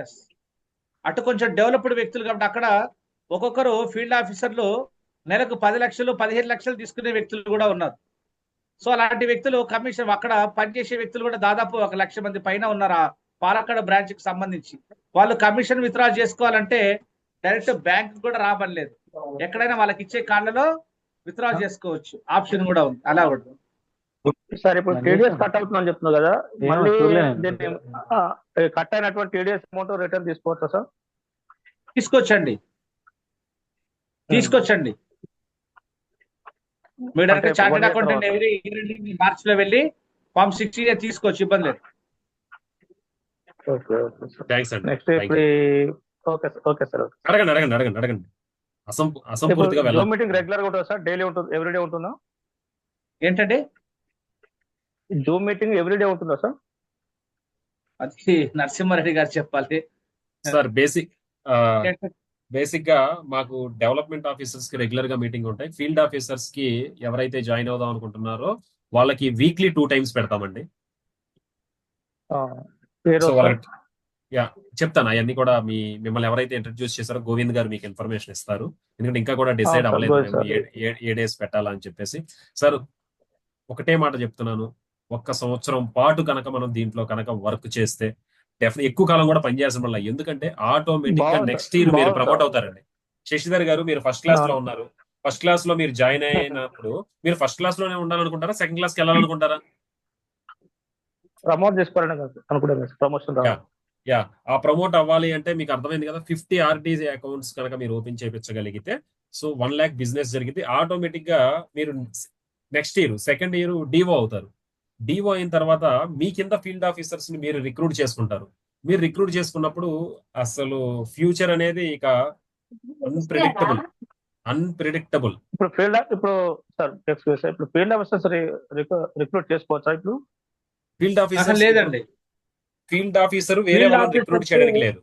ఎస్. అటు కొంచెం డెవలప్డ్ వ్యక్తులు కాబట్టి అక్కడ ఒక్కొక్కరు ఫీల్డ్ ఆఫీసర్లు నెలకు 10 లక్షలు 15 లక్షలు తీసుకునే వ్యక్తులు కూడా ఉన్నారు. సో అలాంటి వ్యక్తులు కమిషన్ అక్కడ పనిచేసే వ్యక్తులు కూడా దాదాపు 1 లక్ష మంది పైన ఉన్నారు ఆ పాలక్కాడ్ బ్రాంచ్ కి సంబంధించి. వాళ్ళు కమిషన్ విత్డ్రా చేసుకోవాలంటే డైరెక్ట్ బ్యాంక్ కూడా రాబడలేదు. ఎక్కడైనా వాళ్ళకి ఇచ్చే కార్డులలో విత్డ్రా చేసుకోవచ్చు, ఆప్షన్ కూడా ఉంది. అలా కూడా సార్ ఇప్పుడు TDS కట్ అవుతుందని చెప్తున్నారు కదా, మళ్ళీ దీన్ని కట్ అయినటువంటి TDS అమౌంట్ రిటర్న్ తీసుకోవచ్చా సార్? తీసుకొచ్చండి. మీరు అంటే చార్టెడ్ 1 year అకౌంటెంట్ తర్వాత. ఎవరీ మార్చ్ లో వెళ్ళి ఫామ్ 60 తీసుకోవచ్చు, ఇబ్బంది లేదు. Okay okay sir. థ్యాంక్స్ అండి. నెక్స్ట్ ఇప్పుడు ఓకే సార్. అడగండి. అసంపూర్తిగా జూమ్ వెళ్ళాలి. మీటింగ్ రెగ్యులర్ గా ఉంటుందా సార్? డైలీ ఉంటుంది, ఎవ్రీడే ఉంటుందా? ఏంటంటే జూమ్ మీటింగ్ ఎవ్రీడే ఉంటుందా సార్? అది నరసింహారెడ్డి గారు చెప్పాలి సార్. బేసిక్ గా మాకు డెవలప్మెంట్ ఆఫీసర్స్ కి రెగ్యులర్ గా మీటింగ్ ఉంటాయి. ఫీల్డ్ ఆఫీసర్స్ కి ఎవరైతే జాయిన్ అవుదాం అనుకుంటున్నారో వాళ్ళకి వీక్లీ 2 times పెడతామండి. సో వాళ్ళకి చెప్తాను అవన్నీ కూడా. మిమ్మల్ని ఎవరైతే ఇంట్రడ్యూస్ చేశారో గోవింద్ గారు మీకు ఇన్ఫర్మేషన్ ఇస్తారు. ఎందుకంటే ఇంకా కూడా డిసైడ్ అవ్వలేదు మేము ఏ డేస్ పెట్టాలా అని చెప్పేసి. సార్ ఒకటే మాట చెప్తున్నాను, 1 సంవత్సరం పాటు కనుక మనం దీంట్లో కనుక వర్క్ చేస్తే ఎక్కువ కాలం కూడా పనిచేయాల్సిన వల్ల, ఎందుకంటే ఆటోమేటిక్ గా నెక్స్ట్ ఇయర్ మీరు ప్రమోట్ అవుతారండి. శశిధర్ గారు మీరు ఫస్ట్ క్లాస్ లో ఉన్నారు. ఫస్ట్ క్లాస్ లో మీరు జాయిన్ అయినప్పుడు మీరు ఫస్ట్ క్లాస్ లోనే ఉండాలనుకుంటారా, సెకండ్ క్లాస్ కి వెళ్ళాలనుకుంటారా? ప్రమోట్ చేసుకోవాలని అనుకుంటాను. ప్రమోషన్ ఆ ప్రమోట్ అవ్వాలి అంటే మీకు అర్థమైంది కదా. 50 RTC అకౌంట్స్ కనుక మీరు ఓపెన్ చేయించగలిగితే, సో 1 lakh బిజినెస్ జరిగితే ఆటోమేటిక్ గా మీరు next year second year DO అవుతారు. DO అయిన తర్వాత మీ కింద ఫీల్డ్ ఆఫీసర్స్ ని మీరు రిక్రూట్ చేసుకుంటారు. మీరు రిక్రూట్ చేసుకున్నప్పుడు అసలు ఫ్యూచర్ అనేది ఇక అన్ప్రెడిక్టబుల్. ఇప్పుడు సార్ ఇప్పుడు ఫీల్డ్ ఆఫీసర్స్ రిక్రూట్ చేసుకోవచ్చా? ఇప్పుడు ఫీల్డ్ ఆఫీసర్ లేదండి. ఫీల్డ్ ఆఫీసర్ వేరే వాళ్ళని రిక్రూట్ చేయడానికి లేదు.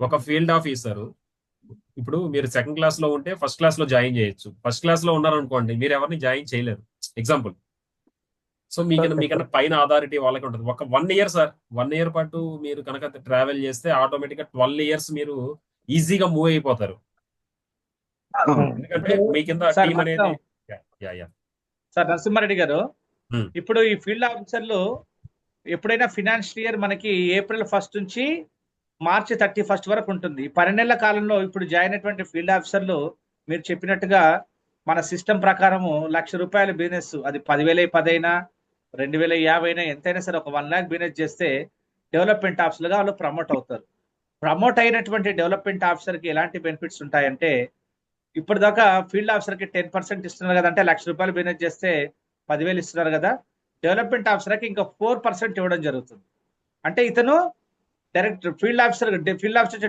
ఒక ఫీల్డ్ ఆఫీసర్ ఇప్పుడు మీరు సెకండ్ క్లాస్ లో ఉంటే ఫస్ట్ క్లాస్ లో జాయిన్ చేయొచ్చు. ఫస్ట్ క్లాస్ లో ఉన్నారనుకోండి, మీరు ఎవరిని జాయిన్ చేయలేరు. ఎగ్జాంపుల్. సో మీకన్నా పైన అథారిటీ వాళ్ళకి ఉంటుంది. ఒక 1 year సార్, 1 year పాటు మీరు కనుక ట్రావెల్ చేస్తే ఆటోమేటిక్ గా 12 years మీరు ఈజీగా మూవ్ అయిపోతారు. ఎందుకంటే మీ కింద టీం అనేది. సార్ నరసింహారెడ్డి గారు, ఉమ్, ఇప్పుడు ఈ ఫీల్డ్ ఆఫీసర్లు ఎప్పుడైనా ఫినాన్షియల్ ఇయర్ మనకి ఏప్రిల్ 1 నుంచి మార్చి 31 వరకు ఉంటుంది. ఈ 12 నెలల కాలంలో ఇప్పుడు జాయిన్ అయినటువంటి ఫీల్డ్ ఆఫీసర్లు మీరు చెప్పినట్టుగా మన సిస్టమ్ ప్రకారము ₹1,00,000 బిజినెస్, అది 10,010 అయినా 2,050 అయినా ఎంతైనా సరే, ఒక 1 lakh బిజినెస్ చేస్తే డెవలప్మెంట్ ఆఫీసర్గా వాళ్ళు ప్రమోట్ అవుతారు. ప్రమోట్ అయినటువంటి డెవలప్మెంట్ ఆఫీసర్కి ఎలాంటి బెనిఫిట్స్ ఉంటాయంటే, ఇప్పటిదాకా ఫీల్డ్ ఆఫీసర్కి 10% ఇస్తున్నారు కదా, అంటే ₹1,00,000 బిజినెస్ చేస్తే 10,000 ఇస్తున్నారు కదా. డెవలప్మెంట్ ఆఫీసర్కి ఇంకా 4% ఇవ్వడం జరుగుతుంది. అంటే ఇతను direct field officer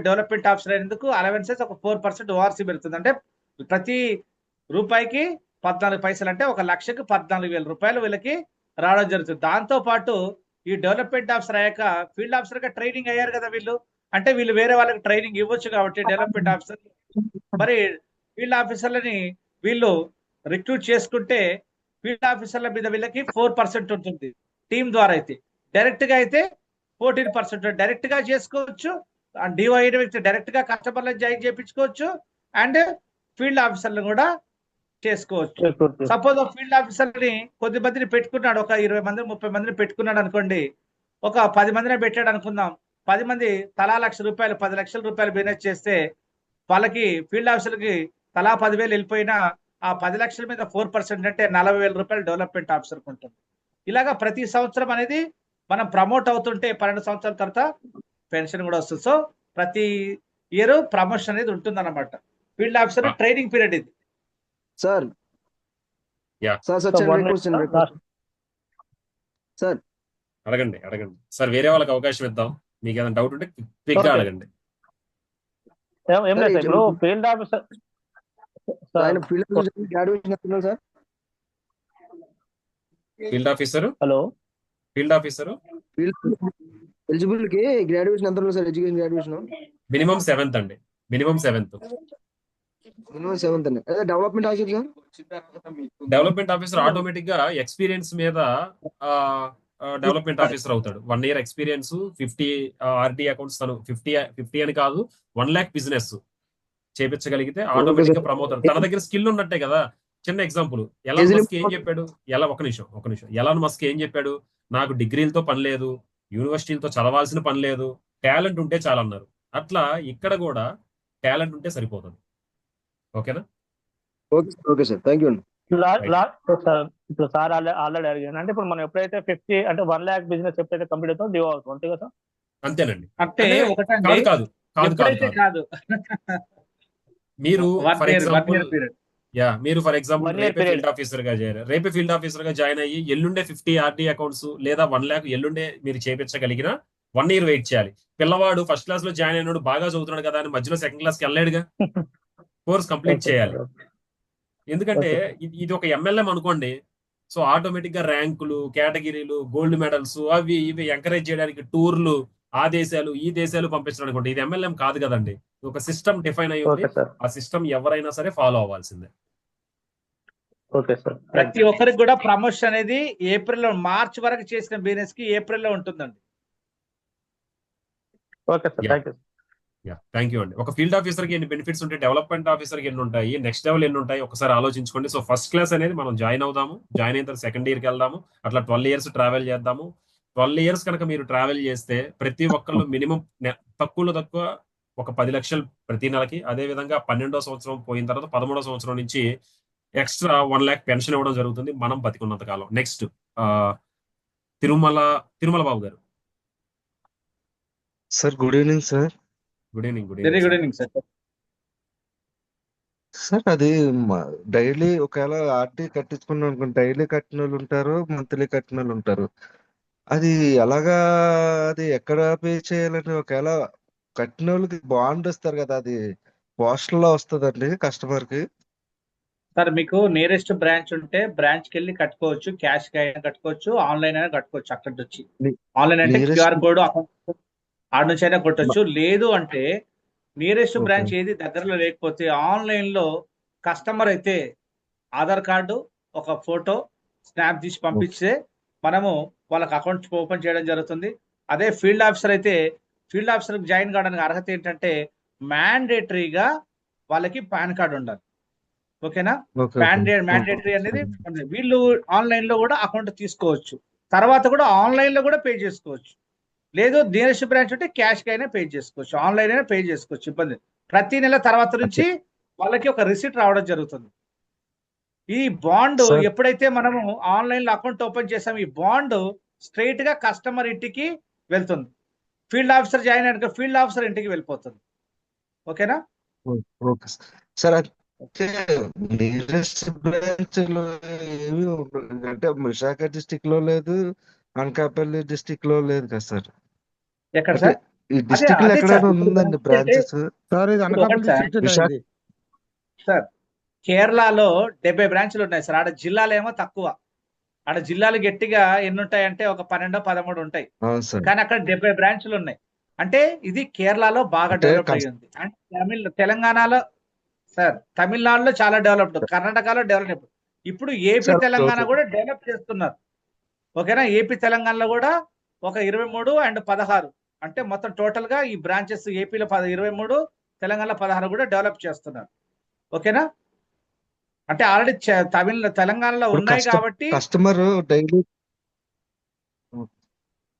development officer అయినందుకు అలవెన్సెస్ ఒక 4% ఓఆర్సీ పెరుగుతుంది. అంటే ప్రతి రూపాయికి 14 పైసలు, అంటే ఒక లక్షకి ₹14,000 వీళ్ళకి రావడం జరుగుతుంది. దాంతో పాటు ఈ డెవలప్మెంట్ ఆఫీసర్ అయ్యాక ఫీల్డ్ ఆఫీసర్ గా ట్రైనింగ్ అయ్యారు కదా వీళ్ళు, అంటే వీళ్ళు వేరే వాళ్ళకి ట్రైనింగ్ ఇవ్వచ్చు కాబట్టి డెవలప్మెంట్ ఆఫీసర్, మరి ఫీల్డ్ ఆఫీసర్లని వీళ్ళు రిక్రూట్ చేసుకుంటే ఫీల్డ్ ఆఫీసర్ల మీద వీళ్ళకి 4% ఉంటుంది టీం ద్వారా. అయితే డైరెక్ట్ గా అయితే 14% డైరెక్ట్ గా చేసుకోవచ్చు. డివై డైరెక్ట్ గా కస్టమర్లను జాయిన్ చేయించుకోవచ్చు, అండ్ ఫీల్డ్ ఆఫీసర్లు కూడా చేసుకోవచ్చు. సపోజ్ ఫీల్డ్ ఆఫీసర్ ని కొద్ది మందిని పెట్టుకున్నాడు, ఒక 20 మంది 30 మందిని పెట్టుకున్నాడు అనుకోండి, ఒక 10 మందిని పెట్టాడు అనుకుందాం. 10 మంది తలా ₹1,00,000 10 లక్షల రూపాయలు బిజినెస్ చేస్తే వాళ్ళకి ఫీల్డ్ ఆఫీసర్కి తలా 10,000 వెళ్ళిపోయినా ఆ 10 లక్షల మీద 4% అంటే ₹40,000 డెవలప్మెంట్ ఆఫీసర్కి ఉంటుంది. ఇలాగా ప్రతి సంవత్సరం అనేది మనం ప్రమోట్ అవుతుంటే 12 సంవత్సరాల తర్వాత పెన్షన్ కూడా వస్తుంది. సో ప్రతి ఇయర్ ప్రమోషన్ అనేది ఉంటుంది అన్నమాట. ఫీల్డ్ ఆఫీసర్ ట్రైనింగ్ పీరియడ్ ఇది. Sir yeah sir sir So, చిన్న one రిక్వెస్ట్ minute, సార్ అడగండి సార్, వేరే వాళ్ళకి అవకాశం ఇద్దాం. మీకు ఏదైనా డౌట్ ఉంటే క్విక్ గా Okay. అడగండి. ఏం లేదు సార్, ఇప్పుడు ఫీల్డ్ ఆఫీసర్ ఆయన ఫీల్డ్ ఆఫీసర్ గ్రాడ్యుయేషన్ ఎత్తున్నారు సార్. Field officer hello field eligible కి గ్రాడ్యుయేషన్ ఎంత ఉంది sir? Education graduation minimum 7th అండి, మినిమం 7th. మినిమం 7th అండి. అదే development officer sir. Development officer automatic గా ఎక్స్పీరియన్స్ మీద డెవలప్మెంట్ ఆఫీసర్ అవుతాడు. 1 year ఎక్స్పీరియన్స్, 50 ఆర్డి అకౌంట్స్, తను 50 అని కాదు 1 lakh బిజినెస్ చేపించగలిగితే ఆటోమేటిక్ గా ప్రమోట్ అవుతాడు. తన దగ్గర స్కిల్ ఉన్నట్టే కదా. చిన్న ఎగ్జాంపుల్, ఎలాన్ మస్క్ ఏం చెప్పాడు? ఒక నిమిషం ఎలాన్ మస్క్ ఏం చెప్పాడు? నాకు డిగ్రీలతో పని లేదు, యూనివర్సిటీలతో చదవాల్సిన పని లేదు, టాలెంట్ ఉంటే చాలన్నారు. అట్లా ఇక్కడ కూడా టాలెంట్ ఉంటే సరిపోతుంది. ఓకేనా? ఓకే సార్, థ్యాంక్ యూ అండి. ఇప్పుడు సార్ ఆల్రెడీ అడిగాను, అంటే ఇప్పుడు మనం ఎప్పుడైతే 50 అంటే 1 lakh బిజినెస్ ఎప్పుడైతే కంప్లీట్ అవుతుందో డ్యూ అవుతుంది, అంతే కదా? అంతేనండి. అంటే ఒకటండి, కాదు ఎప్పుడైతే కాదు మీరు ఫర్ ఎగ్జాంపుల్ మీరు ఫర్ 1 ఎగ్జాంపుల్ year రేపే period. ఫీల్డ్ ఆఫీసర్ గా జాయిన్ అయ్యి ఎల్లుండే 50 ఆర్టీ అకౌంట్స్ లేదా 1 lakh ఎల్లుండే మీరు చేపించగలిగిన 1 year వెయిట్ చేయాలి. పిల్లవాడు ఫస్ట్ క్లాస్ లో జాయిన్ అయినాడు, బాగా చదువుతున్నాడు కదా అని మధ్యలో సెకండ్ క్లాస్ కి వెళ్ళలేడుగా. కోర్స్ కంప్లీట్ చేయాలి. ఎందుకంటే ఇది ఒక MLM అనుకోండి. సో ఆటోమేటిక్ గా ర్యాంకులు, కేటగిరీలు, గోల్డ్ మెడల్స్, అవి ఇవి ఎంకరేజ్ చేయడానికి టూర్లు, ఆ దేశాలు ఈ దేశాలు పంపించడం అనుకోండి. ఇది MLM కాదు కదండి. ఒక సిస్టమ్ డిఫైన్ అయ్యి ఉంది. ఓకే సార్, ఆ సిస్టమ్ ఎవరైనా సరే ఫాలో అవ్వాల్సిందే. Okay sir. ప్రతి ఒక్కరికి కూడా ప్రమోషన్ అనేది మార్చ్ వరకు చేసిన బిజినెస్ కి ఏప్రిల్ లో ఉంటుందండి. Okay sir, thank you. Thank you అండి. ఒక ఫీల్డ్ ఆఫీసర్ కి ఎన్ని బెనిఫిట్స్ ఉంటాయి, డెవలప్మెంట్ ఆఫీసర్ కి ఎన్ని ఉంటాయి, నెక్స్ట్ లెవెల్ ఎన్ని ఉంటాయి, ఒకసారి ఆలోచించుకోండి. సో ఫస్ట్ క్లాస్ అనేది మనం జాయిన్ అవుదాము, జాయిన్ అయిన తర్వాత సెకండ్ ఇయర్కి వెళ్దాము, అట్లా 12 years ట్రావెల్ చేద్దాము. 12 years కనుక మీరు ట్రావెల్ చేస్తే ప్రతి ఒక్కళ్ళు మినిమం తక్కువలో తక్కువ ఒక 10 లక్షలు ప్రతి నెలకి, అదే విధంగా 12వ సంవత్సరం పోయిన తర్వాత 13వ సంవత్సరం నుంచి ఎక్స్ట్రా 1 lakh పెన్షన్ ఇవ్వడం జరుగుతుంది మనం బతికున్నంత కాలం. నెక్స్ట్ తిరుమల బాబు గారు. Sir good evening sir. Good evening. Very good evening sir. Sir అది డైలీ ఒకవేళ ఆర్టీ కట్టించుకున్నాం అనుకోండి, డైలీ కట్టిన వాళ్ళు ఉంటారు, మంత్లీ కట్టిన వాళ్ళు ఉంటారు. అది ఎలాగా, అది ఎక్కడ పే చేయాలని, ఒకవేళ కట్టిన వాళ్ళకి బాండ్ ఇస్తారు కదా, అది పోస్టల్ లో వస్తుందండి కస్టమర్ కి? సార్ మీకు నియరెస్ట్ బ్రాంచ్ ఉంటే బ్రాంచ్ కి వెళ్ళి కట్టుకోవచ్చు, క్యాష్ కి అయినా కట్టుకోవచ్చు, ఆన్లైన్ అయినా కట్టుకోవచ్చు. అక్కడి నుంచి ఆన్లైన్ అంటే Nearest- QR కోడ్ ఆడ నుంచి అయినా కొట్టచ్చు. లేదు అంటే నియరెస్ట్ Okay. బ్రాంచ్ ఏది దగ్గరలో లేకపోతే ఆన్లైన్ లో కస్టమర్ అయితే ఆధార్ కార్డు, ఒక ఫోటో స్నాప్ తీసి పంపిస్తే మనము వాళ్ళకి అకౌంట్ ఓపెన్ చేయడం జరుగుతుంది. అదే ఫీల్డ్ ఆఫీసర్ అయితే ఫీల్డ్ ఆఫీసర్ జాయిన్ కావడానికి అర్హత ఏంటంటే మ్యాండేటరీగా వాళ్ళకి పాన్ కార్డు ఉండాలి. ఓకేనా? ఓకే ఓకే మ్యాండేటరీ అనేది ఉంది. వీళ్ళు ఆన్లైన్ లో కూడా అకౌంట్ తీసుకోవచ్చు, తర్వాత కూడా ఆన్లైన్ లో కూడా పే చేసుకోవచ్చు. లేదు నియరెస్ట్ బ్రాంచ్ ఉంటే క్యాష్ అయినా పే చేసుకోవచ్చు, ఆన్లైన్ అయినా పే చేసుకోవచ్చు, ఇబ్బంది. ప్రతి నెల తర్వాత నుంచి వాళ్ళకి ఒక రిసిట్ రావడం జరుగుతుంది. ఈ బాండ్ సార్ ఎప్పుడైతే మనము ఆన్లైన్ లో అకౌంట్ ఓపెన్ చేసాం, ఈ బాండ్ స్ట్రైట్ గా కస్టమర్ ఇంటికి వెళ్తుంది. ఫీల్డ్ ఆఫీసర్ జాయిన్ అయిన ఫీల్డ్ ఆఫీసర్ ఇంటికి వెళ్ళిపోతుంది. ఓకేనా? Okay sir. అంటే నియరెస్ట్ బ్రాంచ్ లో ఏమి అంటే విశాఖ డిస్టిక్ లో లేదు, అనకాపల్లి డిస్టిక్ లో లేదు కదా సార్? ఎక్కడ అంటే సార్? ఈ అదే డిస్టిక్ లో అదే ఎక్కడైనా సార్. ఇప్పుడు ఉందండి అంటే బ్రాంచెస్? సార్ ఇది ఇప్పుడు ఒకటి అనకాపల్లి సార్, డిస్ట్రిక్ట్ విశాఖ ఇది. సార్ కేరళలో 70 బ్రాంచ్లు ఉన్నాయి సార్. ఆడ జిల్లాలు ఏమో తక్కువ. ఆడ జిల్లాలు గట్టిగా ఎన్ని ఉంటాయంటే ఒక 12 13 ఉంటాయి, అవును సార్. కానీ అక్కడ 70 బ్రాంచ్లు ఉన్నాయి. అంటే ఇది కేరళలో బాగా అంటే డెవలప్డ్ అయ్యి ఉంది. అంటే తెలంగాణలో సార్, తమిళనాడులో చాలా డెవలప్డ్, కర్ణాటకలో డెవలప్డ్. ఇప్పుడు ఏపీ సార్ తెలంగాణ కూడా డెవలప్ చేస్తున్నారు. ఓకేనా? ఏపీ తెలంగాణలో కూడా ఒక 23 అండ్ 16, అంటే మొత్తం టోటల్ గా ఈ బ్రాంచెస్ ఏపీలో 23, తెలంగాణలో 16 కూడా డెవలప్ చేస్తున్నారు. ఓకేనా? అంటే ఆల్రెడీ తెలంగాణలో ఇప్పుడు ఉన్నాయి కాబట్టి కస్టమర్ డైలీ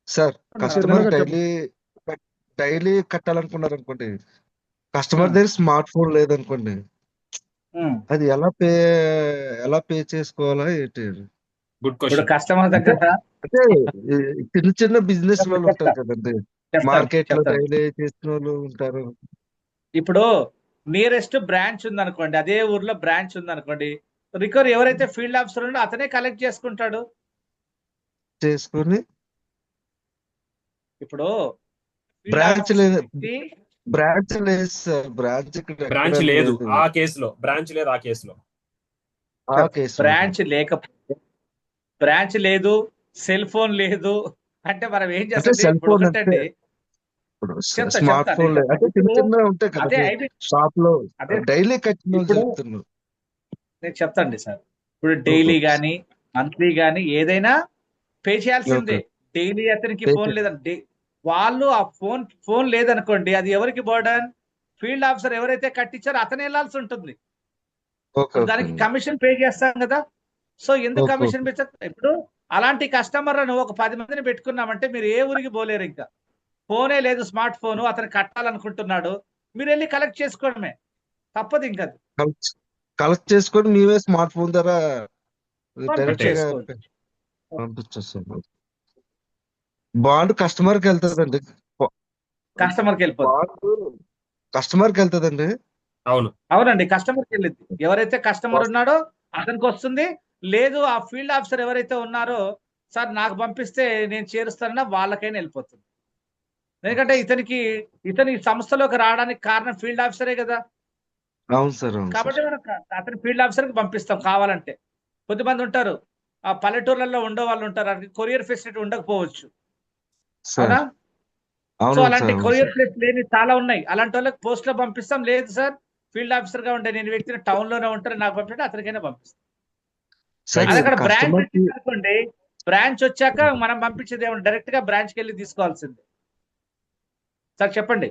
సార్, కస్టమర్ చిన్నగా చెప్పు. డైలీ కట్టాలనుకున్నారు అనుకోండి, కస్టమర్ ఉమ్, దగ్గర స్మార్ట్ ఫోన్ లేదనుకోండి, ఉమ్. అది ఎలా పే చేసుకోవాలా ఏంటి? గుడ్ ఇప్పుడు క్వశ్చన్. కస్టమర్ అంటే దగ్గర అంటే ఈ చిన్న చిన్న బిజినెస్ వాళ్ళు చెప్తా ఉంటారు కదండి, చెప్తాను మార్కెట్ లో చెప్తాను. డైలీ చేసిన వాళ్ళు ఉంటారు. ఇప్పుడు నియరెస్ట్ బ్రాంచ్ ఉందనుకోండి, అదే ఊర్లో బ్రాంచ్ ఉందనుకోండి, రికవరీ ఎవరైతే ఫీల్డ్ ఆఫీసర్ ఉండో అతనే కలెక్ట్ చేసుకుంటాడు. చేసుకొని ఇప్పుడు ఫీల్డ్ బ్రాంచ్ ఆఫీసర్ లేదు, వ్యక్తి బ్రాంచ్ లేదు సార్, బ్రాంచ్ ఇక్కడ బ్రాంచ్ ఎక్కడ లేదు లేదు ఆ కేసులో, బ్రాంచ్ లేదు ఆ కేసులో. ఆ కేసులో. బ్రాంచ్ లేదు, సెల్ ఫోన్ లేదు అంటే మనం ఏం అంటే చేస్తాం? సెల్ ఇప్పుడు ఫోన్ అంటే ఒకటండి, ఇప్పుడు చెప్తా స్మార్ట్ చెప్తాను ఫోన్ నేను అంటే చిన్న ఇప్పుడు చిన్న ఉంటాయి అదే కదండి అయిపోయి షాప్ లో, అదే డైలీ కట్టిన వాళ్ళు ఇప్పుడు చెప్తున్నారు. నేను చెప్తాండి సార్. ఇప్పుడు ఓకే డైలీ ఓకే కానీ మంత్లీ కానీ ఏదైనా పే చేయాల్సిందే. ఓకే డైలీ అతనికి పే ఫోన్ లేదండి, వాళ్ళు ఆ ఫోన్ లేదనుకోండి, అది ఎవరికి బర్డన్? ఫీల్డ్ ఆఫీసర్ ఎవరైతే కట్టించారో అతనే వెళ్ళాల్సి ఉంటుంది. ఓకే ఇప్పుడు ఓకే దానికి అండి. కమిషన్ పే చేస్తాం కదా. సో ఎందుకు ఓకే కమిషన్ ఓకే ఇప్పుడు అలాంటి కస్టమర్లను ఒక 10 మందిని పెట్టుకున్నామంటే మీరు ఏ ఊరికి పోలేరు. ఇంకా ఫోనే లేదు, స్మార్ట్ ఫోన్, అతను కట్టాలనుకుంటున్నాడు, మీరు వెళ్ళి కలెక్ట్ చేసుకోవడమే, తప్పదు. ఇంకా కలెక్ట్ చేసుకొని మేమే స్మార్ట్ ఫోన్ ద్వారా డైరెక్ట్ గా పంపించేసుకోవచ్చు. పంపించేస్తాం. బాండ్ కస్టమర్ కి వెళ్తుందండి, కస్టమర్కి వెళ్ళిపోతుంది. బాండ్ కస్టమర్ కి వెళ్తుందండి. అవును. అవునండి, కస్టమర్కి వెళ్ళింది. ఎవరైతే కస్టమర్ ఉన్నాడో అతనికి వస్తుంది. లేదు ఆ ఫీల్డ్ ఆఫీసర్ ఎవరైతే ఉన్నారో, సార్ నాకు పంపిస్తే నేను చేరుస్తానన్నా వాళ్ళకైనా వెళ్ళిపోతుంది. ఎందుకంటే ఇతని సంస్థలోకి రావడానికి కారణం ఫీల్డ్ ఆఫీసరే కదా. అవును సార్, అవును సార్. కాబట్టి మనం అతని ఫీల్డ్ ఆఫీసర్కి పంపిస్తాం కావాలంటే. కొద్దిమంది ఉంటారు ఆ పల్లెటూర్లలో ఉండే వాళ్ళు ఉంటారు, కొరియర్ ఫెసిలిటీ ఉండకపోవచ్చు. సార్ అవునా? సో అవును అలాంటి సార్, అవును కొరియర్ సార్. ప్లేస్ లేని చాలా ఉన్నాయి. అలాంటి వాళ్ళకి పోస్ట్ లో పంపిస్తాం. లేదు సార్, ఫీల్డ్ ఆఫీసర్ గా ఉంటే నేను వ్యక్తిని టౌన్ లోనే ఉంటారు, నాకు పంపిస్తే అతనికైనా పంపిస్తాం. సార్ అది అక్కడ బ్రాంచ్ కస్టమర్ కి వచ్చింది అనుకోండి, బ్రాంచ్ వచ్చాక మనం పంపించేది ఏమన్నా డైరెక్ట్ గా బ్రాంచ్కి వెళ్ళి తీసుకోవాల్సిందే. సార్ చెప్పండి.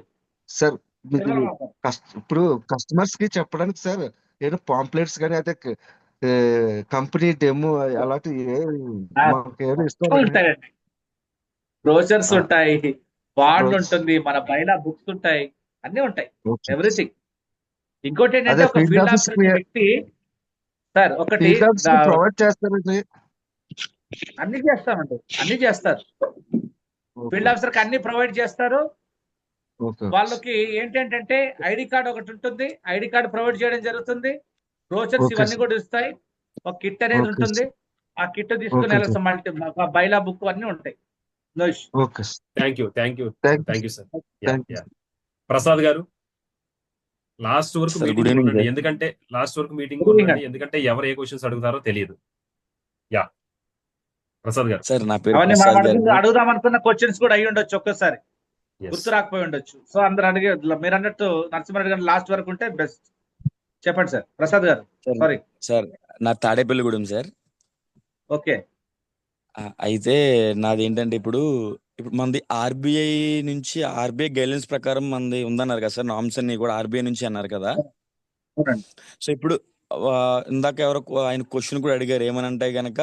సార్ మీకు చంద్రబాబు. ఇప్పుడు కస్టమర్స్ కి చెప్పడానికి సార్ ఏదో పాంప్లెట్స్ కానీ అయితే కంపెనీ డెమో అలాంటివి మాకు ఏదో ఇస్తారండి? ఉంటాయండి, బ్రోచర్స్ ఉంటాయి, బాండ్ బ్రోచ్ ఉంటుంది, మన బైలా బుక్స్ ఉంటాయి, అన్ని ఉంటాయి, ఓకే. ఎవ్రీథింగ్. ఇంకోటి ఏంటంటే అదే ఒక ఫీల్డ్ ఫీల్డ్ ఆఫీస్ ఆఫీసర్ అనే వ్యక్తి సార్ ఒకటి ఫీల్డ్ ఆఫీస్ కి ప్రొవైడ్ చేస్తారండి. అన్ని చేస్తామండి, అన్ని చేస్తారు. ఓకే ఫీల్డ్ ఆఫీసర్ కి అన్ని ప్రొవైడ్ చేస్తారు. ఓకే వాళ్ళకి ఏంటంటే ఐడి కార్డ్ ఒకటి ఉంటుంది, ఐడి కార్డ్ ప్రొవైడ్ చేయడం జరుగుతుంది. బ్రోచర్స్ ఓకే ఇవన్నీ సార్. కూడా ఇస్తాయి. ఒక కిట్ అనేది ఓకే ఉంటుంది, సార్. ఆ కిట్ తీసుకుని ఓకే సార్. వెళ్ళాల్సిన మల్టీ బైలా బుక్ అన్ని ఉంటాయి. No issue. Okay sir. Thank you thank you sir. Ya thank you. Ya Prasad గారు, లాస్ట్ వరకు సార్ గుడ్ మీటింగ్ ఈవినింగ్ ఉండండి, సార్. ఎందుకంటే లాస్ట్ వరకు మీటింగ్ Good evening ఉండండి, అండి. ఎందుకంటే ఎవరు ఏ క్వశ్చన్స్ అడుగుతారో తెలియదు. యా ప్రసాద్ గారు. సార్ నా పేరు అవన్నీ మనం ప్రసాద్ గారు. అడుగుదాం అనుకున్న క్వశ్చన్స్ కూడా అయ్యి ఉండొచ్చు, ఒక్కసారి Yes. గుర్తు రాకపోయి ఉండొచ్చు. సో అందరు అడిగే, మీరు అన్నట్టు నరసింహారెడ్డి గారు లాస్ట్ వరకు ఉంటే బెస్ట్. చెప్పండి సార్ ప్రసాద్ గారు. Sir sorry. సార్ నా తాడేపల్లిగూడెం సార్. ఓకే. అయితే నాది ఏంటంటే ఇప్పుడు మనది ఆర్బీఐ నుంచి ఆర్బీఐ గైడ్లైన్స్ ప్రకారం మనది ఉందన్నారు కదా సార్, నామ్స్ అన్ని కూడా ఆర్బీఐ నుంచి అన్నారు కదా. అవునండి. సో ఇప్పుడు ఇందాక ఎవరో ఆయన క్వశ్చన్ కూడా అడిగారు ఏమనంటే గనక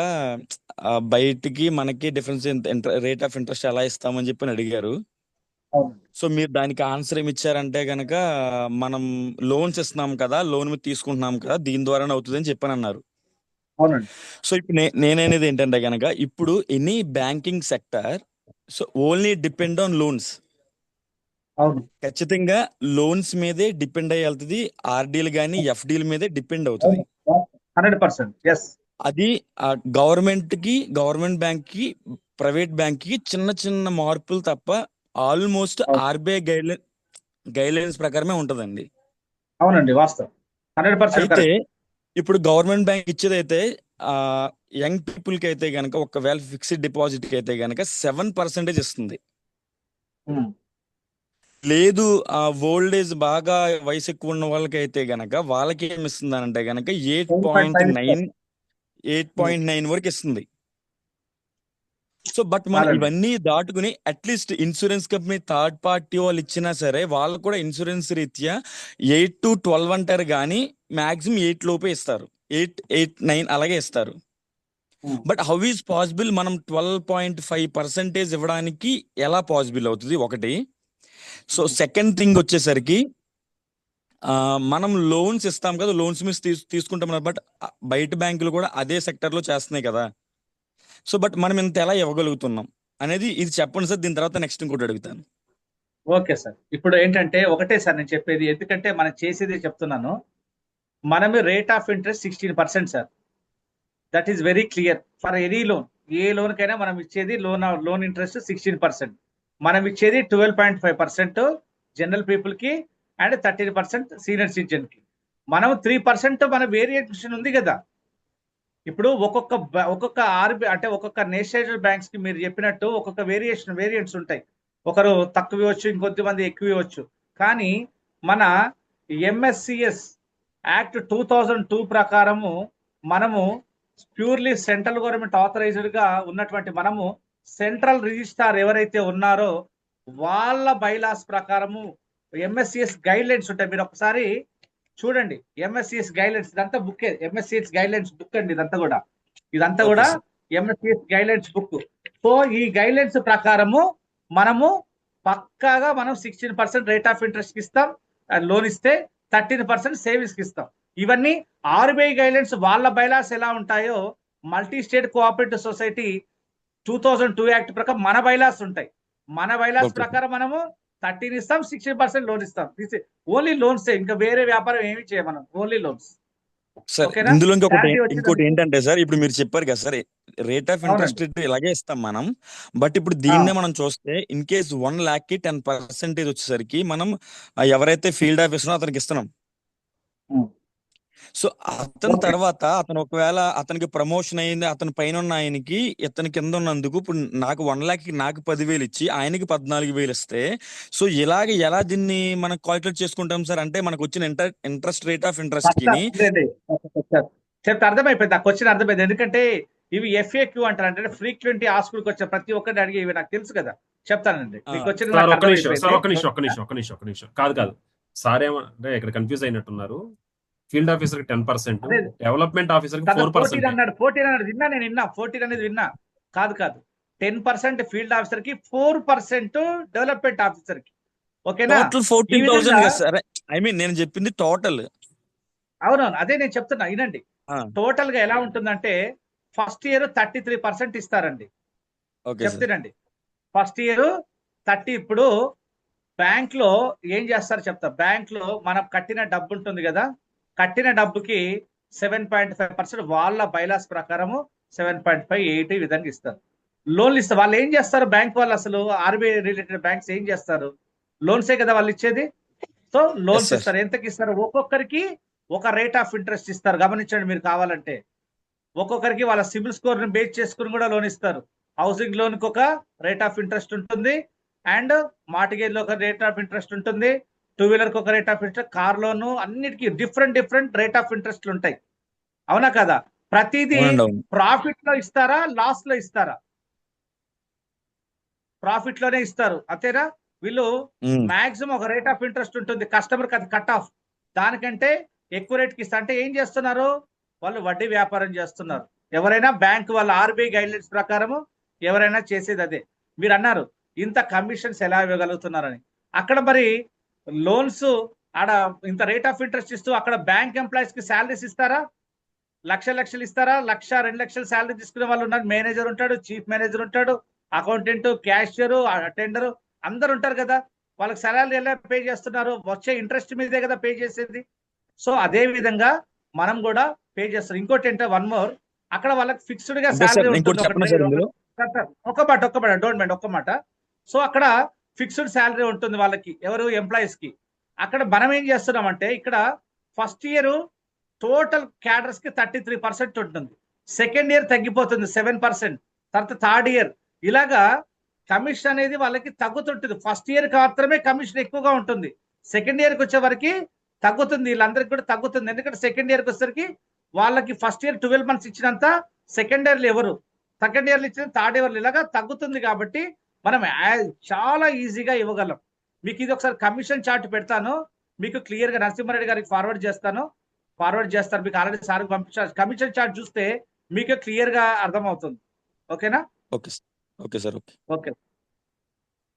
బయటికి మనకి డిఫరెన్స్ రేట్ ఆఫ్ ఇంట్రెస్ట్ ఎలా ఇస్తామని చెప్పి అడిగారు. అవును సో మీరు దానికి ఆన్సర్ ఏమి ఇచ్చారంటే గనక మనం లోన్స్ ఇస్తున్నాం కదా, లోన్ మీద తీసుకుంటున్నాం కదా, దీని ద్వారానే అవుతుంది అని చెప్పని అన్నారు. అవునండి సో ఇప్పుడు నేననేది ఏంటంటే గనక ఇప్పుడు any banking sector so only depend on loans. అవును ఖచ్చితంగా లోన్స్ మీదే డిపెండ్ అయ్యి వెళ్తుంది. ఆర్డీలు కానీ ఎఫ్డీల మీదే డిపెండ్ అవుతుంది. 100%. ఎస్ అది గవర్నమెంట్ బ్యాంక్ కి ప్రైవేట్ బ్యాంక్ కి చిన్న చిన్న మార్పులు తప్ప ఆల్మోస్ట్ ఆర్బీఐ గైడ్లైన్స్ ప్రకారమే ఉంటదండి. అవునండి వాస్తవం 100% అయితే కరెక్ట్. ఇప్పుడు గవర్నమెంట్ బ్యాంక్ ఇచ్చేదైతే యంగ్ పీపుల్ కి అయితే గనక ఒకవేళ ఫిక్స్డ్ డిపాజిట్ కి అయితే గనక 7% ఇస్తుంది. లేదు ఓల్డ్ ఏజ్ బాగా వయసు ఎక్కువ ఉన్న వాళ్ళకి అయితే గనక వాళ్ళకి ఏమి ఇస్తుంది అంటే గనక 8.9 వరకు ఇస్తుంది. సో బట్ మనం చాలండి. ఇవన్నీ దాటుకుని at least insurance company third party వాళ్ళు ఇచ్చినా సరే వాళ్ళు కూడా ఇన్సూరెన్స్ రీత్యా 8 to 12 అంటారు కానీ మాక్సిమం 8 లోపే ఇస్తారు. 8, 9 అలాగే ఇస్తారు. బట్ హౌ ఈజ్ పాసిబుల్ మనం 12.5% ఇవ్వడానికి ఎలా పాసిబుల్ అవుతుంది ఒకటి. సో సెకండ్ థింగ్ వచ్చేసరికి మనం లోన్స్ ఇస్తాం కదా, లోన్స్ మీద తీసుకుంటాం. బట్ బయట బ్యాంకులు కూడా అదే సెక్టర్ లో చేస్తున్నాయి కదా. సో బట్ మనం ఇంత ఎలా ఇవ్వగలుగుతున్నాం అనేది ఇది చెప్పండి సార్. దీని తర్వాత నెక్స్ట్ ఇంకోటి అడుగుతాను. Okay sir. ఇప్పుడు ఏంటంటే ఒకటే సార్ నేను చెప్పేది, ఎందుకంటే మనం చేసేది చెప్తున్నాను. మనమే rate of interest 16% sir. That is very clear for any loan. A loan కైనా మనం ఇచ్చేది లోన్ ఇంట్రెస్ట్ 16%. మనం ఇచ్చేది 12.5% జనరల్ పీపుల్ కి అండ్ 13% సీనియర్ సిటిజన్ కి. మనం 3% మన వేరియేషన్ ఉంది కదా. ఇప్పుడు ఒక్కొక్క ఆర్బీఐ అంటే ఒక్కొక్క నేషనల్ బ్యాంక్స్ కి మీరు చెప్పినట్టు ఒక్కొక్క వేరియంట్స్ ఉంటాయి. ఒకరు తక్కువ ఇవ్వచ్చు, ఇంకొద్ది మంది ఎక్కువ ఇవ్వచ్చు. కానీ మన ఎంఎస్సిఎస్ యాక్ట్ 2002 ప్రకారము మనము ప్యూర్లీ సెంట్రల్ గవర్నమెంట్ ఆథరైజ్డ్ గా ఉన్నటువంటి మనము సెంట్రల్ రిజిస్ట్రార్ ఎవరైతే ఉన్నారో వాళ్ళ బైలాస్ ప్రకారము ఎంఎస్సిఎస్ గైడ్ లైన్స్ ఉంటాయి. మీరు ఒకసారి చూడండి ఎంఎస్సిఎస్ గైడ్ లైన్స్, ఇదంతా book. MSCS guide lines book అండి ఇదంతా కూడా MSCS guide lines book. So ఈ గైడ్ లైన్స్ ప్రకారము మనము పక్కాగా మనం 16% రేట్ ఆఫ్ ఇంట్రెస్ట్ కి ఇస్తాం. లోన్ ఇస్తే 13% సేవింగ్స్ కి ఇస్తాం. ఇవన్నీ ఆర్బీఐ గైడ్ లైన్స్ వాళ్ళ బైలాస్ ఎలా ఉంటాయో multi state cooperative society 2002 act ప్రకారం మన బైలాస్ ఉంటాయి. మన బైలాస్ ప్రకారం మనము 13 ఇస్తాం, 16% లోన్ ఇస్తాం. ఓన్లీ లోన్స్, ఇంకా వేరే వ్యాపారం ఏమి చేయం మనం, ఓన్లీ లోన్స్. సార్ ఇందులో ఇంకోటి ఏంటంటే సార్, ఇప్పుడు మీరు చెప్పారు కదా సార్ రేట్ ఆఫ్ ఇంట్రెస్ట్ ఇలాగే ఇస్తాం మనం. బట్ ఇప్పుడు దీన్నే మనం చూస్తే ఇన్ కేస్ 1 lakh కి 10% వచ్చేసరికి మనం ఎవరైతే ఫీల్డ్ ఆఫీసర్ అతనికి ఇస్తున్నాం. సో అతని తర్వాత ఒకవేళ అతనికి ప్రమోషన్ అయింది, అతని పైన ఉన్న ఆయనకి ఇతని కింద ఉన్నందుకు ఇప్పుడు నాకు 1 lakh కి నాకు 10,000 ఇచ్చి ఆయనకి 14,000 ఇస్తే సో ఎలా దీన్ని మనం కాల్కులేట్ చేసుకుంటాం సార్? అంటే మనకు వచ్చిన ఇంట్రెస్ట్ రేట్ ఆఫ్ ఇంట్రెస్ట్ కి చెప్తే అర్థమైపోయింది, నాకు వచ్చిన అర్థమైంది. ఎందుకంటే ఇవి FAQ అంటారు, అంటే ఫ్రీక్వెంట్ ఆస్కులకు వచ్చే ప్రతి ఒక్కరిని అడిగి ఇవి నాకు తెలుసు కదా, చెప్తానండి. మీకు వచ్చిన ఒక్క నిమిషం. కాదు సార్ ఏమంటే ఇక్కడ కన్ఫ్యూజ్ అయినట్టున్నారు. ఫీల్డ్ ఆఫీసర్ 10%, డెవలప్మెంట్ ఆఫీసర్ 4% అన్నాడు. 14 విన్నా, నేను విన్నా 14 అనేది విన్నా. కాదు 10% ఫీల్డ్ ఆఫీసర్ కి, 4% డెవలప్మెంట్ ఆఫీసర్ కి. ఓకేనా? 14,000 సార్. ఐ మీన్ నేను చెప్పింది టోటల్. అవునవును, అదే నేను చెప్తున్నా వినండి. టోటల్ గా ఎలా ఉంటుందంటే ఫస్ట్ ఇయర్ 33% ఇస్తారండి. చెప్తానండి. First year 30. ఇప్పుడు బ్యాంక్ లో ఏం చేస్తారు చెప్తా. బ్యాంక్ లో మనం కట్టిన డబ్బు ఉంటుంది కదా, కట్టిన డబ్బుకి 7.5% వాళ్ళ బైలాస్ ప్రకారము 7.5, 8 ఈ విధంగా ఇస్తారు. లోన్లు ఇస్తారు. వాళ్ళు ఏం చేస్తారు బ్యాంక్ వాళ్ళు, అసలు ఆర్బీఐ రిలేటెడ్ బ్యాంక్స్ ఏం చేస్తారు? లోన్సే కదా వాళ్ళు ఇచ్చేది. సో లోన్స్ ఇస్తారు. ఎంతకి ఇస్తారు? ఒక్కొక్కరికి ఒక రేట్ ఆఫ్ ఇంట్రెస్ట్ ఇస్తారు. గమనించండి మీరు కావాలంటే. ఒక్కొక్కరికి వాళ్ళ సిబిల్ స్కోర్ ని బేస్ చేసుకుని కూడా లోన్ ఇస్తారు. హౌసింగ్ లోన్ కి ఒక రేట్ ఆఫ్ ఇంట్రెస్ట్ ఉంటుంది, అండ్ మార్టిగేజ్ లో ఒక రేట్ ఆఫ్ ఇంట్రెస్ట్ ఉంటుంది, 2 వీలర్ కి ఒక rate of interest, car loan, అన్నిటికీ డిఫరెంట్ రేట్ ఆఫ్ ఇంట్రెస్ట్లు ఉంటాయి. అవునా కదా? ప్రతిదీ ప్రాఫిట్ లో ఇస్తారా, లాస్ లో ఇస్తారా? ప్రాఫిట్ లోనే ఇస్తారు, అంతేనా? వీళ్ళు మాక్సిమం ఒక రేట్ ఆఫ్ ఇంట్రెస్ట్ ఉంటుంది, కస్టమర్ కి అది కట్ ఆఫ్. దానికంటే ఎక్కువ రేట్కి ఇస్తా అంటే ఏం చేస్తున్నారు? వాళ్ళు వడ్డీ వ్యాపారం చేస్తున్నారు. ఎవరైనా బ్యాంక్ వాళ్ళ ఆర్బీఐ గైడ్లైన్స్ ప్రకారము ఎవరైనా చేసేది అదే. మీరు అన్నారు ఇంత కమిషన్స్ ఎలా ఇవ్వగలుగుతున్నారని. అక్కడ మరి లోన్స్ ఆడ ఇంత రేట్ ఆఫ్ ఇంట్రెస్ట్ ఇస్తూ అక్కడ బ్యాంక్ ఎంప్లాయీస్ కి శాలరీస్ ఇస్తారా? లక్షలు ఇస్తారా? 1,00,000, 2,00,000 శాలరీ తీసుకునే వాళ్ళు ఉన్నారు. మేనేజర్ ఉంటాడు, చీఫ్ మేనేజర్ ఉంటాడు, అకౌంటెంట్, క్యాషియర్, అటెండర్ అందరు ఉంటారు కదా. వాళ్ళకి శాలరీ ఎలా పే చేస్తున్నారు? వచ్చే ఇంట్రెస్ట్ మీదే కదా పే చేసేది. సో అదే విధంగా మనం కూడా పే చేస్తాం. ఇంకోటి ఏంటంటే వన్ మోర్, అక్కడ వాళ్ళకి ఫిక్స్డ్ గా అంటే సార్ శాలరీ ఇంకోటి ఉంటుంది. చెప్పండి సార్ ఇందులో. ఒక్క మాట డోంట్ మైండ్, ఒక్క మాట. సో అక్కడ ఫిక్స్డ్ శాలరీ ఉంటుంది వాళ్ళకి, ఎవరు ఎంప్లాయీస్ కి. అక్కడ మనం ఏం చేస్తున్నామంటే ఇక్కడ ఫస్ట్ ఇయర్ టోటల్ క్యాడర్స్ కి 33% ఉంటుంది. సెకండ్ ఇయర్ తగ్గిపోతుంది 7%, తర్వాత థర్డ్ ఇయర్ ఇలాగా కమిషన్ అనేది వాళ్ళకి తగ్గుతుంటుంది. ఫస్ట్ ఇయర్ మాత్రమే కమిషన్ ఎక్కువగా ఉంటుంది, సెకండ్ ఇయర్కి వచ్చే వరకు తగ్గుతుంది. వీళ్ళందరికీ కూడా తగ్గుతుంది. ఎందుకంటే సెకండ్ ఇయర్కి వచ్చేసరికి వాళ్ళకి ఫస్ట్ ఇయర్ 12 months ఇచ్చినంత సెకండ్ ఇయర్లు ఎవరు, సెకండ్ ఇయర్లు ఇచ్చిన థర్డ్ ఇయర్లు ఇలాగా తగ్గుతుంది. కాబట్టి మనం చాలా ఈజీగా ఇవ్వగలం. మీకు ఇది ఒకసారి కమిషన్ చార్ట్ పెడతాను, మీకు క్లియర్ గా నరసింహారెడ్డి గారికి ఫార్వర్డ్ చేస్తారు. మీకు ఆల్రెడీ సార్ పంపించారు. కమిషన్ చార్ట్ చూస్తే మీకు క్లియర్ గా అర్థమవుతుంది. ఓకేనా? Okay sir. Okay sir. Okay. Okay,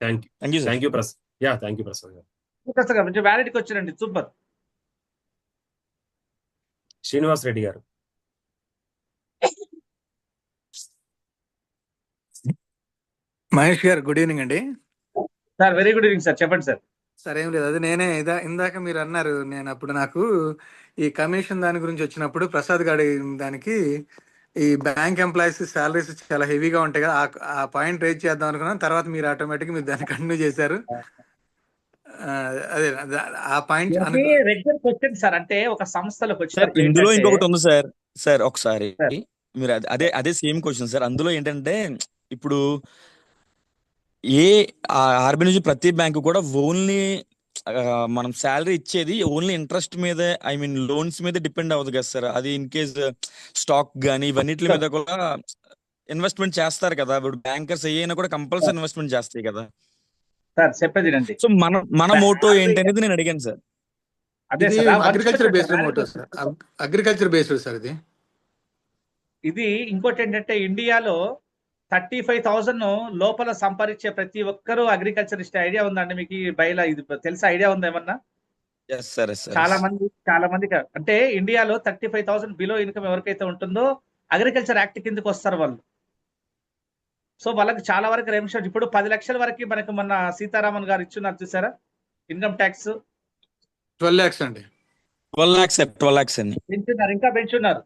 thank you. Thank you sir. Thank you Prasad. Yeah, thank you Prasad గారు. కొంచెం వ్యాలిడిటీకి వచ్చారండి. సూపర్. శ్రీనివాస్ రెడ్డి గారు. మహేష్ గారు గుడ్ ఈవినింగ్ అండి. Sir very good evening sir, చెప్పండి సార్. సార్ ఏం లేదు, అది నేనే ఇందాక మీరు అన్నారు, నేను అప్పుడు నాకు ఈ కమిషన్ దాని గురించి వచ్చినప్పుడు ప్రసాద్ గారి దానికి ఈ బ్యాంక్ ఎంప్లాయీస్ శాలరీస్ చాలా హెవీగా ఉంటాయి కదా, ఆ పాయింట్ రేజ్ చేద్దాం అనుకున్నాను. తర్వాత మీరు ఆటోమేటిక్ మీరు దాన్ని కంటిన్యూ చేశారు. అదే ఆ పాయింట్ రెగ్యులర్ క్వశ్చన్ సార్. అంటే ఒక సంస్థలకు సార్ వచ్చిన ఇందులో ఇంకొకటి ఉంది సార్. సార్ ఒకసారి మీరు అదే సేమ్ క్వశ్చన్ సార్. అందులో ఏంటంటే ఇప్పుడు ఆర్బీఐ నుంచి ప్రతి బ్యాంకు కూడా ఓన్లీ మనం శాలరీ ఇచ్చేది ఓన్లీ ఇంట్రెస్ట్ మీద, ఐ మీన్ లోన్స్ మీద డిపెండ్ అవ్వదు కదా సార్. అది ఇన్ కేస్ స్టాక్ గానీ ఇవన్నిటి మీద కూడా ఇన్వెస్ట్మెంట్ చేస్తారు కదా. ఇప్పుడు బ్యాంకర్స్ ఏమైనా కూడా కంపల్సరీ ఇన్వెస్ట్మెంట్ చేస్తాయి కదా సార్. చెప్పేది సో మన మోటో ఏంటనేది నేను అడిగాను సార్. అదే agriculture based motto sir. Agriculture based sir ఇది. ఇంకోటి ఏంటంటే ఇండియాలో 35,000 లోపల సంపాదించే ప్రతి ఒక్కరూ అగ్రికల్చరిస్ట్. ఐడియా ఉందండి మీకు? ఈ బయలా ఇది తెలుసా? ఐడియా ఉందా ఏమన్నా? చాలా మంది అంటే ఇండియాలో 35,000 బిలో ఇన్కమ్ ఎవరికైతే ఉంటుందో అగ్రికల్చర్ యాక్ట్ కిందకి వస్తారు వాళ్ళు. సో వాళ్ళకి చాలా వరకు రెమిషన్. ఇప్పుడు 10 లక్షల వరకు మనకు మొన్న సీతారామన్ గారు ఇచ్చున్నారు చూసారా ఇన్కమ్ ట్యాక్స్. 12 lakhs అండి. 12 lakhs అండి పెంచున్నారు, ఇంకా పెంచున్నారు.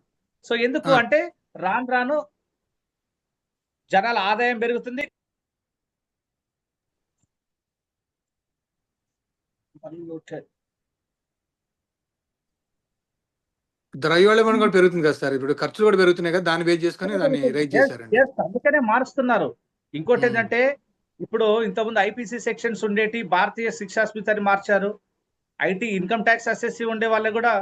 సో ఎందుకు అంటే రాను జనాల ఆదాయం పెరుగుతుంది. ద్రవ్యోల్బణం కూడా పెరుగుతుంది కదా సార్. ఇప్పుడు ఖర్చులు కూడా పెరుగుతున్నాయి కదా, దాన్ని బేస్ చేసుకుని దాన్ని రైజ్ చేశారండి. అందుకనే మారుస్తున్నారు. ఇంకోటి ఏంటంటే ఇప్పుడు ఇంతకుముందు ఐపీసీ సెక్షన్స్ ఉండేటి, భారతీయ శిక్షా స్మితని మార్చారు. ఐటీ ఇన్కమ్ ట్యాక్స్ అసెస్సీ ఉండే వాళ్ళకి కూడా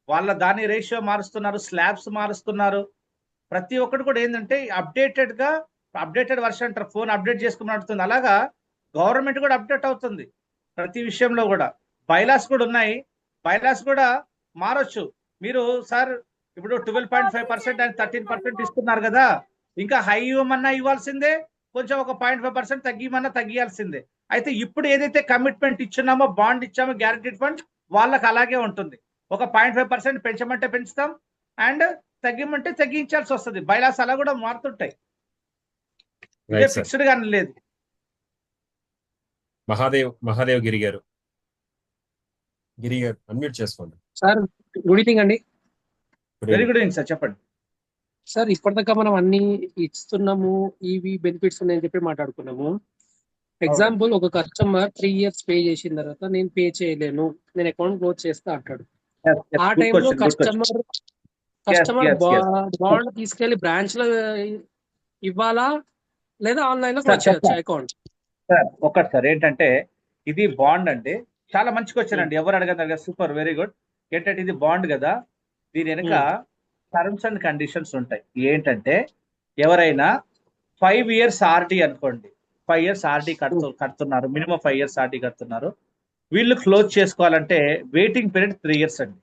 వాళ్ళ దాని రేషియో మారుస్తున్నారు, స్లాబ్స్ మారుస్తున్నారు. ప్రతి ఒక్కటి కూడా ఏంటంటే అప్డేటెడ్ వర్షన్ అంటారు, ఫోన్ అప్డేట్ చేసుకుని నడుస్తుంది. అలాగా గవర్నమెంట్ కూడా అప్డేట్ అవుతుంది ప్రతి విషయంలో కూడా. బైలాస్ కూడా ఉన్నాయి, బైలాస్ కూడా మారొచ్చు. మీరు సార్ ఇప్పుడు 12.5% అని 13% ఇస్తున్నారు కదా, ఇంకా హై ఇవ్వమన్నా ఇవ్వాల్సిందే, కొంచెం ఒక 0.5% తగ్గిమన్నా తగ్గియాల్సిందే. అయితే ఇప్పుడు ఏదైతే కమిట్మెంట్ ఇచ్చున్నామో, బాండ్ ఇచ్చామో, గ్యారంటీడ్ ఫండ్ వాళ్ళకి అలాగే ఉంటుంది. ఒక 0.5% పెంచమంటే పెంచుతాం, అండ్ తగ్గిమంటే తగ్గించాల్సి వస్తుంది. బైలాస్ అలా కూడా మారుతుంటాయి, ఫిక్స్డ్ గానే లేదు. మహాదేవ్ గిరి గారు అన్మ్యూట్ చేసుకోండి సార్. గుడ్ ఈవినింగ్ అండి. వెరీ గుడ్ ఈవినింగ్ సార్, చెప్పండి సార్. ఇప్పటిదాకా మనం అన్ని ఇస్తున్నాము, ఇవి బెనిఫిట్స్ ఉన్నాయని చెప్పి మాట్లాడుకున్నాము. ఎగ్జాంపుల్, ఒక కస్టమర్ 3 years పే చేసిన తర్వాత నేను పే చేయలేను, నేను అకౌంట్ క్లోజ్ చేస్తా అంటాడు. ఆ టైంలో కస్టమర్ బాండ్ తీసుకెళ్లి బ్రాంచ్ లో ఇవ్వాలా లేదా ఆన్లైన్ లో క్లోజ్ చేయొచ్చా అకౌంట్? సార్ ఒకటి సార్ ఏంటంటే ఇది బాండ్ అండి. చాలా మంచి క్వశ్చన్ అండి, ఎవరు అడగదు. Super, very good. ఏంటంటే ఇది బాండ్ కదా, దీని వెనుక టర్మ్స్ అండ్ కండిషన్స్ ఉంటాయి. ఏంటంటే ఎవరైనా 5 years ఆర్డీ అనుకోండి, 5 years ఆర్డీ కడుతున్నారు, మినిమం 5 years ఆర్డీ కడుతున్నారు. వీళ్ళు క్లోజ్ చేసుకోవాలంటే వెయిటింగ్ పీరియడ్ 3 years అండి.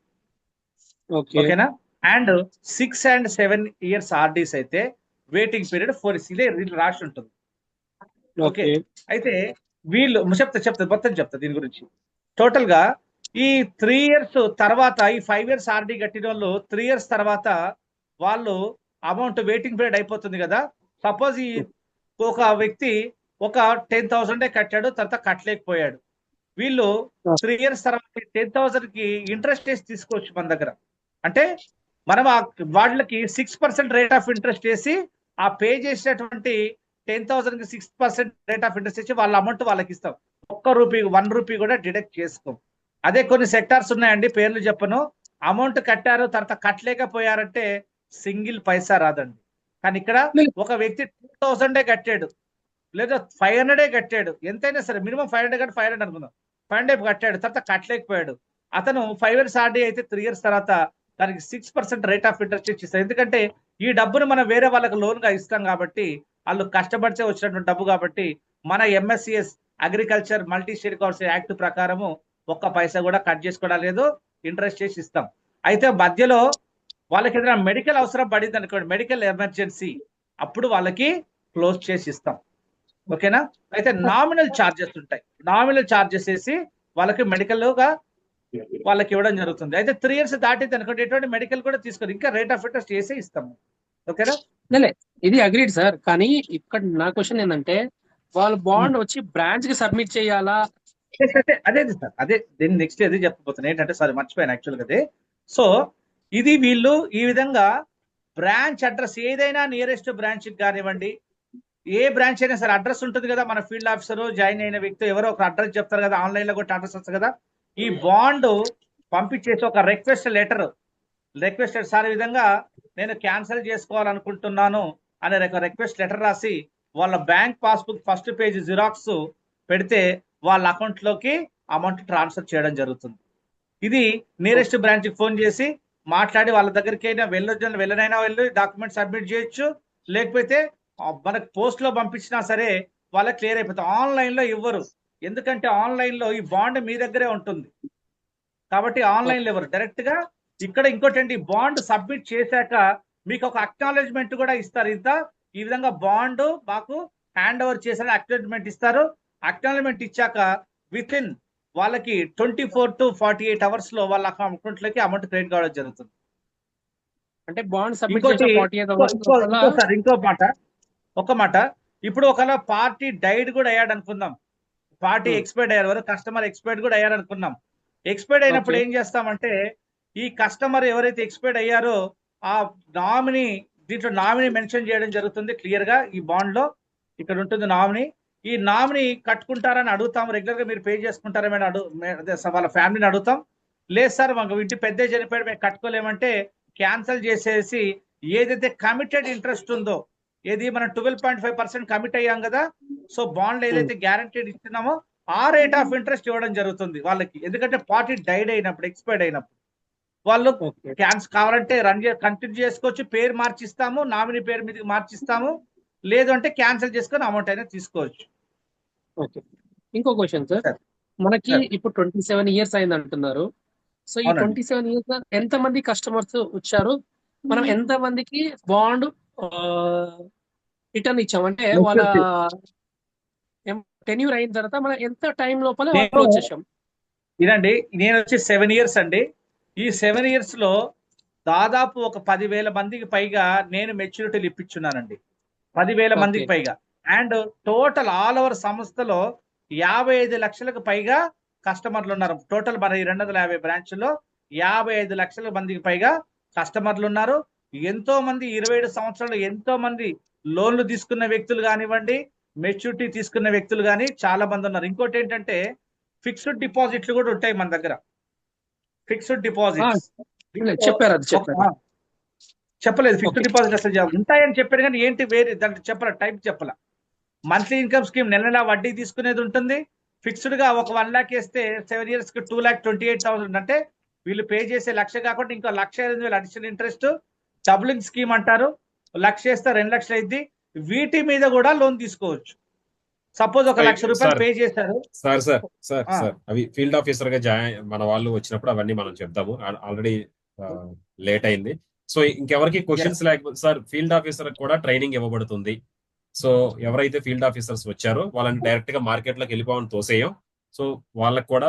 ఓకే ఓకేనా. అండ్ 6 and 7 years ఆర్డీస్ అయితే వెయిటింగ్ పీరియడ్ 4 ఇదే రాసి ఉంటుంది. ఓకే, ఓకే అయితే వీళ్ళు చెప్తా మొత్తం చెప్తా దీని గురించి. టోటల్ గా ఈ 3 years తర్వాత ఈ 5 years ఆర్డీ కట్టిన వాళ్ళు 3 years తర్వాత వాళ్ళు అమౌంట్ వెయిటింగ్ పీరియడ్ అయిపోతుంది కదా. సపోజ్ ఈ ఒక వ్యక్తి ఒక 10,000 కట్టాడు, తర్వాత కట్టలేకపోయాడు. వీళ్ళు 3 years తర్వాత 10,000 కి ఇంట్రెస్ట్ వేసి తీసుకోవచ్చు మన దగ్గర. అంటే మనం వాళ్ళకి 6% రేట్ ఆఫ్ ఇంట్రెస్ట్ వేసి ఆ పే చేసినటువంటి 10,000 కి 6% రేట్ ఆఫ్ ఇంట్రెస్ట్ ఇచ్చి వాళ్ళ అమౌంట్ వాళ్ళకి ఇస్తాం. ₹1 కూడా డిడక్ట్ చేసుకోం. అదే కొన్ని సెక్టార్స్ ఉన్నాయండి, పేర్లు చెప్పను. అమౌంట్ కట్టారు, తర్వాత కట్టలేకపోయారంటే సింగిల్ పైసా రాదండి. కానీ ఇక్కడ ఒక వ్యక్తి 2,000 కట్టాడు, లేదా 500 కట్టాడు, ఎంతైనా సరే మినిమం 500 కంటే 500 అనుకుందాం, 500 కట్టాడు, తర్వాత కట్టలేకపోయాడు. అతను 5 years ఆర్డీ అయితే 3 years తర్వాత దానికి 6% రేట్ ఆఫ్ ఇంట్రెస్ట్ ఇచ్చిస్తారు. ఎందుకంటే ఈ డబ్బును మనం వేరే వాళ్ళకి లోన్ గా ఇస్తాం కాబట్టి, వాళ్ళు కష్టపడితే వచ్చినటువంటి డబ్బు కాబట్టి మన MSCS agriculture multi state council act ప్రకారము 1 పైసా కూడా కట్ చేసుకోవడం లేదు, ఇంట్రెస్ట్ చేసి ఇస్తాం. అయితే మధ్యలో వాళ్ళకి ఏదైనా మెడికల్ అవసరం పడింది అనుకోండి, మెడికల్ ఎమర్జెన్సీ, అప్పుడు వాళ్ళకి క్లోజ్ చేసి ఇస్తాం. ఓకేనా. అయితే నామినల్ ఛార్జెస్ ఉంటాయి, నామినల్ ఛార్జెస్ వేసి వాళ్ళకి మెడికల్ గా వాళ్ళకి ఇవ్వడం జరుగుతుంది. అయితే 3 years దాటింది అనుకోండి, ఎటువంటి మెడికల్ కూడా తీసుకోరు, ఇంకా రేట్ ఆఫ్ ఇంట్రెస్ట్ వేసే ఇస్తాము. ఓకేనా. లే ఇది అగ్రీడ్ సార్. కానీ ఇక్కడ నా క్వశ్చన్ ఏంటంటే, వాళ్ళు బాండ్ వచ్చి బ్రాంచ్ కి సబ్మిట్ చేయాలా? అదే సార్, అదే దీన్ని నెక్స్ట్ అదే చెప్పబోతున్నాను. ఏంటంటే సారీ మర్చిపోయాను యాక్చువల్గా అదే. సో ఇది వీళ్ళు ఈ విధంగా బ్రాంచ్ అడ్రస్ ఏదైనా నియరెస్ట్ బ్రాంచ్ కానివ్వండి, ఏ బ్రాంచ్ అయినా సరే అడ్రస్ ఉంటుంది కదా, మన ఫీల్డ్ ఆఫీసర్ జాయిన్ అయిన వ్యక్తి ఎవరో ఒక అడ్రస్ చెప్తారు కదా, ఆన్లైన్ లో కూడా అడ్రస్ వస్తుంది కదా. ఈ బాండ్ పంపించేసి ఒక రిక్వెస్ట్ లెటర్ సార్ ఈ విధంగా నేను క్యాన్సిల్ చేసుకోవాలనుకుంటున్నాను అనే రిక్వెస్ట్ లెటర్ రాసి వాళ్ళ bank passbook first page xerox పెడితే వాళ్ళ అకౌంట్ లోకి అమౌంట్ ట్రాన్స్ఫర్ చేయడం జరుగుతుంది. ఇది నియరెస్ట్ బ్రాంచ్ కి ఫోన్ చేసి మాట్లాడి వాళ్ళ దగ్గరికి అయినా వెళ్ళనైనా వెళ్ళి డాక్యుమెంట్ సబ్మిట్ చేయొచ్చు, లేకపోతే మనకు పోస్ట్ లో పంపించినా సరే వాళ్ళకి క్లియర్ అయిపోతుంది. ఆన్లైన్ లో ఇవ్వరు, ఎందుకంటే ఆన్లైన్ లో ఈ బాండ్ మీ దగ్గరే ఉంటుంది కాబట్టి ఆన్లైన్ లో ఇవ్వరు. డైరెక్ట్ గా ఇక్కడ ఇంకోటి ఏంటి, బాండ్ సబ్మిట్ చేశాక మీకు ఒక అక్నాలెడ్జ్మెంట్ కూడా ఇస్తారు. ఈ విధంగా బాండ్ మాకు హ్యాండ్ ఓవర్ చేసిన అక్నాలెడ్జ్మెంట్ ఇస్తారు. అక్నాలెడ్జ్మెంట్ ఇచ్చాక విత్ ఇన్ వాళ్ళకి 24 to 48 hours లో వాళ్ళ అకౌంట్ లోకి అమౌంట్ క్రెడిట్ కావడం జరుగుతుంది. అంటే బాండ్ సబ్మిట్ ఇంకోటి చేసిన 48 hours ఒక మాట, ఇప్పుడు ఒకవేళ పార్టీ డైడ్ కూడా అయ్యాడు అనుకుందాం, పార్టీ ఎక్స్పైర్డ్ అయ్యారు, ఎవరు కస్టమర్ ఎక్స్పైర్డ్ కూడా అయ్యారు అనుకున్నాం. ఎక్స్పైర్డ్ అయినప్పుడు ఏం చేస్తామంటే, ఈ కస్టమర్ ఎవరైతే ఎక్స్పైర్డ్ అయ్యారో ఆ నామినీ, దీంట్లో నామినీ మెన్షన్ చేయడం జరుగుతుంది క్లియర్ గా. ఈ బాండ్ లో ఇక్కడ ఉంటుంది నామినీ. ఈ నామినీ కట్టుకుంటారని అడుగుతాం, రెగ్యులర్ గా మీరు పే చేసుకుంటారా వాళ్ళ ఫ్యామిలీని అడుగుతాం. లేదు సార్ మాకు ఇంటి పెద్ద చనిపోయాడు మేము కట్టుకోలేమంటే క్యాన్సిల్ చేసేసి ఏదైతే కమిటెడ్ ఇంట్రెస్ట్ ఉందో, ఏది మనం 12.5% కమిట్ అయ్యాం కదా, సో బాండ్ ఏదైతే గ్యారంటీడ్ ఇస్తున్నామో ఆ రేట్ ఆఫ్ ఇంట్రెస్ట్ ఇవ్వడం జరుగుతుంది వాళ్ళకి. ఎందుకంటే పార్టీ డైడ్ అయినప్పుడు, ఎక్స్పైర్డ్ అయినప్పుడు వాళ్ళు కావాలంటే కంటిన్యూ చేసుకోవచ్చు, పేరు మార్చిస్తాము, నామినీ పేరు మీదకి మార్చిస్తాము, లేదు అంటే క్యాన్సిల్ చేసుకొని అమౌంట్ అయినా తీసుకోవచ్చు. ఓకే, ఇంకో క్వశ్చన్ సార్, మనకి ఇప్పుడు 27 years అయింది అంటున్నారు. సో ఈ 27 years ఎంత మంది కస్టమర్స్ వచ్చారు, మనం ఎంత మందికి బాండ్ రిటర్న్ ఇచ్చాం, అంటే వాళ్ళ టెన్యూర్ అయిన తర్వాత మనం ఎంత టైం లోపల వచ్చేసాం? ఇదండి, నేను వచ్చి 7 years అండి. ఈ 7 years లో దాదాపు ఒక 10,000 మందికి పైగా నేను మెచ్యూరిటీలు ఇప్పించున్నానండి, 10,000 మందికి పైగా. అండ్ టోటల్ ఆల్ ఓవర్ సంస్థలో 55 లక్షలకు పైగా కస్టమర్లు ఉన్నారు. టోటల్ మన ఈ 250 బ్రాంచ్లో 55 లక్షల మందికి పైగా కస్టమర్లు ఉన్నారు. ఎంతో మంది 27 సంవత్సరాలు ఎంతో మంది లోన్లు తీసుకున్న వ్యక్తులు కానివ్వండి, మెచ్యూరిటీ తీసుకున్న వ్యక్తులు కానీ చాలా మంది ఉన్నారు. ఇంకోటి ఏంటంటే ఫిక్స్డ్ డిపాజిట్లు కూడా ఉంటాయి మన దగ్గర. ఫిక్స్డ్ డిపాజిట్ చెప్పలేదు, ఫిక్స్డ్ డిపాజిట్ అసలు ఉంటాయని చెప్పారు కానీ ఏంటి వేరే దాంట్లో చెప్పాల, టైప్ చెప్పాల. మంత్లీ ఇన్కమ్ స్కీమ్ నెల నెల వడ్డీ తీసుకునేది ఉంటుంది. ఫిక్స్డ్ గా ఒక 1 lakh వేస్తే 7 years కి 2,28,000 అంటే వీళ్ళు పే చేసే 1,00,000 కాకుండా ఇంకో 1,08,000 అడిషనల్ ఇంట్రెస్ట్. డబులింగ్ స్కీమ్ అంటారు, 1,00,000 వేస్తే 2 లక్షలు అయింది. వీటి మీద కూడా లోన్ తీసుకోవచ్చు. సపోజ్ ఒక 1,00,000 రూపాయలు పే చేశారు సార్ అవి ఫీల్డ్ ఆఫీసర్ గా మన వాళ్ళు వచ్చినప్పుడు అవన్నీ మనం చెప్తాము. ఆల్రెడీ లేట్ అయింది. సో ఇంకెవరికి క్వశ్చన్స్ లేకపోతే సార్, ఫీల్డ్ ఆఫీసర్ కూడా ట్రైనింగ్ ఇవ్వబడుతుంది. సో ఎవరైతే ఫీల్డ్ ఆఫీసర్స్ వచ్చారో వాళ్ళని డైరెక్ట్ గా మార్కెట్ లోకి వెళ్ళిపోవని తోసేయం. సో వాళ్ళకి కూడా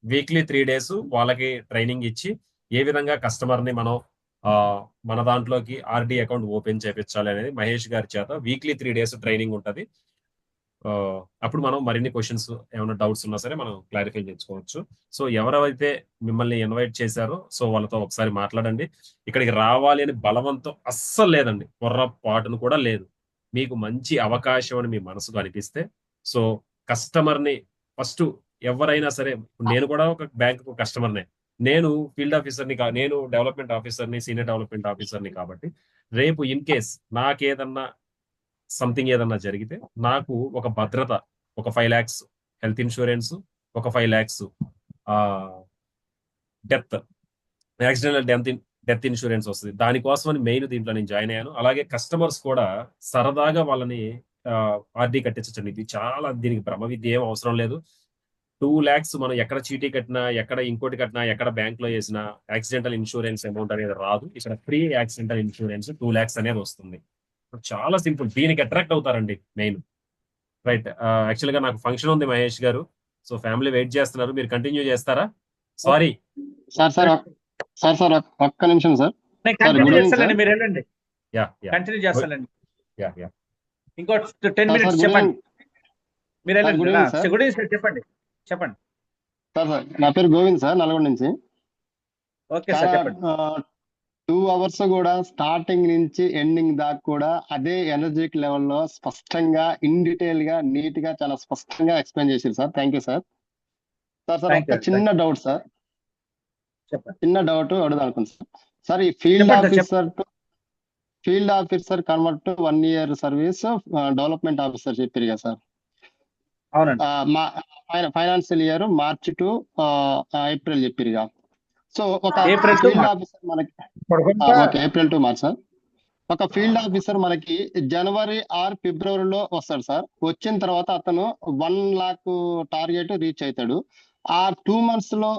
వీక్లీ 3 days వాళ్ళకి ట్రైనింగ్ ఇచ్చి ఏ విధంగా కస్టమర్ ని మనం మన దాంట్లోకి ఆర్డి అకౌంట్ ఓపెన్ చేయించాలి అనేది మహేష్ గారి చేత వీక్లీ 3 days ట్రైనింగ్ ఉంటది. అప్పుడు మనం మరిన్ని క్వశ్చన్స్ ఏమైనా డౌట్స్ ఉన్నా సరే మనం క్లారిఫై చేసుకోవచ్చు. సో ఎవరైతే మిమ్మల్ని ఇన్వైట్ చేశారో సో వాళ్ళతో ఒకసారి మాట్లాడండి. ఇక్కడికి రావాలి అని బలవంతం అస్సలు లేదండి, పొర్రపాటును కూడా లేదు. మీకు మంచి అవకాశం అని మీ మనసుకు అనిపిస్తే సో కస్టమర్ ని ఫస్ట్ ఎవరైనా సరే, నేను కూడా ఒక బ్యాంక్ కస్టమర్నే, నేను ఫీల్డ్ ఆఫీసర్ని నేను డెవలప్మెంట్ ఆఫీసర్ని, సీనియర్ డెవలప్మెంట్ ఆఫీసర్ని కాబట్టి రేపు ఇన్ కేస్ నాకేదన్నా సంథింగ్ ఏదన్నా జరిగితే నాకు ఒక భద్రత, ఒక 5 lakhs హెల్త్ ఇన్సూరెన్స్, ఒక 5 lakhs యాక్సిడెంటల్ డెత్ ఇన్సూరెన్స్ వస్తుంది. దానికోసమని మెయిన్ దీంట్లో నేను జాయిన్ అయ్యాను. అలాగే కస్టమర్స్ కూడా సరదాగా వాళ్ళని ఆర్డీ కట్టించండి. ఇది చాలా, దీనికి బ్రహ్మ విద్య ఏం అవసరం లేదు. 2 lakhs మనం ఎక్కడ చీటీ కట్టినా, ఎక్కడ ఇంకోటి కట్టినా, ఎక్కడ బ్యాంక్ లో వేసినా యాక్సిడెంటల్ ఇన్సూరెన్స్ అమౌంట్ అనేది రాదు. ఇక్కడ ఫ్రీ యాక్సిడెంటల్ ఇన్సూరెన్స్ 2 lakhs అనేది వస్తుంది. చాలా సింపుల్, దీనికి అట్రాక్ట్ అవుతారండి మెయిన్. రైట్, యాక్చువల్ గా నాకు ఫంక్షన్ ఉంది మహేష్ గారు, సో ఫ్యామిలీ వెయిట్ చేస్తున్నారు. మీరు కంటిన్యూ చేస్తారా? సారీ సార్ ఒక్క నిమిషం సార్. మీరు వెళ్ళండి, కంటిన్యూ చేస్తానండి. ఇంకో 10 minutes చెప్పండి. మీరు వెళ్ళండి, చెప్పండి. సార్ నా పేరు గోవింద్ సార్, నల్గొండ నుంచి. ఓకే సార్, చెప్పండి. 2 hours కూడా స్టార్టింగ్ నుంచి ఎండింగ్ దాకా కూడా అదే ఎనర్జిక్ లెవెల్లో స్పష్టంగా, ఇన్ డీటెయిల్ గా, నీట్ గా, చాలా స్పష్టంగా ఎక్స్ప్లెయిన్ చేశారు సార్. Thank you sir. ఒక చిన్న డౌట్ సార్, చిన్న డౌట్ అడుగుదాం సార్. ఈ field officer convert to 1 year service development officer చెప్పారు కదా సార్. మా financial year March to April చెప్పారు కదా. సో ఒక ఫీల్డ్ ఆఫీసర్ మనకి April to March సార్. ఒక ఫీల్డ్ ఆఫీసర్ మనకి January or February వస్తాడు సార్. వచ్చిన తర్వాత అతను 1 lakh టార్గెట్ రీచ్ అవుతాడు. ఆ 2 months లో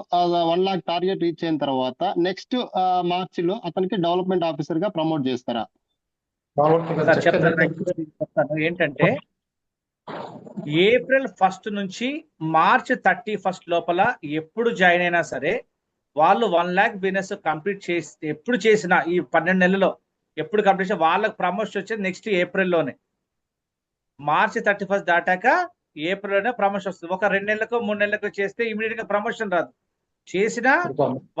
1 lakh టార్గెట్ రీచ్ అయిన తర్వాత నెక్స్ట్ March లో అతనికి డెవలప్మెంట్ ఆఫీసర్ గా ప్రమోట్ చేస్తారా? ఏంటంటే April 1st నుంచి March 31st లోపల ఎప్పుడు జాయిన్ అయినా సరే వాళ్ళు 1 lakh బిజినెస్ కంప్లీట్ చేసి, ఎప్పుడు చేసినా ఈ 12 నెలల్లో ఎప్పుడు కంప్లీట్ చేసి వాళ్ళకి ప్రమోషన్ వచ్చేది నెక్స్ట్ ఏప్రిల్లోనే. March 31st దాటాక ఏప్రిల్లోనే ప్రమోషన్ వస్తుంది. ఒక 2 నెలలకు 3 నెలలకు చేస్తే ఇమీడియట్ గా ప్రమోషన్ రాదు. చేసిన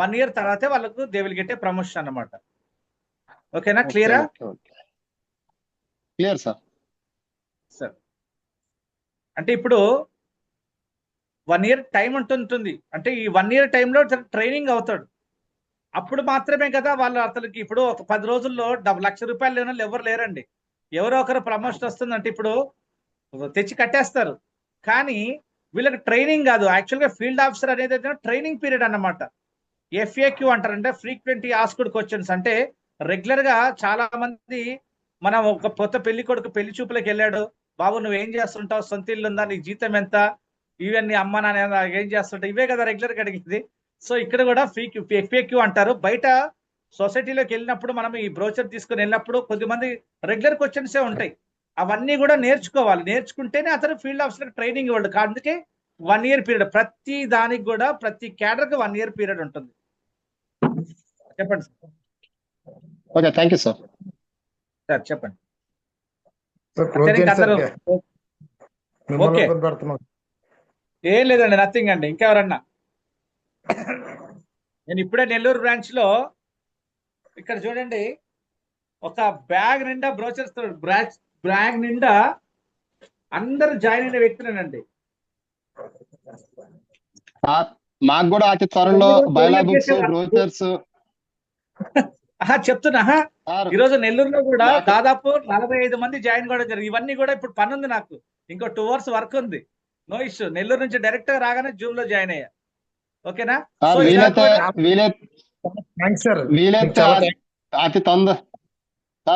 1 year తర్వాతే వాళ్ళకు they will get a promotion అన్నమాట. ఓకేనా? క్లియరా? Clear sir. అంటే ఇప్పుడు 1 year టైం ఉంటుంది. అంటే ఈ 1 year టైంలో ట్రైనింగ్ అవుతాడు. అప్పుడు మాత్రమే కదా వాళ్ళు అతనికి. ఇప్పుడు ఒక 10 రోజుల్లో 1,00,000 రూపాయలు లేని వాళ్ళు ఎవరు లేరండి. ఎవరో ఒకరు ప్రమోషన్ వస్తుందంటే ఇప్పుడు తెచ్చి కట్టేస్తారు. కానీ వీళ్ళకి ట్రైనింగ్ కాదు. యాక్చువల్గా ఫీల్డ్ ఆఫీసర్ అనేది ట్రైనింగ్ పీరియడ్ అన్నమాట. FAQ అంటారంటే ఫ్రీక్వెంట్లీ ఆస్క్డ్ క్వశ్చన్స్. అంటే రెగ్యులర్ గా చాలా మంది, మనం ఒక కొత్త పెళ్లి కొడుకు పెళ్లి చూపులకు వెళ్ళాడు, బాబు నువ్వేం చేస్తుంటావు, సొంత ఇల్లు ఉందా, నీ జీతం ఎంత, ఇవన్నీ అమ్మ నాన్న ఏం చేస్తుంటావు, ఇవే కదా రెగ్యులర్ గా అడిగింది. సో ఇక్కడ కూడా FAQ అంటారు. బయట సొసైటీలోకి వెళ్ళినప్పుడు మనం ఈ బ్రోచర్ తీసుకుని వెళ్ళినప్పుడు కొద్దిమంది రెగ్యులర్ క్వశ్చన్సే ఉంటాయి. అవన్నీ కూడా నేర్చుకోవాలి. నేర్చుకుంటేనే అతను ఫీల్డ్ ఆఫీసర్ ట్రైనింగ్ ఇవ్వడు. అందుకే 1 year పీరియడ్, ప్రతి దానికి కూడా ప్రతి క్యాడర్ కి 1 year పీరియడ్ ఉంటుంది. చెప్పండి sir. Okay, thank you sir. Sir చెప్పండి. ఏం లేదండి, నథింగ్ అండి. ఇంకెవరన్నా? నేను ఇప్పుడే నెల్లూరు బ్రాంచ్ లో ఇక్కడ చూడండి, ఒక బ్యాగ్ నిండా బ్రోచర్స్, బ్యాగ్ నిండా అందరు జాయిన్ అయిన వ్యక్తులేనండి. మాకు కూడా అతి త్వరలో బైలా బుక్స్, బ్రోచర్స్ చెప్తున్నా. ఈరోజు నెల్లూరులో కూడా దాదాపు 45 మంది జాయిన్ కూడా జరిగింది. ఇవన్నీ కూడా ఇప్పుడు పని ఉంది నాకు, ఇంకో 2 hours వర్క్ ఉంది. No issue. నెల్లూరు నుంచి డైరెక్ట్ గా రాగానే జూమ్ లో జాయిన్ అయ్యా. ఓకేనా?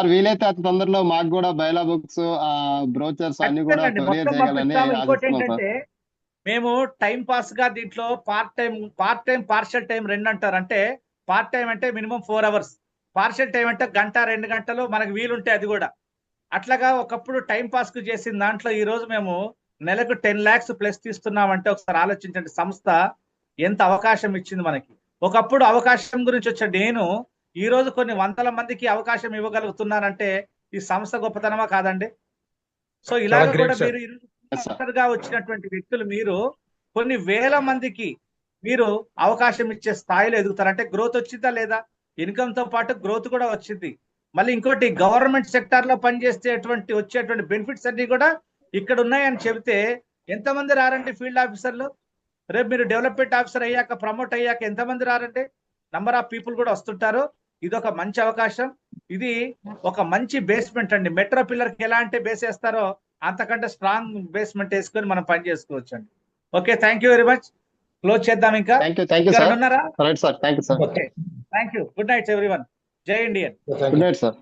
వీలైతే అతి తొందరలో మాకు కూడా బైలా బుక్స్, బ్రోచర్స్ అన్ని కూడా కొరియర్ చేయాలని ఇంకోటి ఏంటంటే మేము టైం పాస్ గా దీంట్లో పార్షియల్ టైం రెండు అంటారు. అంటే పార్ట్ టైం అంటే మినిమం 4 అవర్స్, పార్షియల్ టైం అంటే గంట 2 గంటలు మనకు వీలుంటే అది కూడా. అట్లాగా ఒకప్పుడు టైం పాస్ కు చేసిన దాంట్లో ఈ రోజు మేము నెలకు 10 lakhs ప్లస్ తీస్తున్నామంటే ఒకసారి ఆలోచించండి. సంస్థ ఎంత అవకాశం ఇచ్చింది మనకి. ఒకప్పుడు అవకాశం గురించి వచ్చే నేను ఈ రోజు కొన్ని వందల మందికి అవకాశం ఇవ్వగలుగుతున్నానంటే ఈ సంస్థ గొప్పతనమా కాదండి? సో చాలా ఇలాగ కూడా గ్రేట్ సార్. మీరు ఇన్ఫ్లుయెన్సర్‌గా వచ్చినటువంటి వ్యక్తులు మీరు కొన్ని వేల మందికి మీరు అవకాశం ఇచ్చే స్థాయిలో ఎదుగుతారు. అంటే గ్రోత్ వచ్చిందా లేదా? ఇన్కమ్ తో పాటు గ్రోత్ కూడా వచ్చింది. మళ్ళీ ఇంకోటి గవర్నమెంట్ సెక్టార్ లో పనిచేసేటువంటి వచ్చేటువంటి బెనిఫిట్స్ అన్ని కూడా ఇక్కడ ఉన్నాయని చెబితే ఎంతమంది రారండి ఫీల్డ్ ఆఫీసర్లు? రేపు మీరు డెవలప్మెంట్ ఆఫీసర్ అయ్యాక ప్రమోట్ అయ్యాక ఎంతమంది రారండి? నంబర్ ఆఫ్ పీపుల్ కూడా వస్తుంటారు. ఇది ఒక మంచి అవకాశం. ఇది ఒక మంచి బేస్మెంట్ అండి. మెట్రో పిల్లర్ కి ఎలా అంటే బేస్ వేస్తారో అంతకంటే స్ట్రాంగ్ బేస్మెంట్ వేసుకొని మనం పని చేసుకోవచ్చు అండి. Okay, thank you very much. Close చేద్దాం. ఇంకా థ్యాంక్ యూ ఇంకా సార్. రెండు ఉన్నారా? Right sir, thank you sir. Okay, thank you. Good night everyone. జై Indian. Good night sir.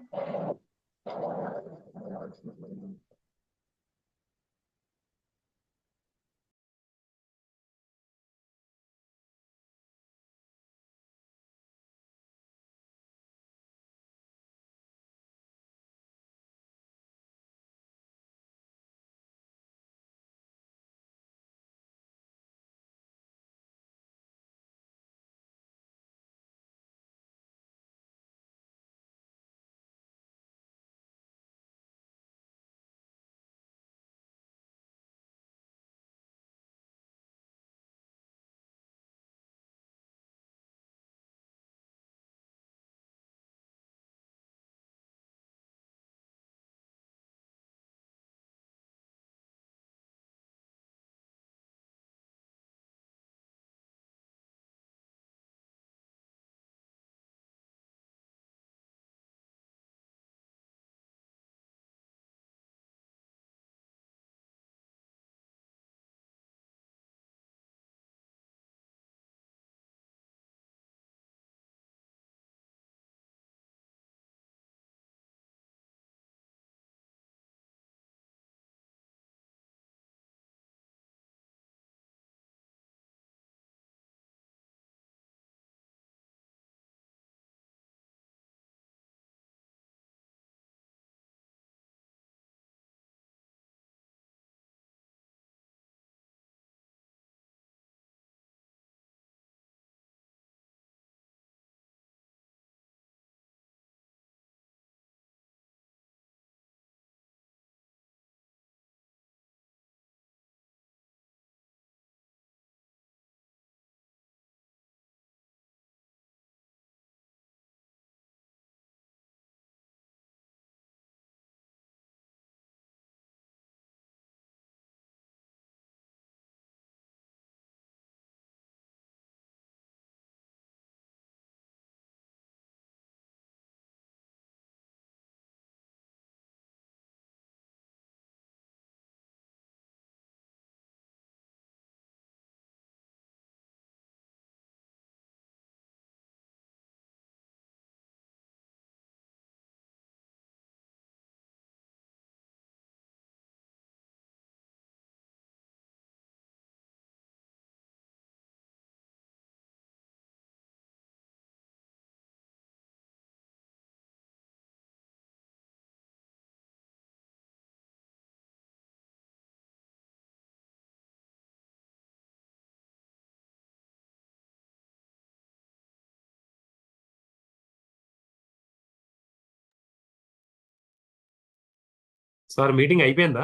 Sir meeting అయిపోయిందా?